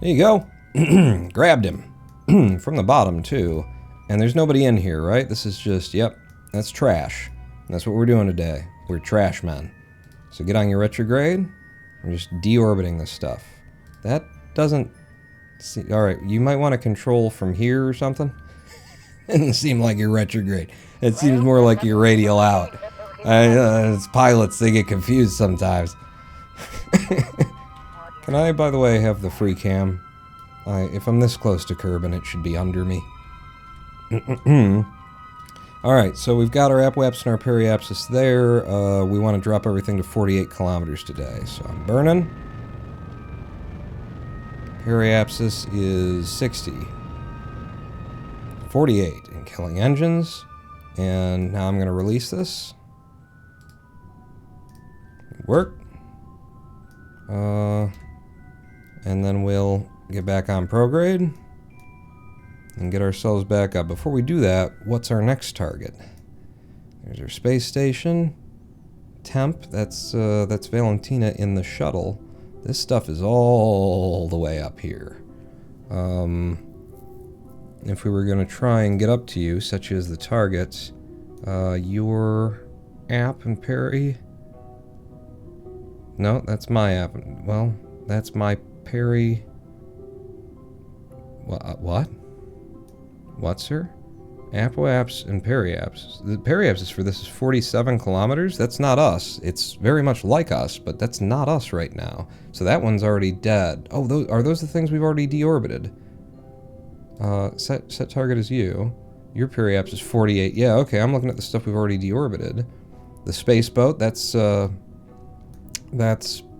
There you go. Grabbed him. From the bottom, too. And there's nobody in here, right? This is just, yep, that's trash. That's what we're doing today. We're trash men. So get on your retrograde. We're just deorbiting this stuff. That doesn't... Alright, you might want to control from here or something. It doesn't seem like you're retrograde. It seems more like you're radial out. It's pilots, they get confused sometimes. Can I, by the way, have the free cam? If I'm this close to Kerbin, it should be under me. Alright, so we've got our apwaps and our periapsis there. We want to drop everything to 48 kilometers today. So I'm burning. Periapsis is 60. 48 in killing engines. And now I'm going to release this. Work. And then we'll get back on prograde and get ourselves back up. Before we do that, what's our next target? There's our space station. Temp, that's Valentina in the shuttle. This stuff is all the way up here. If we were going to try and get up to you, such as the targets, your app and Perry. No, that's my app. Well, that's my Perry. What? What, sir? Apple apps and Perry apps. The Perry apps is for this is 47 kilometers. That's not us. It's very much like us, but that's not us right now. So that one's already dead. Oh, are those the things we've already deorbited? Set target is you. Your Perry apps is 48. Yeah, okay. I'm looking at the stuff we've already deorbited. The space boat. That's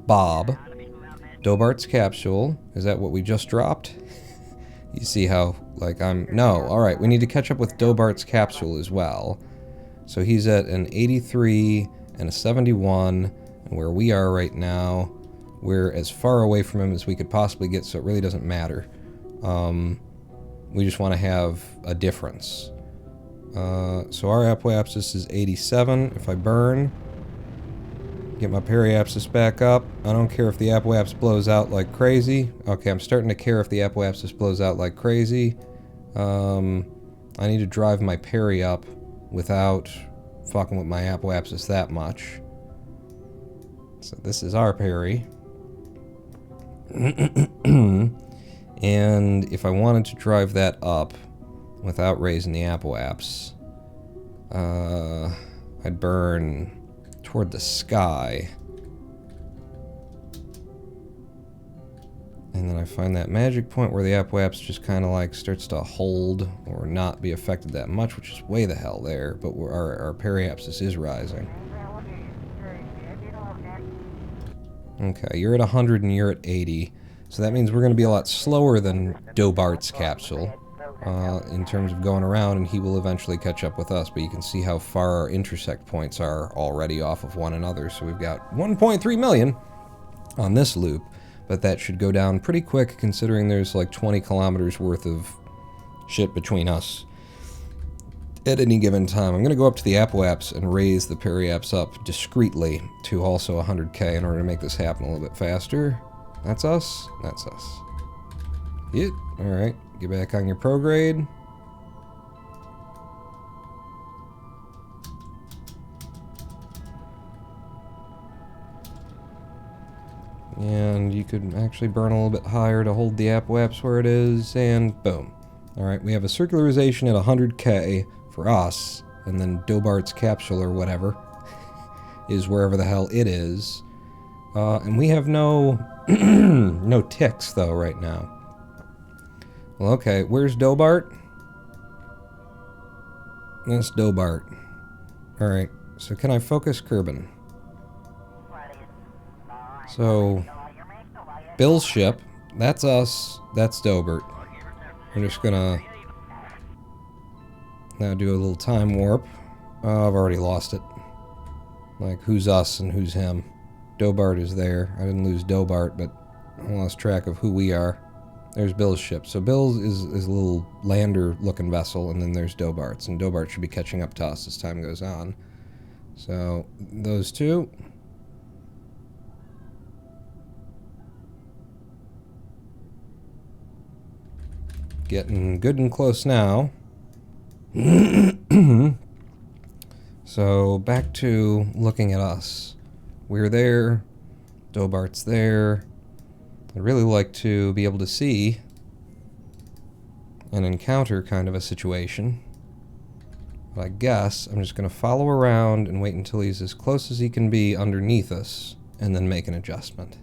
Bob. Dobart's capsule. Is that what we just dropped? You see how, like, no, alright, we need to catch up with Dobart's capsule as well. So he's at an 83 and a 71, and where we are right now, we're as far away from him as we could possibly get, so it really doesn't matter. We just want to have a difference. So our apoapsis is 87. If I burn, get my periapsis back up. I don't care if the apoapsis blows out like crazy. Okay, I'm starting to care if the apoapsis blows out like crazy. I need to drive my peri up without fucking with my apoapsis that much. So this is our peri. And if I wanted to drive that up without raising the apoapsis, I'd burn toward the sky. And then I find that magic point where the apoapsis just kind of like starts to hold or not be affected that much, which is way the hell there, but our periapsis is rising. Okay, you're at 100 and you're at 80. So that means we're going to be a lot slower than Dobart's capsule in terms of going around, and he will eventually catch up with us. But you can see how far our intersect points are already off of one another. So we've got 1.3 million on this loop, but that should go down pretty quick considering there's like 20 kilometers worth of shit between us at any given time. I'm going to go up to the apoapsis and raise the periapsis up discreetly to also 100k in order to make this happen a little bit faster. That's us. That's us. Yep. Alright. Get back on your prograde. And you could actually burn a little bit higher to hold the apoapsis where it is, and boom. Alright, we have a circularization at 100k for us, and then Dobart's capsule or whatever is wherever the hell it is. And we have no no ticks, though, right now. Well, okay, where's Dobart? That's Dobart. Alright, so can I focus Kerbin? So, Bill's ship, that's us, that's Dobart. I'm just gonna now do a little time warp. I've already lost it. Like, who's us and who's him? Dobart is there. I didn't lose Dobart, but I lost track of who we are. There's Bill's ship. So Bill's is a little lander-looking vessel, and then there's Dobart's. And Dobart should be catching up to us as time goes on. So, those two. Getting good and close now. So, back to looking at us. We're there, Dobart's there. I'd really like to be able to see and encounter kind of a situation. But I guess I'm just going to follow around and wait until he's as close as he can be underneath us, and then make an adjustment.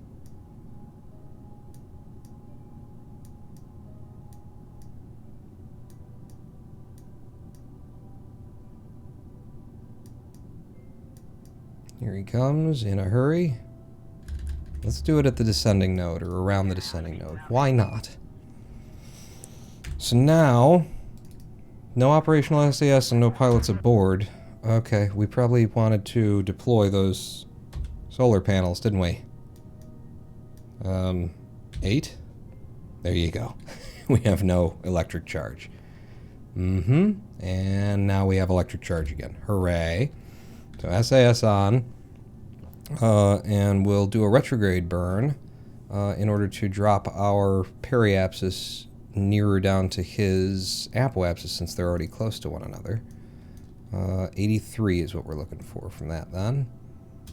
Here he comes, in a hurry. Let's do it at the descending node, or around the descending node. Why not? So now, no operational SAS and no pilots aboard. Okay, we probably wanted to deploy those solar panels, didn't we? 8? There you go. We have no electric charge. And now we have electric charge again. Hooray. So SAS on. And we'll do a retrograde burn in order to drop our periapsis nearer down to his apoapsis, since they're already close to one another. 83 is what we're looking for from that then.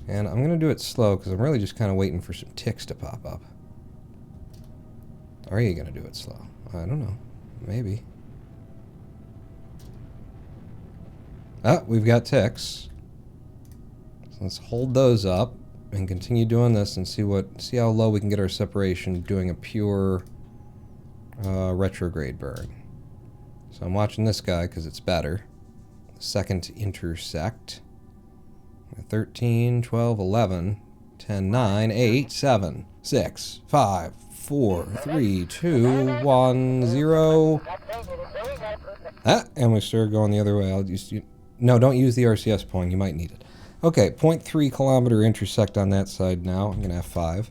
And I'm going to do it slow because I'm really just kind of waiting for some ticks to pop up. Are you going to do it slow? I don't know. Maybe. Ah, we've got ticks. So let's hold those up and continue doing this and see how low we can get our separation doing a pure retrograde burn. So I'm watching this guy because it's better. Second intersect. 13, 12, 11, 10, 9, 8, 7, 6, 5, 4, 3, 2, 1, 0. Ah, and we start going the other way. No, don't use the RCS point. You might need it. Okay, 0.3 kilometer intersect on that side now. I'm going to F5.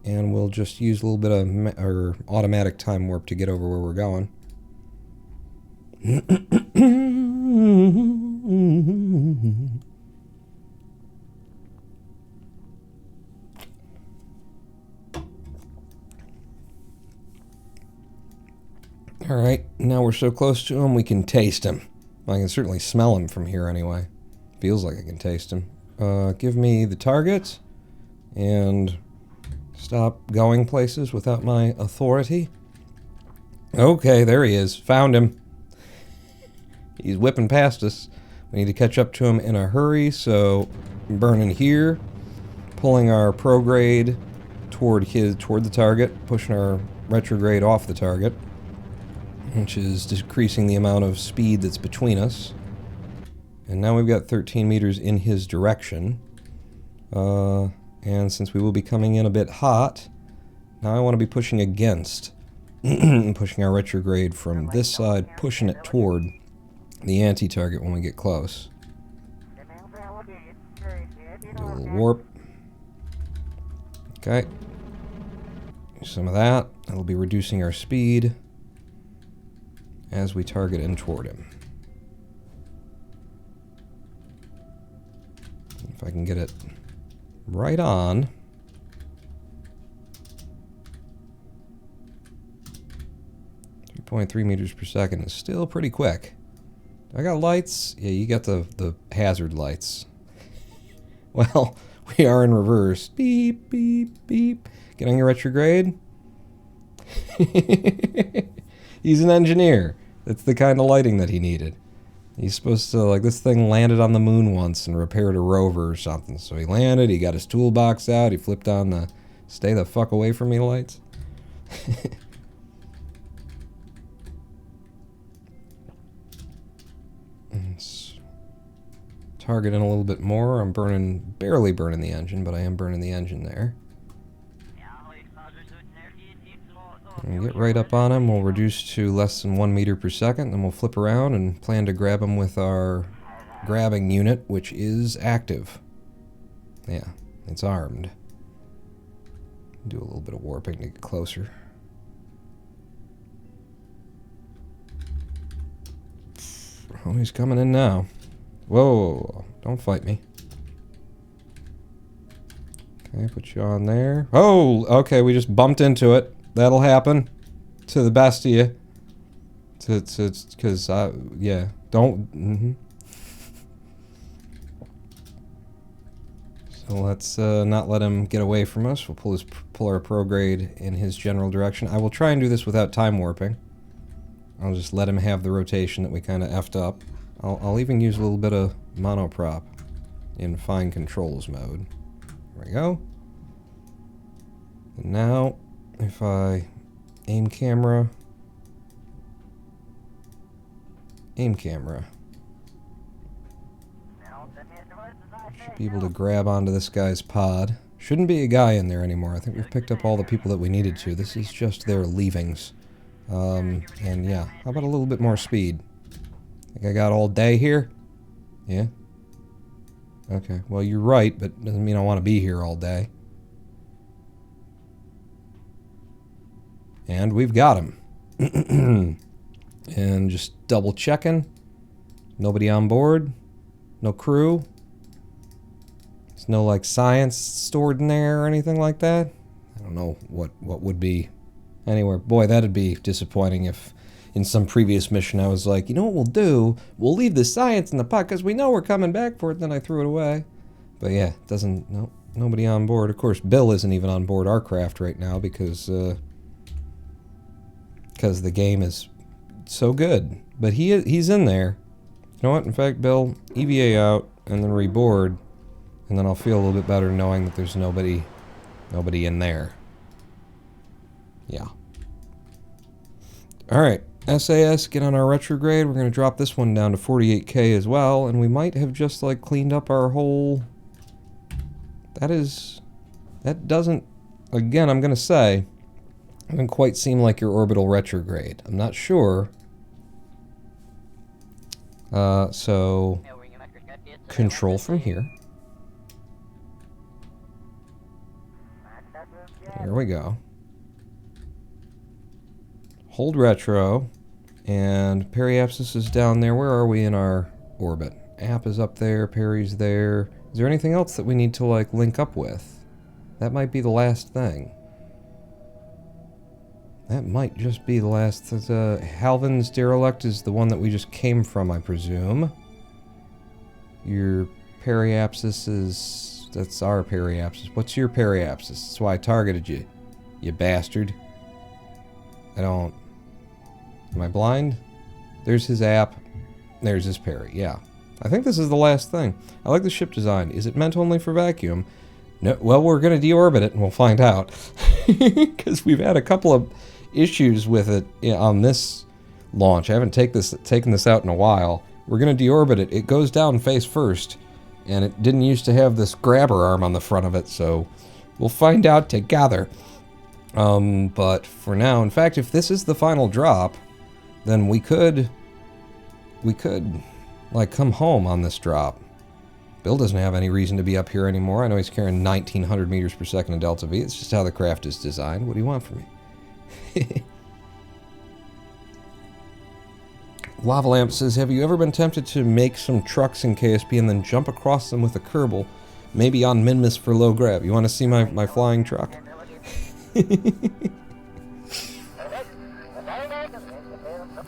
And we'll just use a little bit of automatic time warp to get over where we're going. Alright, now we're so close to him we can taste him. I can certainly smell him from here anyway. Feels like I can taste him. Give me the target and stop going places without my authority. Okay, there he is. Found him. He's whipping past us. We need to catch up to him in a hurry, so I'm burning here, pulling our prograde toward the target, pushing our retrograde off the target, which is decreasing the amount of speed that's between us. And now we've got 13 meters in his direction. And since we will be coming in a bit hot, now I want to be pushing against, pushing our retrograde from this side, pushing it toward the anti-target when we get close. Do a little warp. Okay. Some of that. That'll be reducing our speed as we target in toward him. If I can get it right on. 3.3 meters per second is still pretty quick. I got lights? Yeah, you got the hazard lights. Well, we are in reverse. Beep, beep, beep. Get on your retrograde. He's an engineer. That's the kind of lighting that he needed. He's supposed to, like, this thing landed on the moon once and repaired a rover or something. So he landed, he got his toolbox out, he flipped on the stay the fuck away from me lights. Let's target in a little bit more. I'm barely burning the engine, but I am burning the engine there. And get right up on him. We'll reduce to less than 1 meter per second, then we'll flip around and plan to grab him with our grabbing unit, which is active. Yeah, it's armed. Do a little bit of warping to get closer. Oh, he's coming in now. Whoa, don't fight me. Okay, put you on there. Oh, okay, we just bumped into it. That'll happen to the best of you. Because, yeah, don't, So let's not let him get away from us. We'll pull our prograde in his general direction. I will try and do this without time warping. I'll just let him have the rotation that we kind of effed up. I'll even use a little bit of monoprop in fine controls mode. There we go. And now, if I aim camera, should be able to grab onto this guy's pod. Shouldn't be a guy in there anymore. I think we've picked up all the people that we needed to. This is just their leavings. And yeah, how about a little bit more speed? Think I got all day here? Yeah? Okay, well, you're right, but doesn't mean I want to be here all day. And we've got him. And just double checking. Nobody on board. No crew. There's no, like, science stored in there or anything like that. I don't know what would be anywhere. Boy, that'd be disappointing if in some previous mission I was like, you know what we'll do? We'll leave the science in the pot because we know we're coming back for it, then I threw it away. But yeah, it doesn't, no, nobody on board. Of course, Bill isn't even on board our craft right now because the game is so good. But he's in there. You know what? In fact, Bill, EVA out and then reboard, and then I'll feel a little bit better knowing that there's nobody in there. Yeah. All right. SAS, get on our retrograde. We're going to drop this one down to 48K as well, and we might have just, like, cleaned up our whole... That doesn't... Again, I'm going to say, it doesn't quite seem like your orbital retrograde. I'm not sure. So... Control from here. Here we go. Hold retro, and periapsis is down there. Where are we in our orbit? App is up there, peri's there. Is there anything else that we need to, like, link up with? That might be the last thing. That might just be the last... Halvin's derelict is the one that we just came from, I presume. Your periapsis is... That's our periapsis. What's your periapsis? That's why I targeted you, you bastard. I don't... Am I blind? There's his app. There's his peri. Yeah. I think this is the last thing. I like the ship design. Is it meant only for vacuum? No. Well, we're going to deorbit it, and we'll find out. Because we've had a couple of issues with it on this launch. I haven't taken this out in a while. We're going to deorbit it. It goes down face first, and it didn't used to have this grabber arm on the front of it, so we'll find out together. But for now, in fact, if this is the final drop, then we could, like, come home on this drop. Bill doesn't have any reason to be up here anymore. I know he's carrying 1900 meters per second in Delta V. It's just how the craft is designed. What do you want from me? Lava Lamp says, have you ever been tempted to make some trucks in KSP and then jump across them with a Kerbal? Maybe on Minmus for low grav. You want to see my flying truck?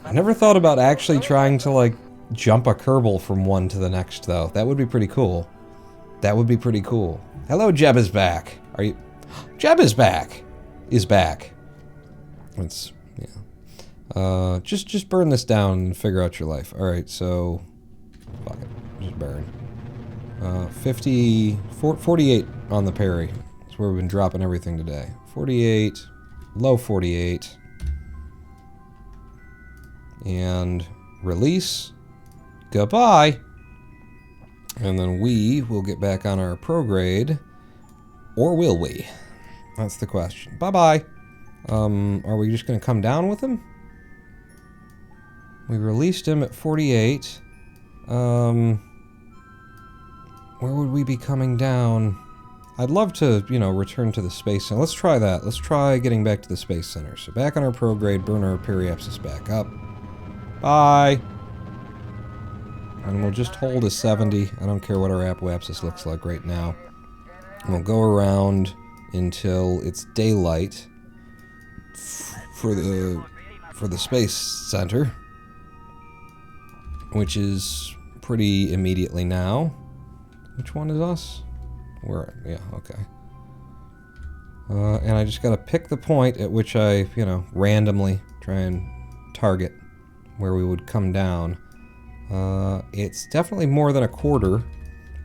I never thought about actually trying to, like, jump a Kerbal from one to the next, though. That would be pretty cool. That would be pretty cool. Hello, Jeb is back. Are you... Jeb is back. Is back. It's... yeah. Just burn this down and figure out your life. Alright, so... fuck it. Just burn. 48 on the peri. That's where we've been dropping everything today. 48, low 48, and release. Goodbye. And then we will get back on our prograde, or will we? That's the question. Bye-bye. Are we just going to come down with him? We released him at 48. Where would we be coming down? I'd love to, you know, return to the Space Center. Let's try that. Let's try getting back to the Space Center. So back on our prograde, burn our periapsis back up. Bye! And we'll just hold a 70. I don't care what our apoapsis looks like right now. And we'll go around until it's daylight for the Space Center, which is pretty immediately now. Which one is us? Yeah, okay. And I just gotta pick the point at which I, you know, randomly try and target where we would come down. It's definitely more than a quarter,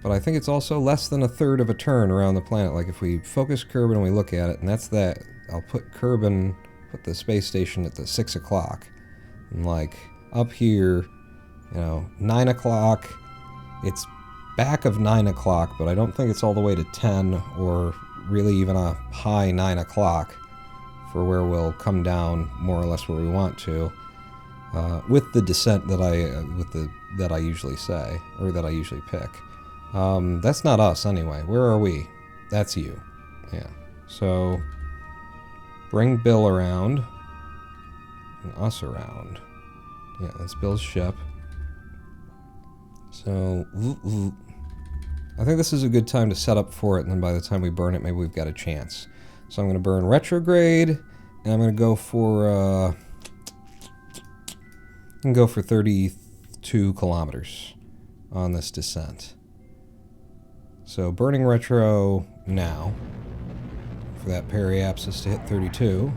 but I think it's also less than a third of a turn around the planet. Like, if we focus Kerbin and we look at it, and that's that, I'll put Kerbin, put the space station at the 6 o'clock. And, like, up here, you know, 9 o'clock, it's back of 9 o'clock, but I don't think it's all the way to 10 or really even a high 9 o'clock for where we'll come down more or less where we want to, with the descent that I usually say, or that I usually pick. That's not us anyway. Where are we? That's you. Yeah. So, bring Bill around. And us around. Yeah, that's Bill's ship. So, I think this is a good time to set up for it, and then by the time we burn it, maybe we've got a chance. So I'm going to burn retrograde, and I'm going to go for, 32 kilometers on this descent. So burning retro now, for that periapsis to hit 32.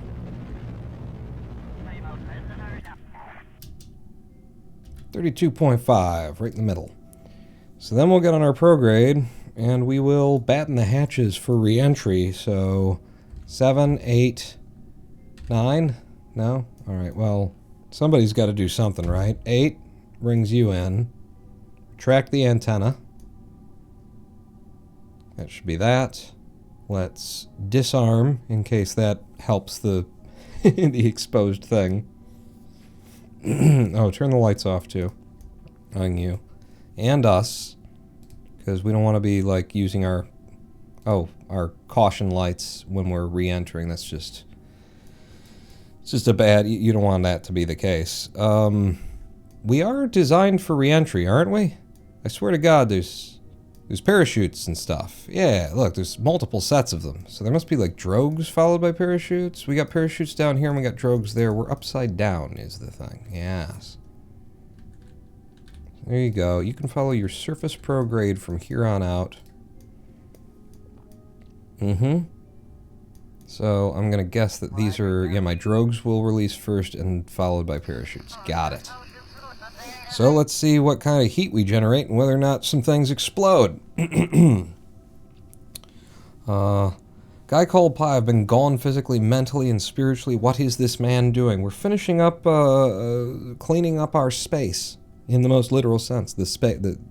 $32.5, right in the middle. So then we'll get on our prograde, and we will batten the hatches for re-entry. So 7, 8, 9? No? Alright, well, somebody's got to do something, right? 8 brings you in. Track the antenna. That should be that. Let's disarm, in case that helps the, the exposed thing. Oh, turn the lights off too. On you. And us. Because we don't want to be like using our caution lights when we're re-entering. That's just, it's just a bad, you don't want that to be the case. We are designed for re-entry, aren't we? I swear to God, there's parachutes and stuff. Yeah, look, there's multiple sets of them. So there must be like drogues followed by parachutes. We got parachutes down here and we got drogues there. We're upside down is the thing. Yes. There you go. You can follow your surface prograde from here on out. So I'm going to guess that these are, yeah, my drogues will release first and followed by parachutes. Got it. So let's see what kind of heat we generate and whether or not some things explode. Guy called Pi, I've been gone physically, mentally, and spiritually. What is this man doing? We're finishing up, cleaning up our space. In the most literal sense. The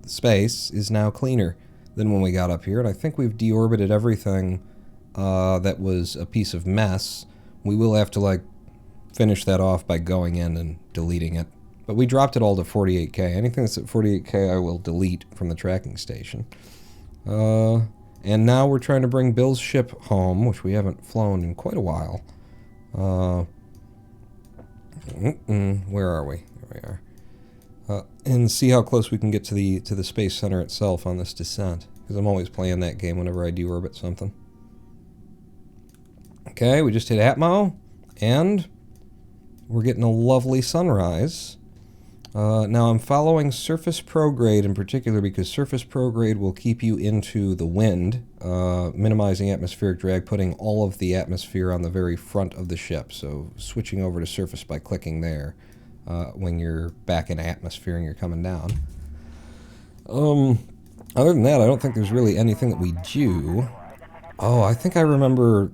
space is now cleaner than when we got up here, and I think we've deorbited everything that was a piece of mess. We will have to, like, finish that off by going in and deleting it. But we dropped it all to 48K. Anything that's at 48K I will delete from the tracking station. And now we're trying to bring Bill's ship home, which we haven't flown in quite a while. Where are we? There we are. And see how close we can get to the Space Center itself on this descent. Because I'm always playing that game whenever I deorbit something. Okay, we just hit Atmo. And we're getting a lovely sunrise. Now I'm following surface prograde in particular because surface prograde will keep you into the wind, minimizing atmospheric drag, putting all of the atmosphere on the very front of the ship. So switching over to surface by clicking there. When you're back in atmosphere and you're coming down. Other than that, I don't think there's really anything that we do. Oh, I think I remember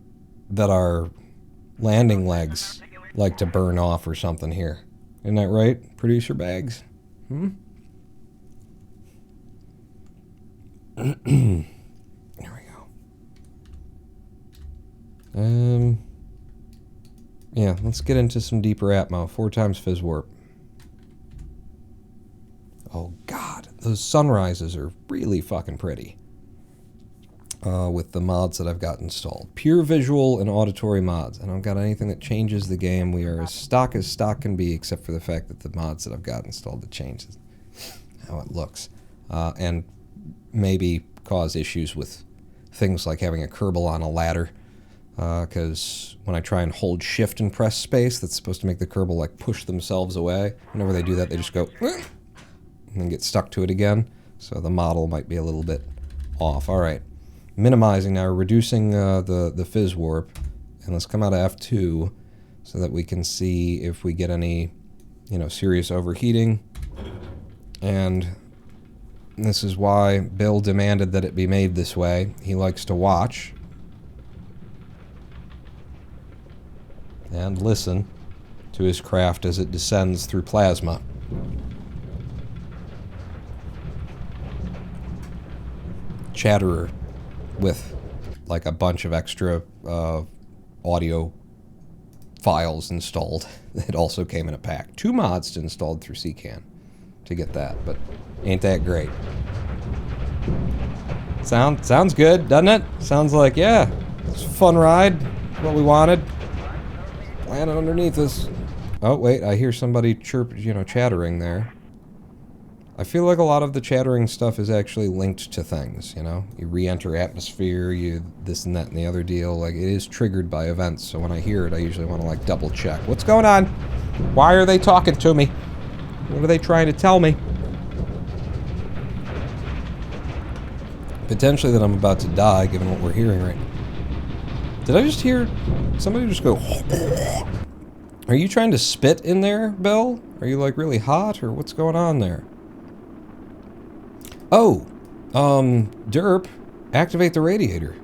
that our landing legs like to burn off or something here. Isn't that right, producer Bags? There we go. Yeah, let's get into some deeper atmo. 4 times fizz warp. Oh god, those sunrises are really fucking pretty. With the mods that I've got installed. Pure visual and auditory mods. I don't got anything that changes the game. We are as stock can be, except for the fact that the mods that I've got installed that changes how it looks. And maybe cause issues with things like having a Kerbal on a ladder. Because when I try and hold shift and press space, that's supposed to make the Kerbal like push themselves away. Whenever they do that, they just go and then get stuck to it again. So the model might be a little bit off. All right, minimizing now, reducing the fizz warp, and let's come out of F2 so that we can see if we get any, serious overheating. And this is why Bill demanded that it be made this way. He likes to watch and listen to his craft as it descends through plasma. Chatterer with like a bunch of extra audio files installed. It also came in a pack. 2 mods installed through CCAN to get that, but ain't that great. Sounds good, doesn't it? Sounds like, yeah, it's a fun ride. What we wanted. Landing underneath us. Oh, wait, I hear somebody chattering there. I feel like a lot of the chattering stuff is actually linked to things, you know? You re-enter atmosphere, you this and that and the other deal. Like, it is triggered by events, so when I hear it, I usually want to, like, double check. What's going on? Why are they talking to me? What are they trying to tell me? Potentially that I'm about to die, given what we're hearing right now. Did I just hear somebody just go... Are you trying to spit in there, Bill? Are you, like, really hot, or what's going on there? Oh, derp, activate the radiator.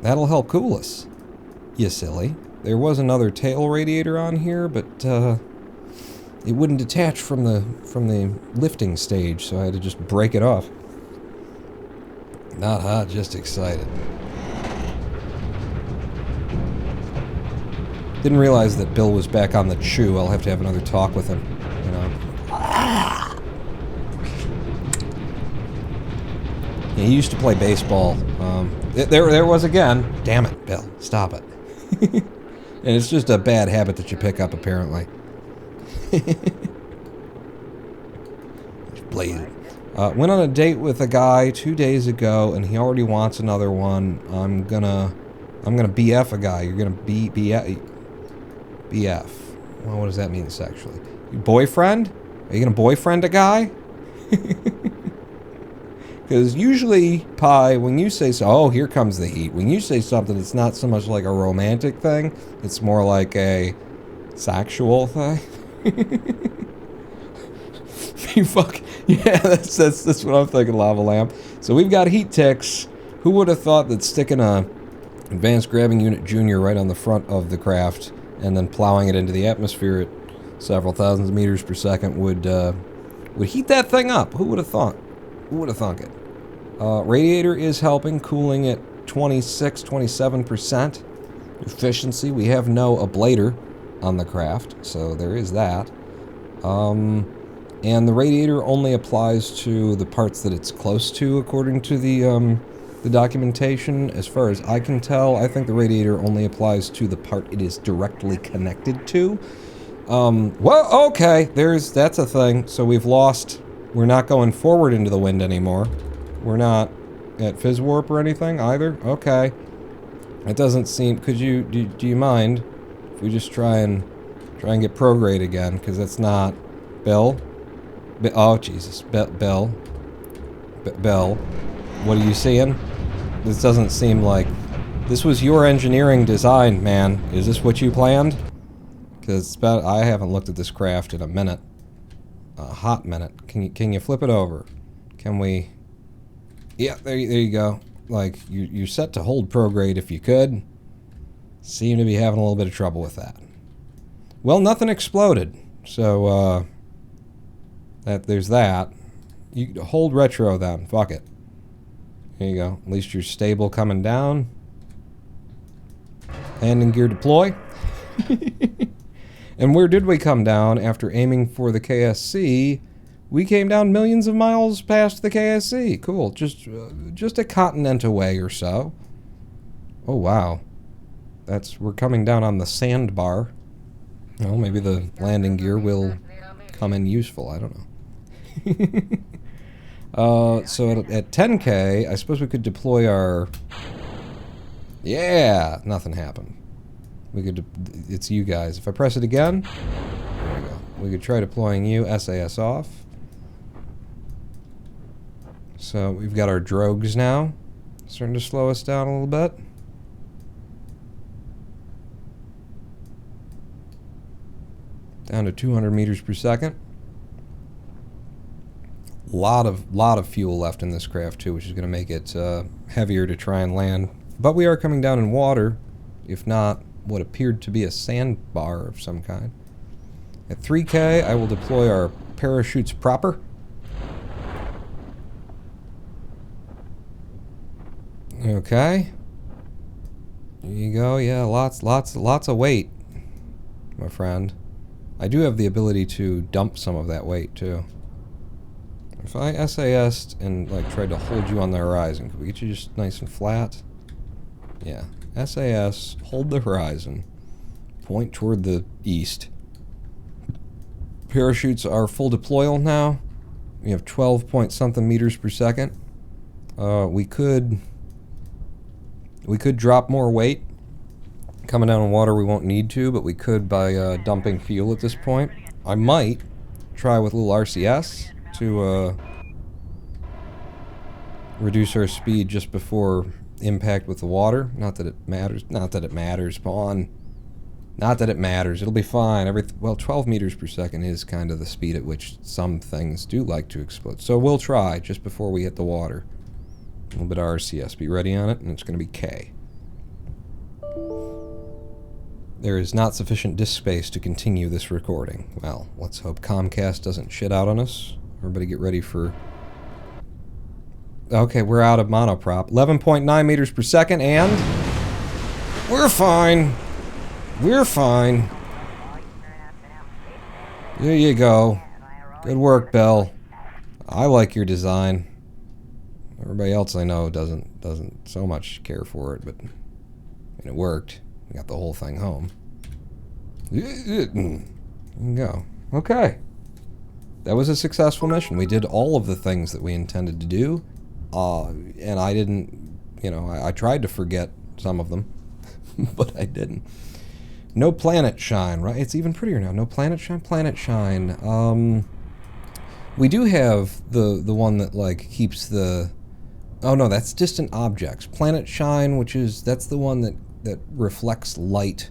That'll help cool us. You silly. There was another tail radiator on here, but, it wouldn't detach from the lifting stage, so I had to just break it off. Not hot, just excited. Didn't realize that Bill was back on the chew. I'll have to have another talk with him, you know. Yeah, he used to play baseball. There was again. Damn it, Bill. Stop it. And it's just a bad habit that you pick up, apparently. Blaze. Went on a date with a guy 2 days ago, and he already wants another one. I'm gonna BF a guy. You're gonna BF. Well, what does that mean sexually? Your boyfriend? Are you gonna boyfriend a guy? Because usually, Pi, when you say so, oh, here comes the heat. When you say something, it's not so much like a romantic thing. It's more like a sexual thing. You fuck. Yeah, that's what I'm thinking, Lava Lamp. So we've got heat ticks. Who would have thought that sticking a Advanced Grabbing Unit Junior right on the front of the craft and then plowing it into the atmosphere at several thousands of meters per second would heat that thing up? Who would have thought? Who would have thunk it? Radiator is helping, cooling at 27% efficiency. We have no ablator on the craft, so there is that. And the radiator only applies to the parts that it's close to, according to the documentation. As far as I can tell, I think the radiator only applies to the part it is directly connected to. Well, okay, that's a thing. So we've lost... We're not going forward into the wind anymore. We're not at fizz warp or anything either. Okay. It doesn't seem... Do you mind if we just try and get prograde again? Because that's not... Bill? Oh, Jesus. Bill. What are you seeing? This doesn't seem like... This was your engineering design, man. Is this what you planned? Because I haven't looked at this craft in a minute. A hot minute. Can you flip it over? Can we... Yeah, there you go. Like, you're set to hold prograde if you could. Seem to be having a little bit of trouble with that. Well, nothing exploded. So, there's that. You hold retro then. Fuck it. There you go. At least you're stable coming down. Landing gear deploy. And where did we come down after aiming for the KSC? We came down millions of miles past the KSC. Cool. Just a continent away or so. Oh, wow. We're coming down on the sandbar. Well, maybe the landing gear will come in useful. I don't know. So at 10K, I suppose we could deploy our... Yeah! Nothing happened. It's you guys. If I press it again... There we go. We could try deploying you. SAS off. So we've got our drogues now. Starting to slow us down a little bit. Down to 200 meters per second. Lot of fuel left in this craft too, which is going to make it heavier to try and land. But we are coming down in water, if not what appeared to be a sandbar of some kind. At 3K, I will deploy our parachutes proper. Okay. There you go. Yeah, lots of weight, my friend. I do have the ability to dump some of that weight too. If I SAS'd and like tried to hold you on the horizon, could we get you just nice and flat? Yeah. SAS, hold the horizon. Point toward the east. Parachutes are full deployal now. We have 12 point something meters per second. We could drop more weight. Coming down in water we won't need to, but we could by dumping fuel at this point. I might try with a little RCS to reduce our speed just before impact with the water. Not that it matters. Not that it matters, Pawn. Not that it matters. It'll be fine. Well, 12 meters per second is kind of the speed at which some things do like to explode. So we'll try just before we hit the water. A little bit of RCS. Be ready on it, and it's going to be K. There is not sufficient disk space to continue this recording. Well, let's hope Comcast doesn't shit out on us. Everybody get ready for... Okay, we're out of monoprop. 11.9 meters per second, and... We're fine. We're fine. There you go. Good work, Bell. I like your design. Everybody else I know doesn't so much care for it, but it worked. We got the whole thing home. There you go. Okay. That was a successful mission. We did all of the things that we intended to do. And I didn't, I tried to forget some of them, but I didn't. No planet shine, right? It's even prettier now. No planet shine, planet shine. We do have the one that, like, keeps the... Oh, no, that's distant objects. Planet shine, that's the one that reflects light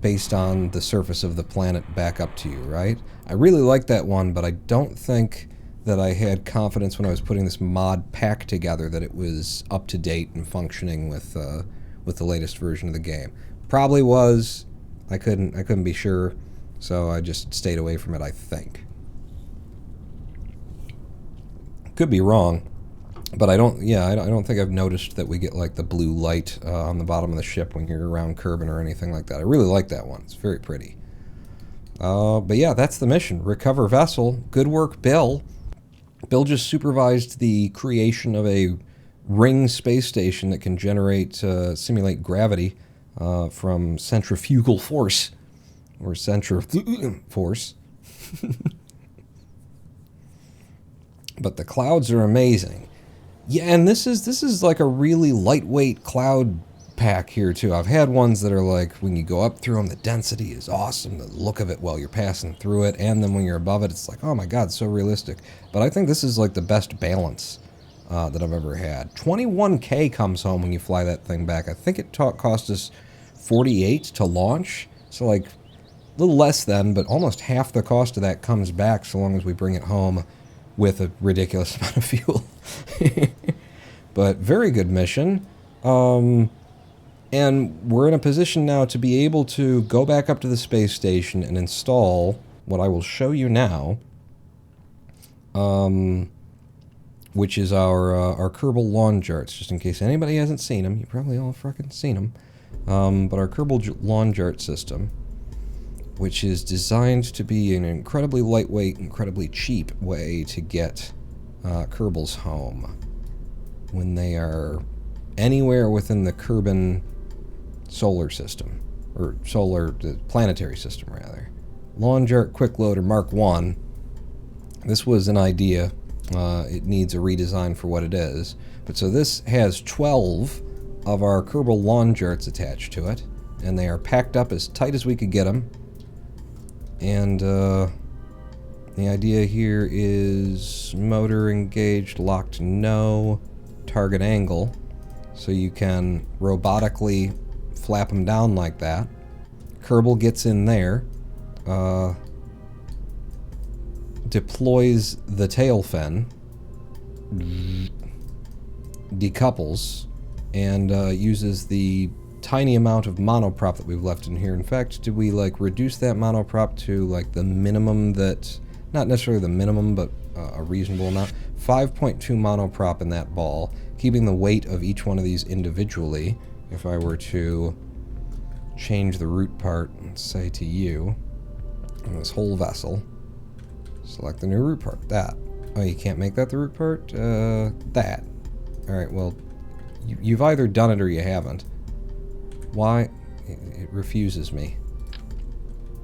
based on the surface of the planet back up to you, right? I really like that one, but I don't think that I had confidence when I was putting this mod pack together that it was up to date and functioning with the latest version of the game. Probably was. I couldn't be sure, so I just stayed away from it, I think. Could be wrong, but I don't think I've noticed that we get like the blue light on the bottom of the ship when you're around Kerbin or anything like that. I really like that one. It's very pretty. But yeah, that's the mission. Recover vessel. Good work, Bill. Bill just supervised the creation of a ring space station that can simulate gravity from centrifugal force, or force. But the clouds are amazing. Yeah, and this is like a really lightweight cloud pack here too. I've had ones that are like, when you go up through them, the density is awesome, the look of it while you're passing through it, and then when you're above it, it's like, oh my god, so realistic. But I think this is like the best balance that I've ever had. 21K comes home when you fly that thing back. I think it cost us 48 to launch, so like a little less than, but almost half the cost of that comes back so long as we bring it home with a ridiculous amount of fuel. But very good mission. And we're in a position now to be able to go back up to the space station and install what I will show you now, which is our Kerbal lawn jarts, just in case anybody hasn't seen them. You probably all fucking seen them. But our Kerbal lawn jart system, which is designed to be an incredibly lightweight, incredibly cheap way to get Kerbals home when they are anywhere within the Kerbin solar system, or planetary system, rather. Lawn Jart Quick Loader Mark 1. This was an idea. It needs a redesign for what it is. But so this has 12 of our Kerbal lawn jarts attached to it, and they are packed up as tight as we could get them. And the idea here is motor engaged, locked no, target angle, so you can robotically flap them down like that. Kerbal gets in there, deploys the tail fin, decouples, and uses the tiny amount of monoprop that we've left in here. In fact, did we like reduce that monoprop to like the minimum that, not necessarily the minimum, but a reasonable amount? 5.2 monoprop in that ball, keeping the weight of each one of these individually. If I were to change the root part and say to you, on this whole vessel, select the new root part, that. Oh, you can't make that the root part? That. Alright, well, you've either done it or you haven't. Why? It refuses me.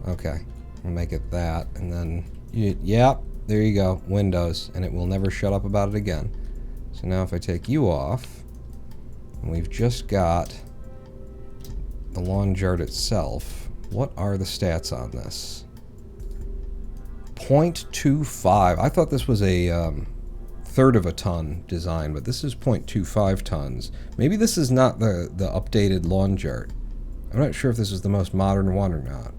Okay. I'll make it that, and then... Yep, there you go. Windows. And it will never shut up about it again. So now if I take you off, and we've just got the lawn jar itself, what are the stats on this? 0.25. I thought this was a third of a ton design, but this is 0.25 tons. Maybe this is not the updated lawn jar. I'm not sure if this is the most modern one or not.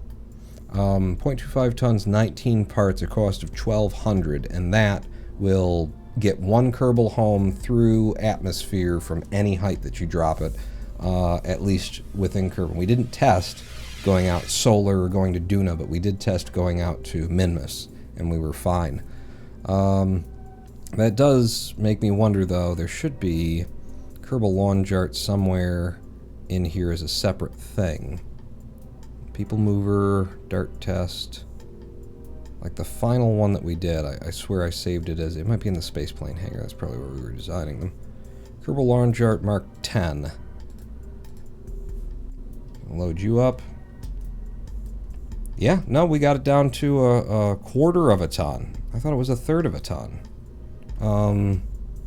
0.25 tons, 19 parts, a cost of $1,200, and that will get one Kerbal home through atmosphere from any height that you drop it, at least within Kerbin. We didn't test going out solar or going to Duna, but we did test going out to Minmus, and we were fine. That does make me wonder, though, there should be Kerbal lawn chart somewhere in here as a separate thing. People mover, dart test. Like the final one that we did, I swear I saved it as, it might be in the spaceplane hangar, that's probably where we were designing them. Kerbal lawn chart Mark 10. Load you up. Yeah, no, we got it down to a quarter of a ton. I thought it was a third of a ton.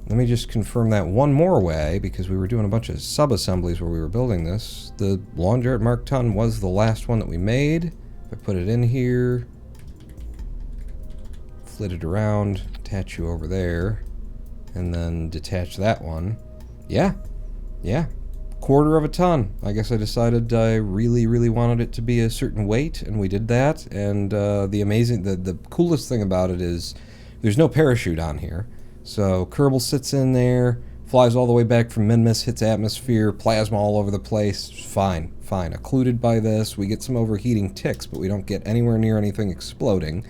Let me just confirm that one more way, because we were doing a bunch of sub-assemblies where we were building this. The lawn jar Mark ton was the last one that we made. If I put it in here, flit it around, attach you over there, and then detach that one. Yeah, quarter of a ton. I guess I decided I really wanted it to be a certain weight, and we did that. And the coolest thing about it is there's no parachute on here. So Kerbal sits in there, flies all the way back from Minmus, hits atmosphere, plasma all over the place. Fine. Occluded by this. We get some overheating ticks, but we don't get anywhere near anything exploding.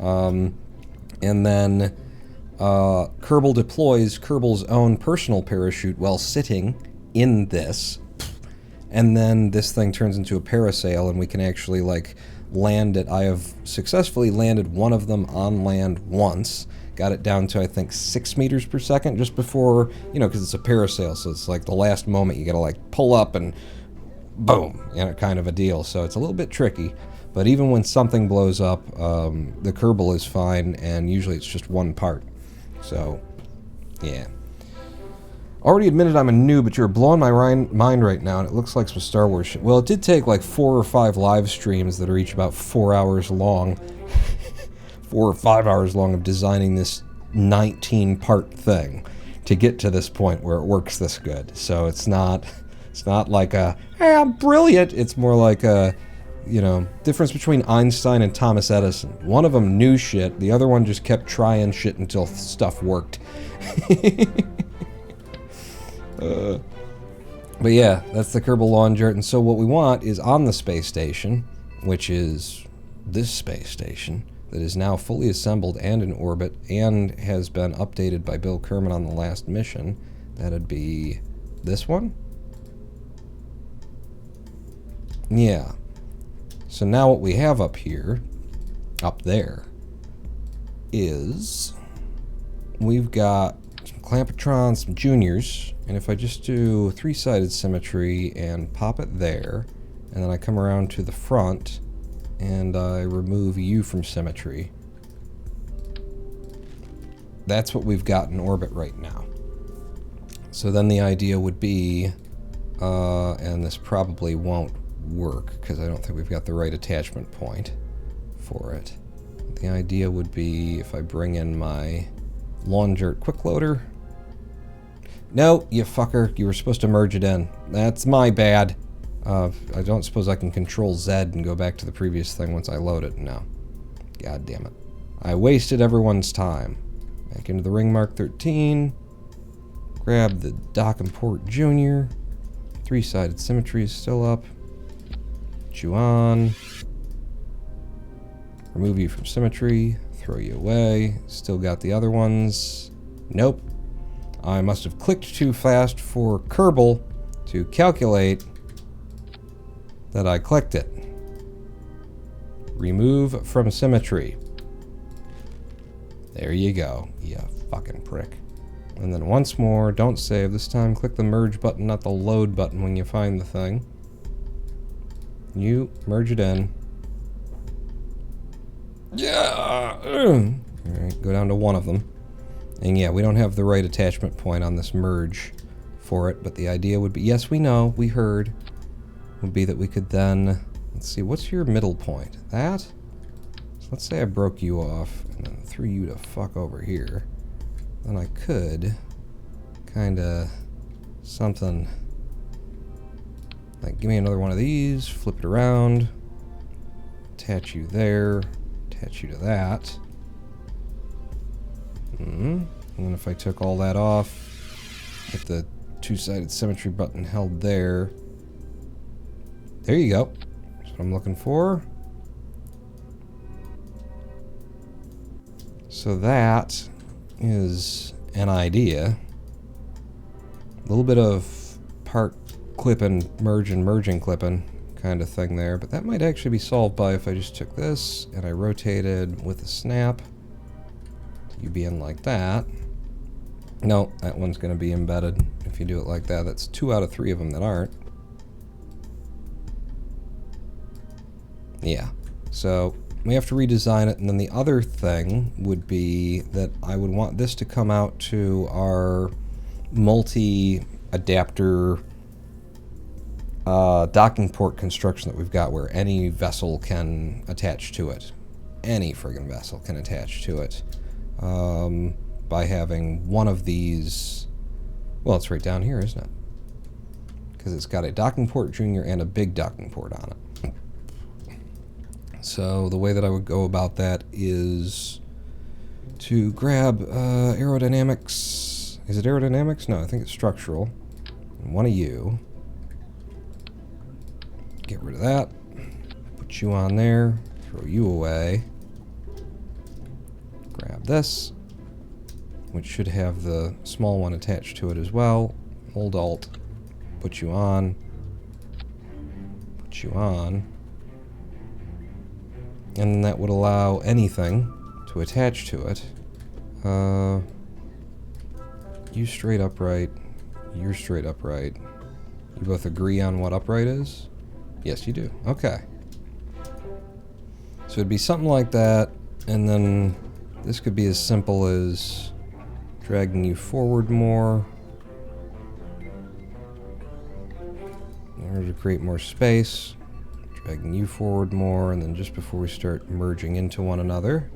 And then Kerbal deploys Kerbal's own personal parachute while sitting in this. And then this thing turns into a parasail, and we can actually, like, land it. I have successfully landed one of them on land once. Got it down to, I think, 6 meters per second just before, you know, because it's a parasail, so it's like the last moment you gotta, like, pull up and boom, you know, kind of a deal. So it's a little bit tricky, but even when something blows up, the Kerbal is fine, and usually it's just one part. So, yeah. Already admitted I'm a noob, but you're blowing my mind right now, and it looks like some Star Wars shit. Well, it did take like 4 or 5 live streams that are each about 4 hours long. 4 or 5 hours long of designing this 19-part thing to get to this point where it works this good. So it's not like a, hey, I'm brilliant. It's more like a, you know, difference between Einstein and Thomas Edison. One of them knew shit. The other one just kept trying shit until stuff worked. But yeah, that's the Kerbal lawn jar. And so what we want is on the space station, which is this space station, that is now fully assembled and in orbit and has been updated by Bill Kerman on the last mission. That'd be this one? Yeah. So now what we have up here, up there, is we've got some Clampetrons, some Juniors, and if I just do 3-sided symmetry and pop it there, and then I come around to the front, and I remove you from symmetry. That's what we've got in orbit right now. So then the idea would be, and this probably won't work because I don't think we've got the right attachment point for it. The idea would be if I bring in my lawn jar quick loader. No, you fucker, you were supposed to merge it in. That's my bad. I don't suppose I can control Z and go back to the previous thing once I load it. No. God damn it. I wasted everyone's time. Back into the ring Mark 13. Grab the Dock and Port Junior. 3-sided symmetry is still up. Put you on. Remove you from symmetry. Throw you away. Still got the other ones. Nope. I must have clicked too fast for Kerbal to calculate that I clicked it. Remove from symmetry. There you go, you fucking prick. And then once more, don't save. This time click the merge button, not the load button when you find the thing. You merge it in. Yeah! Alright, go down to one of them. And yeah, we don't have the right attachment point on this merge for it, but the idea would be, yes, we know, we heard, would be that we could then, let's see, what's your middle point? That? So let's say I broke you off and then threw you to fuck over here. Then I could kinda something like give me another one of these, flip it around, attach you there, attach you to that. And then if I took all that off, hit the two-sided symmetry button held there. There you go. That's what I'm looking for. So that is an idea. A little bit of part clipping, merging clipping kind of thing there, but that might actually be solved by if I just took this and I rotated with a snap. You be in like that. No, that one's going to be embedded if you do it like that. That's 2 out of 3 of them that aren't. Yeah, so we have to redesign it, and then the other thing would be that I would want this to come out to our multi-adapter docking port construction that we've got, where any vessel can attach to it. Any friggin' vessel can attach to it. By having one of these, well, it's right down here, isn't it? Because it's got a docking port junior and a big docking port on it. So the way that I would go about that is to grab aerodynamics. Is it aerodynamics? No, I think it's structural. And one of you. Get rid of that. Put you on there. Throw you away. Grab this, which should have the small one attached to it as well. Hold Alt. Put you on. Put you on. And that would allow anything to attach to it. You straight upright. You're straight upright. You both agree on what upright is? Yes, you do. Okay. So it'd be something like that, and then this could be as simple as dragging you forward more in order to create more space. Dragging you forward more, and then just before we start merging into one another.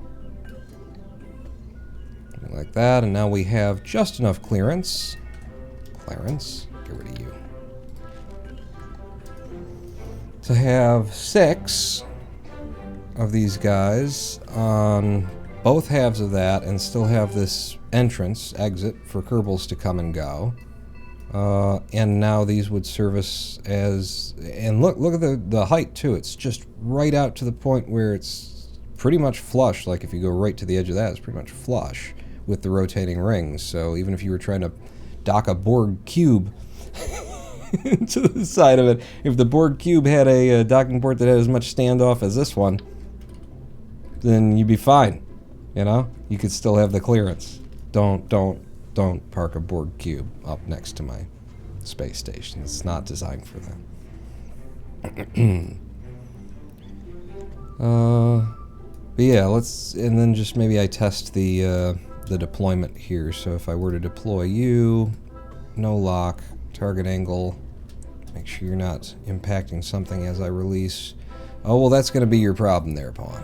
Like that, and now we have just enough clearance. Clarence, get rid of you. To have 6 of these guys on both halves of that, and still have this entrance, exit, for Kerbals to come and go. And now these would service as, and look at the height too. It's just right out to the point where it's pretty much flush. Like if you go right to the edge of that, it's pretty much flush with the rotating rings. So even if you were trying to dock a Borg cube to the side of it, if the Borg cube had a docking port that had as much standoff as this one, then you'd be fine. You know, you could still have the clearance. Don't park a Borg cube up next to my space station. It's not designed for that. But yeah, and then just maybe I test the deployment here. So if I were to deploy you, no lock, target angle, make sure you're not impacting something as I release. Oh, well, that's going to be your problem there, Pawn.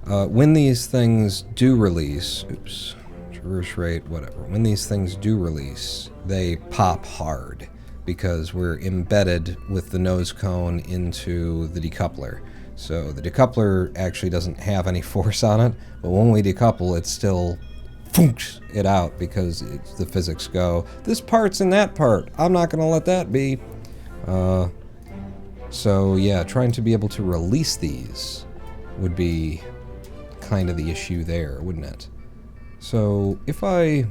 When these things do release, oops, traverse rate, whatever. When these things do release, they pop hard because we're embedded with the nose cone into the decoupler. So the decoupler actually doesn't have any force on it, but when we decouple, it still funks it out because the physics go, this part's in that part. I'm not going to let that be. So yeah, trying to be able to release these would be kind of the issue there, wouldn't it? So if I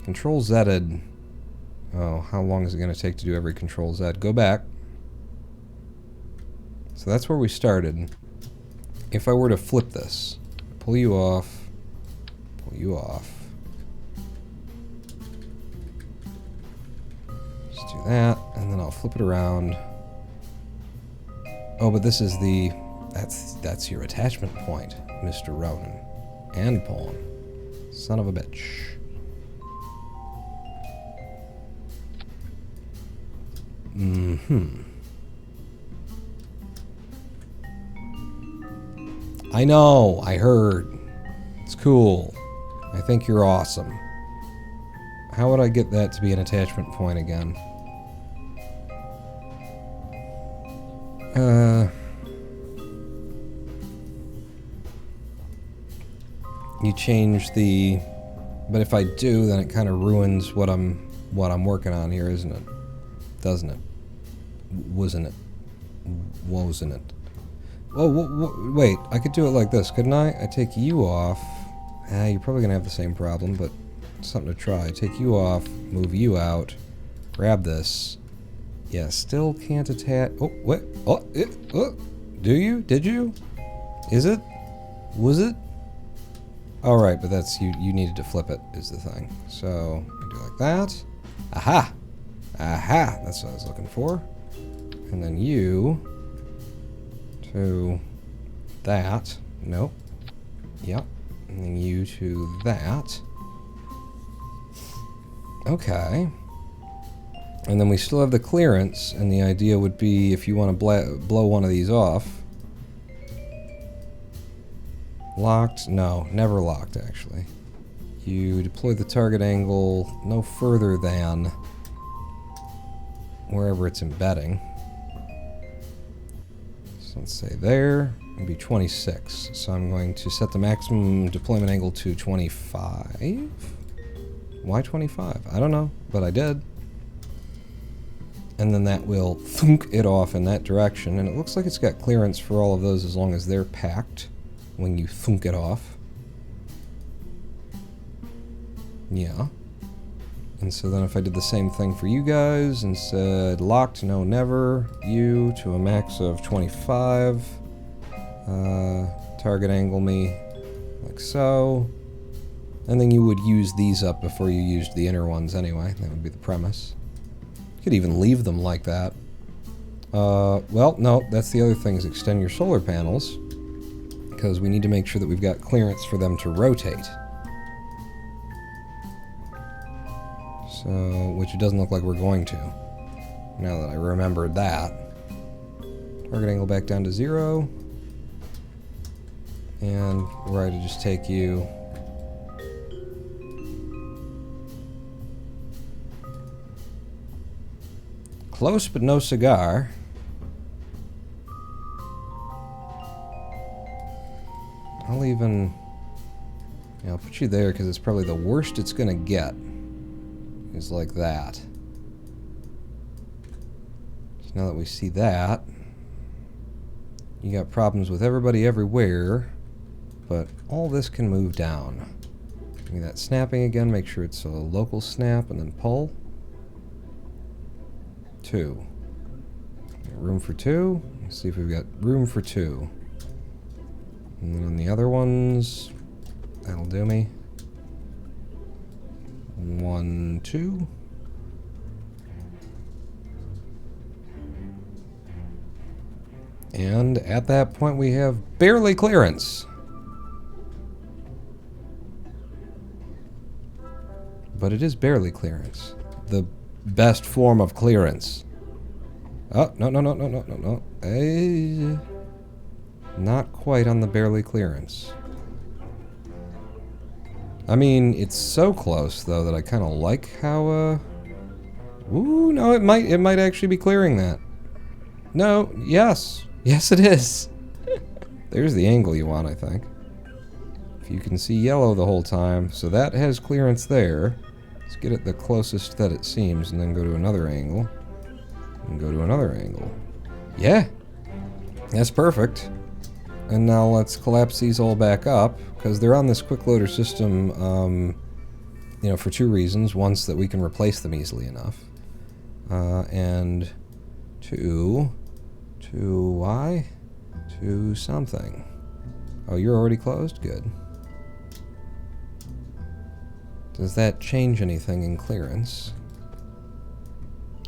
Control Z'd, oh, how long is it going to take to do every Control Z? Go back. So that's where we started. If I were to flip this, pull you off, Pull you off. Just do that, and then I'll flip it around. Oh, but this is the... That's your attachment point, Mr. Ronan. And pawn. Son of a bitch. Mm-hmm. I know, I heard. It's cool. I think you're awesome. How would I get that to be an attachment point again? You change the... But if I do, then it kind of ruins what I'm working on here, isn't it? Doesn't it? Wasn't it? Wasn't it? Oh, wait, I could do it like this, couldn't I? I take you off. You're probably going to have the same problem, but something to try. Take you off, move you out, grab this. Yeah, still can't attach... Oh, what? Oh, do you? Did you? Is it? Was it? Alright, but that's... You needed to flip it, is the thing. So, do like that. Aha! Aha! That's what I was looking for. And then you... to that. Nope. Yep. And then you to that. Okay. And then we still have the clearance, and the idea would be if you want to blow one of these off. Locked? No, never locked, actually. You deploy the target angle no further than wherever it's embedding. So let's say there. It'd be 26. So I'm going to set the maximum deployment angle to 25. Why 25? I don't know, but I did. And then that will thunk it off in that direction. And it looks like it's got clearance for all of those as long as they're packed when you thunk it off. Yeah. And so then if I did the same thing for you guys and said locked, no, never, you to a max of 25. Target angle me like so. And then you would use these up before you used the inner ones anyway. That would be the premise. You could even leave them like that. Well, no, that's the other thing is extend your solar panels, because we need to make sure that we've got clearance for them to rotate. So, which it doesn't look like we're going to, now that I remembered that. Target angle back down to 0. And we're ready to just take you... Close but no cigar. I'll even... Yeah, I'll put you there because it's probably the worst it's gonna get. Is like that. So now that we see that, you got problems with everybody everywhere, but all this can move down. Give me that snapping again, make sure it's a local snap, and then pull. 2. Room for 2. Let's see if we've got room for 2. And then on the other ones, that'll do me. 1, 2. And at that point we have barely clearance. But it is barely clearance. The best form of clearance. Oh, no. Not quite on the barely clearance. I mean, it's so close, though, that I kind of like how, Ooh, no, it might actually be clearing that. No, yes. Yes, it is. There's the angle you want, I think. If you can see yellow the whole time, so that has clearance there. Let's get it the closest that it seems, and then go to another angle. And go to another angle. Yeah! That's perfect. And now let's collapse these all back up, because they're on this quick loader system, you know, for 2 reasons. One, so that we can replace them easily enough. And 2, to why? To something. Oh, you're already closed? Good. Does that change anything in clearance?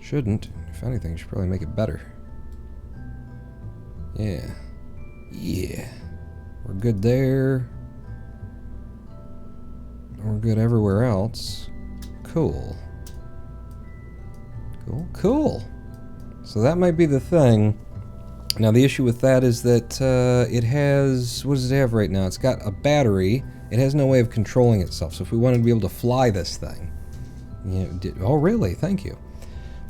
Shouldn't. If anything, should probably make it better. Yeah. Yeah. We're good there. We're good everywhere else. Cool. Cool, cool. So that might be the thing. Now the issue with that is that it has... What does it have right now? It's got a battery. It has no way of controlling itself. So if we wanted to be able to fly this thing... oh, really? Thank you.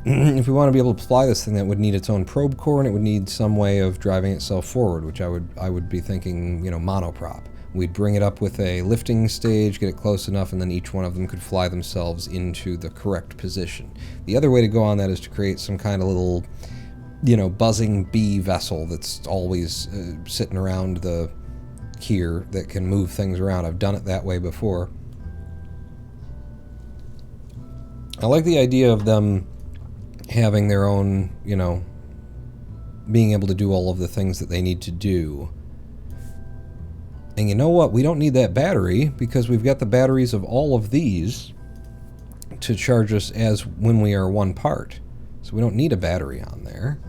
If we want to be able to fly this thing, that would need its own probe core, and it would need some way of driving itself forward, which I would be thinking, monoprop. We'd bring it up with a lifting stage, get it close enough, and then each one of them could fly themselves into the correct position. The other way to go on that is to create some kind of little, buzzing bee vessel that's always sitting around the here that can move things around. I've done it that way before. I like the idea of them having their own, being able to do all of the things that they need to do. And you know what? We don't need that battery because we've got the batteries of all of these to charge us as when we are one part. So we don't need a battery on there.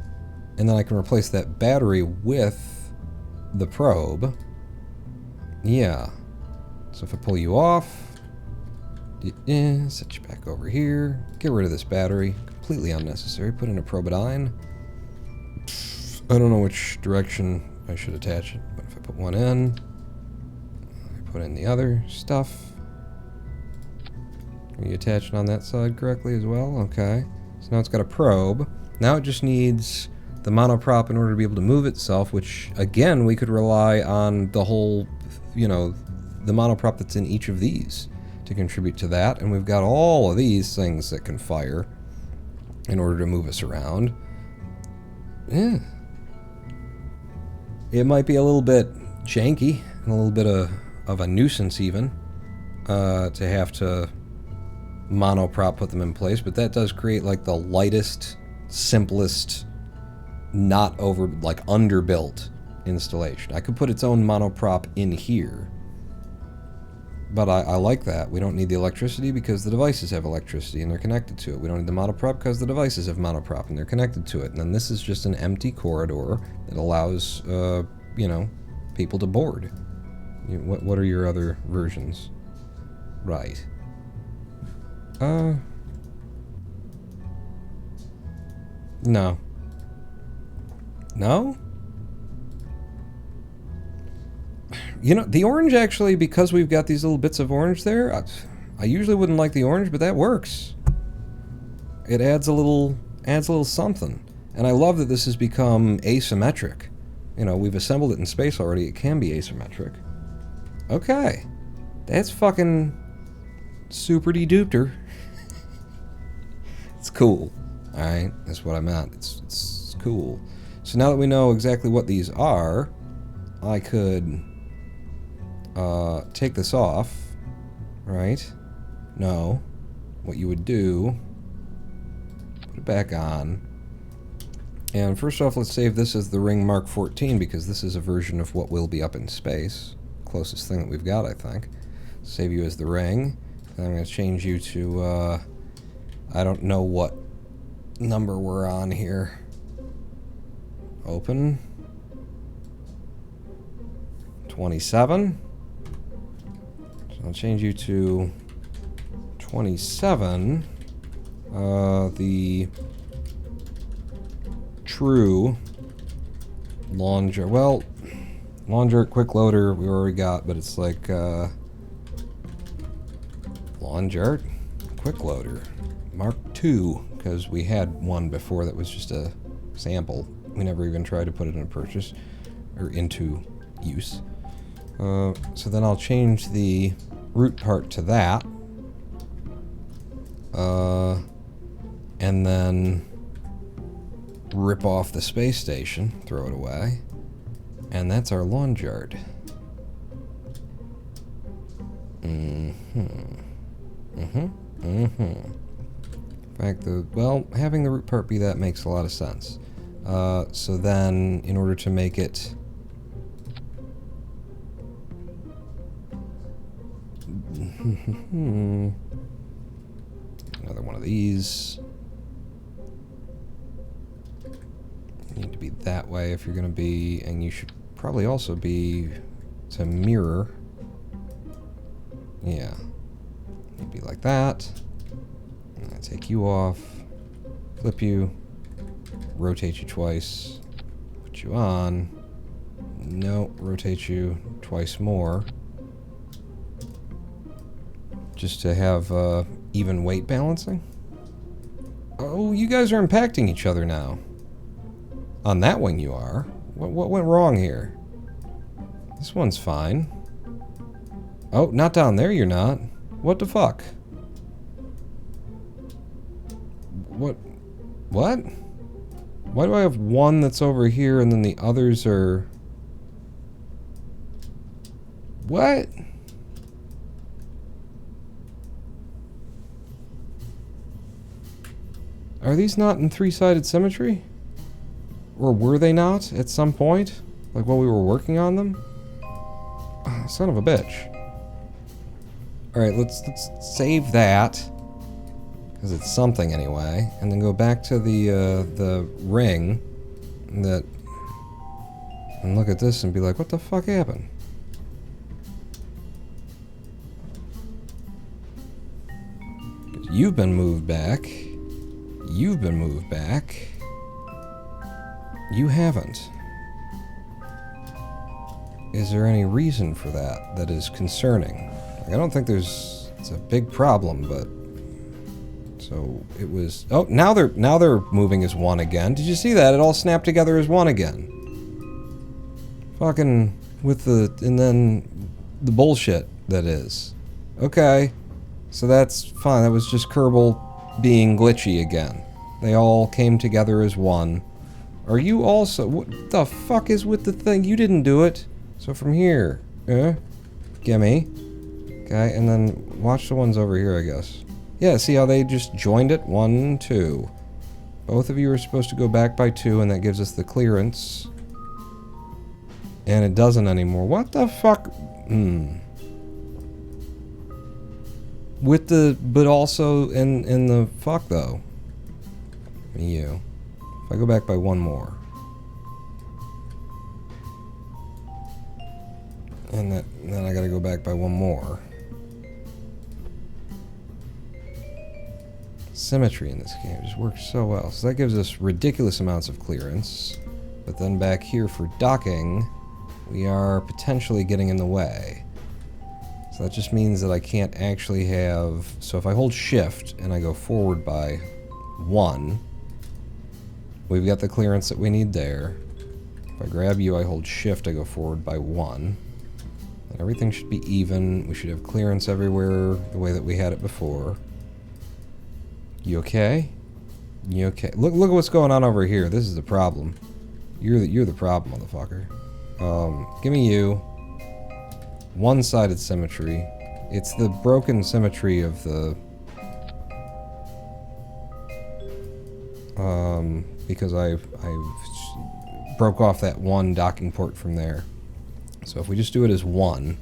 And then I can replace that battery with the probe. Yeah. So if I pull you off, set you back over here, get rid of this battery. Completely unnecessary. Put in a probodyne. I don't know which direction I should attach it, but if I put one in, I put in the other stuff. Are you attaching on that side correctly as well? Okay. So now it's got a probe. Now it just needs the monoprop in order to be able to move itself, which, again, we could rely on the whole, the monoprop that's in each of these to contribute to that. And we've got all of these things that can fire in order to move us around. Yeah. It might be a little bit janky and a little bit of a nuisance even to have to monoprop put them in place, but that does create like the lightest, simplest, not over, like underbuilt installation. I could put its own monoprop in here, but I like that. We don't need the electricity because the devices have electricity and they're connected to it. We don't need the monoprop because the devices have monoprop and they're connected to it. And then this is just an empty corridor that allows, people to board. What are your other versions? Right. No. No? The orange actually, because we've got these little bits of orange there, I usually wouldn't like the orange, but that works. It adds a little something. And I love that this has become asymmetric. We've assembled it in space already. It can be asymmetric. Okay. That's fucking super-de-duper. It's cool. Alright? That's what I meant. It's cool. So now that we know exactly what these are, I could take this off, right? No. What you would do, put it back on. And first off, let's save this as the Ring Mark 14 because this is a version of what will be up in space. Closest thing that we've got, I think. Save you as the Ring. And I'm going to change you to, I don't know what number we're on here. Open. 27. So I'll change you to 27. The true Launger. Well, Launger quick loader we already got, but it's like Launger quick loader Mark II, because we had one before that was just a sample. We never even tried to put it in a purchase or into use. So then I'll change the root part to that. And then rip off the space station, throw it away. And that's our launch yard. In fact, having the root part be that makes a lot of sense. So then, in order to make it Another one of these. You need to be that way if you're going to be, and you should probably also be to mirror. Yeah. You'd be like that. And I take you off, flip you, rotate you twice, put you on. No, rotate you twice more. Just to have even weight balancing. Oh, you guys are impacting each other now. On that wing you are. What went wrong here? This one's fine. Oh, not down there you're not. What the fuck? What? What? Why do I have one that's over here and then the others are... What? Are these not in three-sided symmetry? Or were they not at some point? Like while we were working on them? Son of a bitch. Alright, let's save that. Because it's something anyway. And then go back to the ring. And look at this and be like, what the fuck happened? You've been moved back. You've been moved back. You haven't. Is there any reason for that that is concerning? Like, I don't think it's a big problem, but... So, it was... Oh, now they're moving as one again. Did you see that? It all snapped together as one again. Fucking with the... And then the bullshit that is. Okay. So that's fine. That was just Kerbal being glitchy again. They all came together as one. Are you also... What the fuck is with the thing? You didn't do it. So from here. Gimme. Okay, and then watch the ones over here, I guess. Yeah, see how they just joined it? 1, 2. Both of you are supposed to go back by 2, and that gives us the clearance. And it doesn't anymore. What the fuck? With the... But also in the... Fuck, though. You. If I go back by 1 more. And then I gotta go back by 1 more. Symmetry in this game just works so well. So that gives us ridiculous amounts of clearance. But then back here for docking, we are potentially getting in the way. So that just means that I can't actually have... So if I hold shift and I go forward by 1, we've got the clearance that we need there. If I grab you, I hold shift, I go forward by 1. And everything should be even. We should have clearance everywhere the way that we had it before. You okay? You okay? Look at what's going on over here. This is the problem. You're the problem, motherfucker. Give me you. One-sided symmetry. It's the broken symmetry of the... because I've broke off that one docking port from there. So if we just do it as 1,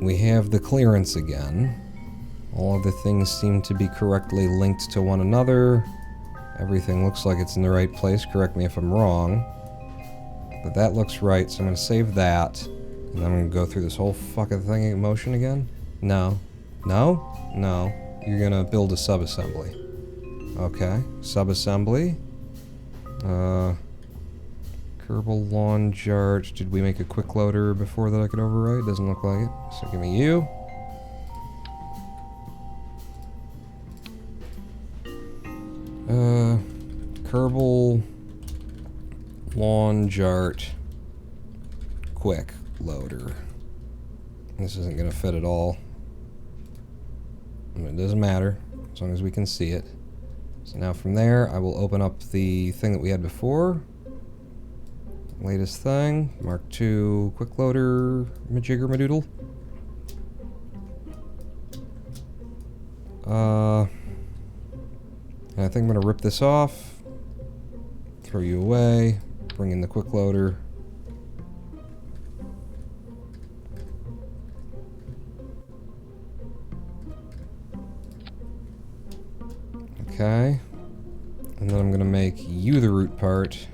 we have the clearance again. All of the things seem to be correctly linked to one another. Everything looks like it's in the right place. Correct me if I'm wrong. But that looks right, so I'm going to save that. And I'm going to go through this whole fucking thing in motion again. No. No? No. You're going to build a sub-assembly. Okay. Sub-assembly. Kerbal lawn chart. Did we make a quick loader before that I could overwrite? Doesn't look like it. So give me you. Kerbal lawn chart quick loader. This isn't gonna fit at all. It doesn't matter as long as we can see it. So now from there I will open up the thing that we had before. Latest thing, Mark II quick loader majigger madoodle. And I think I'm gonna rip this off, throw you away, bring in the quick loader. Okay. And then I'm going to make you the root part,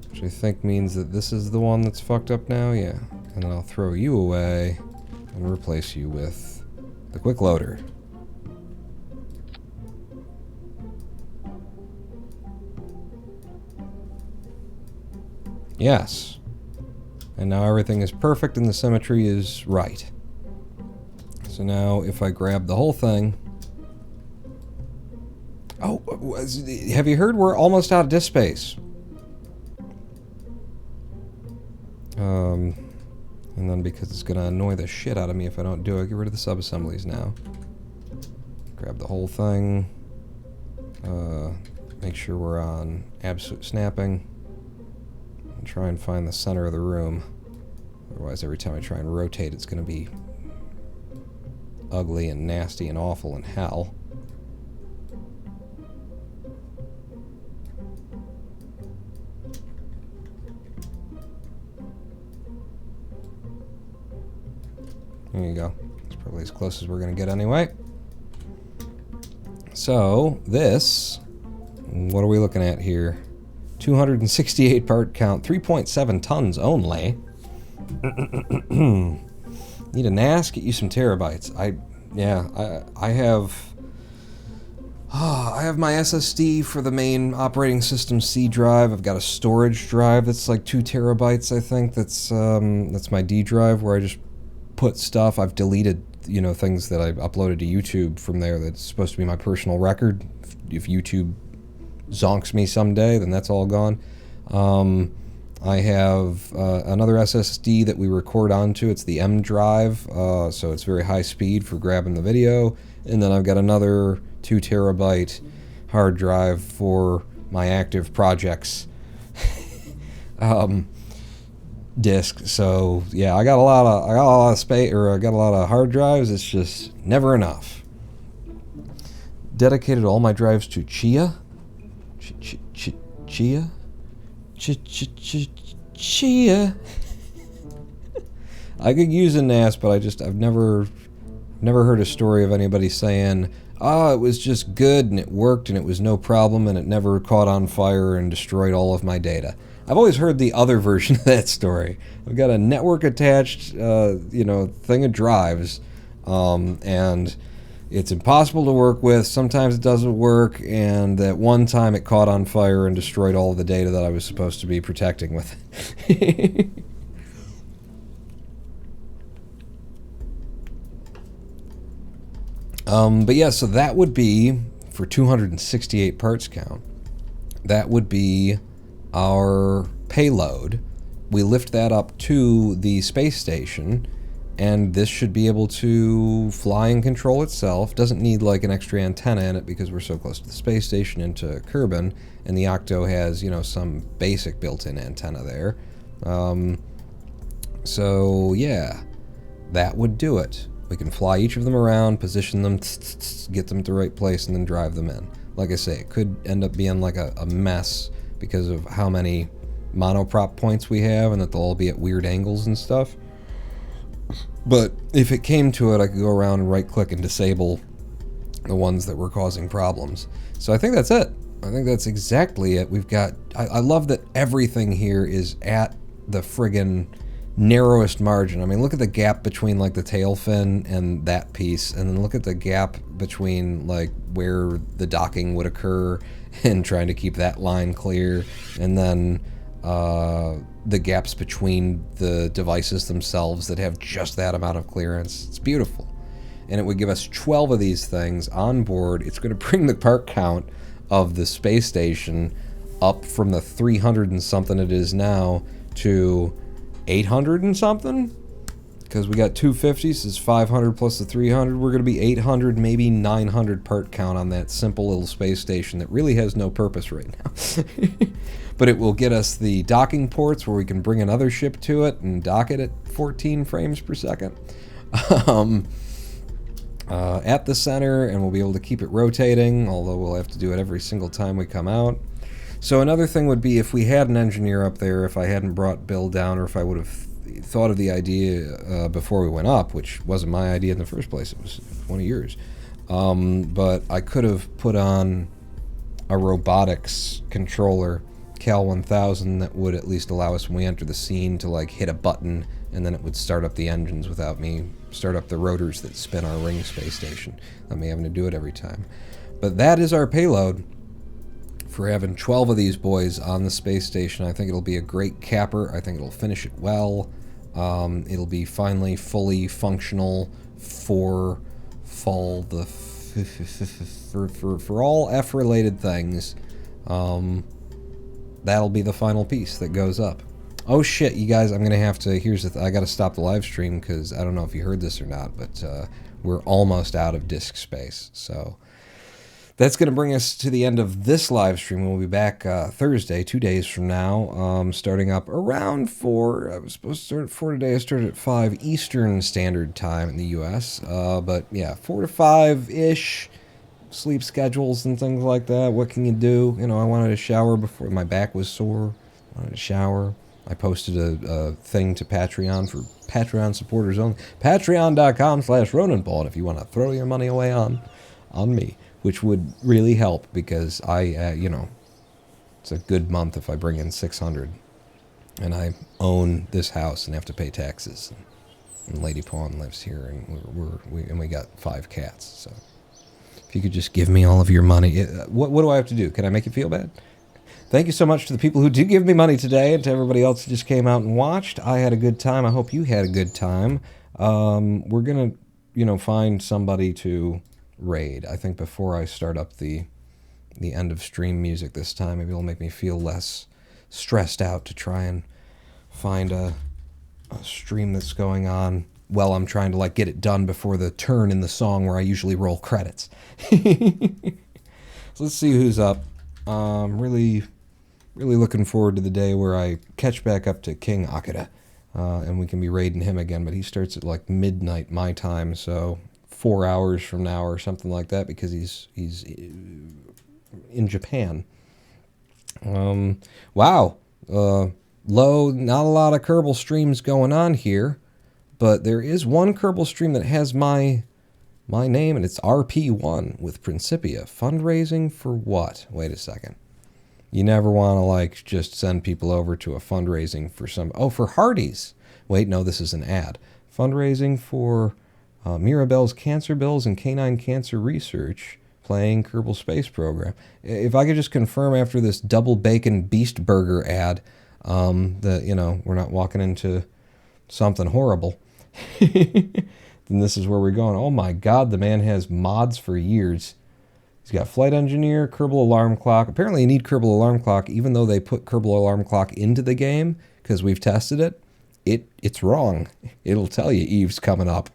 which I think means that this is the one that's fucked up now. Yeah. And then I'll throw you away and replace you with the quick loader. Yes. And now everything is perfect and the symmetry is right. So now if I grab the whole thing... Oh, have you heard we're almost out of disk space? And then because it's going to annoy the shit out of me if I don't do it, get rid of the sub-assemblies now. Grab the whole thing. Make sure we're on absolute snapping. And try and find the center of the room. Otherwise, every time I try and rotate, it's going to be ugly and nasty and awful and hell. There you go. It's probably as close as we're going to get anyway. So, this, what are we looking at here? 268 part count, 3.7 tons only. Need a NAS, get you some terabytes. I have my SSD for the main operating system C drive. I've got a storage drive that's like 2 terabytes, I think. That's my D drive where I just put stuff. I've deleted, you know, things that I've uploaded to YouTube from there that's supposed to be my personal record. If YouTube zonks me someday, then that's all gone. I have another SSD that we record onto. It's the M drive, so it's very high speed for grabbing the video. And then I've got another 2 terabyte hard drive for my active projects disk. So yeah, I got a lot of space, or I got a lot of hard drives. It's just never enough. Dedicated all my drives to Chia. Chia. Chia. I could use a NAS, but I've never heard a story of anybody saying, "Oh, it was just good and it worked and it was no problem and it never caught on fire and destroyed all of my data." I've always heard the other version of that story. I've got a network attached, thing of drives, and it's impossible to work with. Sometimes it doesn't work, and that one time it caught on fire and destroyed all of the data that I was supposed to be protecting with it. But yeah, so that would be, for 268 parts count, that would be our payload. We lift that up to the space station, and this should be able to fly and control itself. Doesn't need like an extra antenna in it because we're so close to the space station and to Kerbin, and the Octo has, some basic built-in antenna there. So yeah, that would do it. We can fly each of them around, position them, get them to the right place, and then drive them in. Like I say, it could end up being like a mess because of how many monoprop points we have and that they'll all be at weird angles and stuff. But if it came to it, I could go around and right-click and disable the ones that were causing problems. So I think that's it. I think that's exactly it. We've got... I love that everything here is at the friggin' narrowest margin. I mean, look at the gap between like the tail fin and that piece, and then look at the gap between like where the docking would occur and trying to keep that line clear, and then the gaps between the devices themselves that have just that amount of clearance. It's beautiful. And it would give us 12 of these things on board. It's going to bring the part count of the space station up from the 300 and something it is now to 800 and something, because we got 250, so it's 500 plus the 300. We're going to be 800, maybe 900 part count on that simple little space station that really has no purpose right now. But it will get us the docking ports where we can bring another ship to it and dock it at 14 frames per second at the center, and we'll be able to keep it rotating, although we'll have to do it every single time we come out. So another thing would be if we had an engineer up there, if I hadn't brought Bill down, or if I would have thought of the idea before we went up, which wasn't my idea in the first place, it was one of yours. But I could have put on a robotics controller, Cal 1000, that would at least allow us when we enter the scene to like hit a button and then it would start up the engines without me start up the rotors that spin our ring space station, without me having to do it every time. But that is our payload for having 12 of these boys on the space station. I think it'll be a great capper. I think it'll finish it well. It'll be finally fully functional for all F-related things. That'll be the final piece that goes up. Oh shit, you guys, I'm gonna have to, I gotta stop the live stream because I don't know if you heard this or not, but we're almost out of disk space. So that's gonna bring us to the end of this live stream. We'll be back Thursday, 2 days from now, starting up around 4. I was supposed to start at 4 today. I started at 5 Eastern Standard Time in the US. But yeah, 4 to 5-ish. Sleep schedules and things like that. What can you do? You know, I wanted to shower before my back was sore. I wanted to shower. I posted a thing to Patreon for Patreon supporters only. Patreon.com/RonanPaul if you want to throw your money away on me, which would really help because I, you know, it's a good month if I bring in $600 and I own this house and have to pay taxes. And Lady Pawn lives here and we got 5 cats, so. If you could just give me all of your money. What do I have to do? Can I make you feel bad? Thank you so much to the people who did give me money today and to everybody else who just came out and watched. I had a good time. I hope you had a good time. We're going to, you know, find somebody to raid. I think before I start up the end of stream music this time, maybe it'll make me feel less stressed out to try and find a stream that's going on. Well, I'm trying to like get it done before the turn in the song where I usually roll credits. So let's see who's up. Really looking forward to the day where I catch back up to King Akira, and we can be raiding him again. But he starts at like midnight my time, so 4 hours from now or something like that, because he's in Japan. Wow, low. Not a lot of Kerbal streams going on here. But there is one Kerbal stream that has my name, and it's RP1 with Principia. Fundraising for what? Wait a second. You never want to, like, just send people over to a fundraising for some... Oh, for Hardee's. Wait, no, this is an ad. Fundraising for Mirabelle's Cancer Bills and Canine Cancer Research, playing Kerbal Space Program. If I could just confirm after this double bacon beast burger ad that, you know, we're not walking into something horrible. Then this is where we're going. Oh my god, the man has mods for years. He's got Flight Engineer, Kerbal Alarm Clock. Apparently you need Kerbal Alarm Clock, even though they put Kerbal Alarm Clock into the game, because we've tested it. It's wrong. It'll tell you Eve's coming up.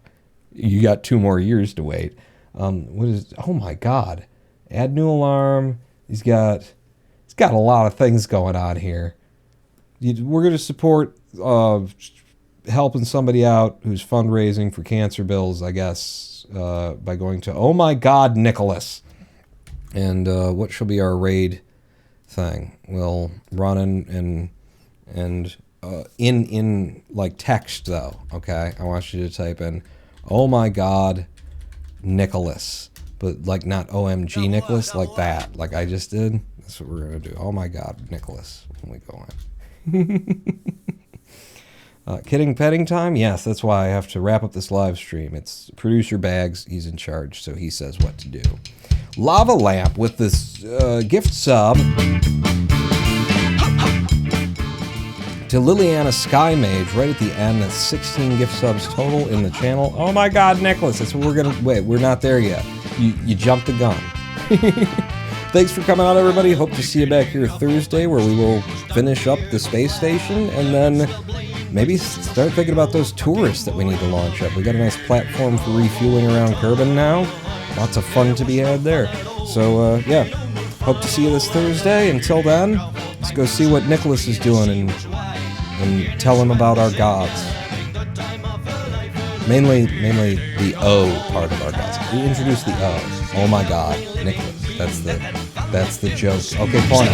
You got 2 more years to wait. Oh my god. Add new alarm. He's got a lot of things going on here. We're going to support helping somebody out who's fundraising for cancer bills, I guess, by going to Oh My God, Nicholas. And what shall be our raid thing? We'll run in like text though. Okay, I want you to type in Oh My God, Nicholas, but like not OMG Nicholas, like that, like I just did. That's what we're gonna do. Oh My God, Nicholas. When we go on. Kidding petting time? Yes, that's why I have to wrap up this live stream. It's producer Bags. He's in charge, so he says what to do. Lava Lamp with this gift sub to Liliana Sky Mage right at the end. That's 16 gift subs total in the channel. Oh my god, Nicholas, that's what we're gonna... Wait, we're not there yet. You jumped the gun. Thanks for coming out, everybody. Hope to see you back here Thursday, where we will finish up the space station and then maybe start thinking about those tourists that we need to launch up. We got a nice platform for refueling around Kerbin now. Lots of fun to be had there. So, yeah, hope to see you this Thursday. Until then, let's go see what Nicholas is doing and tell him about our gods. Mainly the O part of our gods. We introduced the O. Oh my god, Nicholas. That's the joke. Okay, point.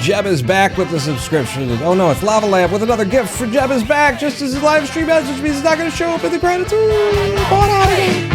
Jeb is back with the subscription. Oh no, it's Lava Lamp with another gift for Jeb is back just as his live stream ends, which means it's not going to show up in the credits. Ooh,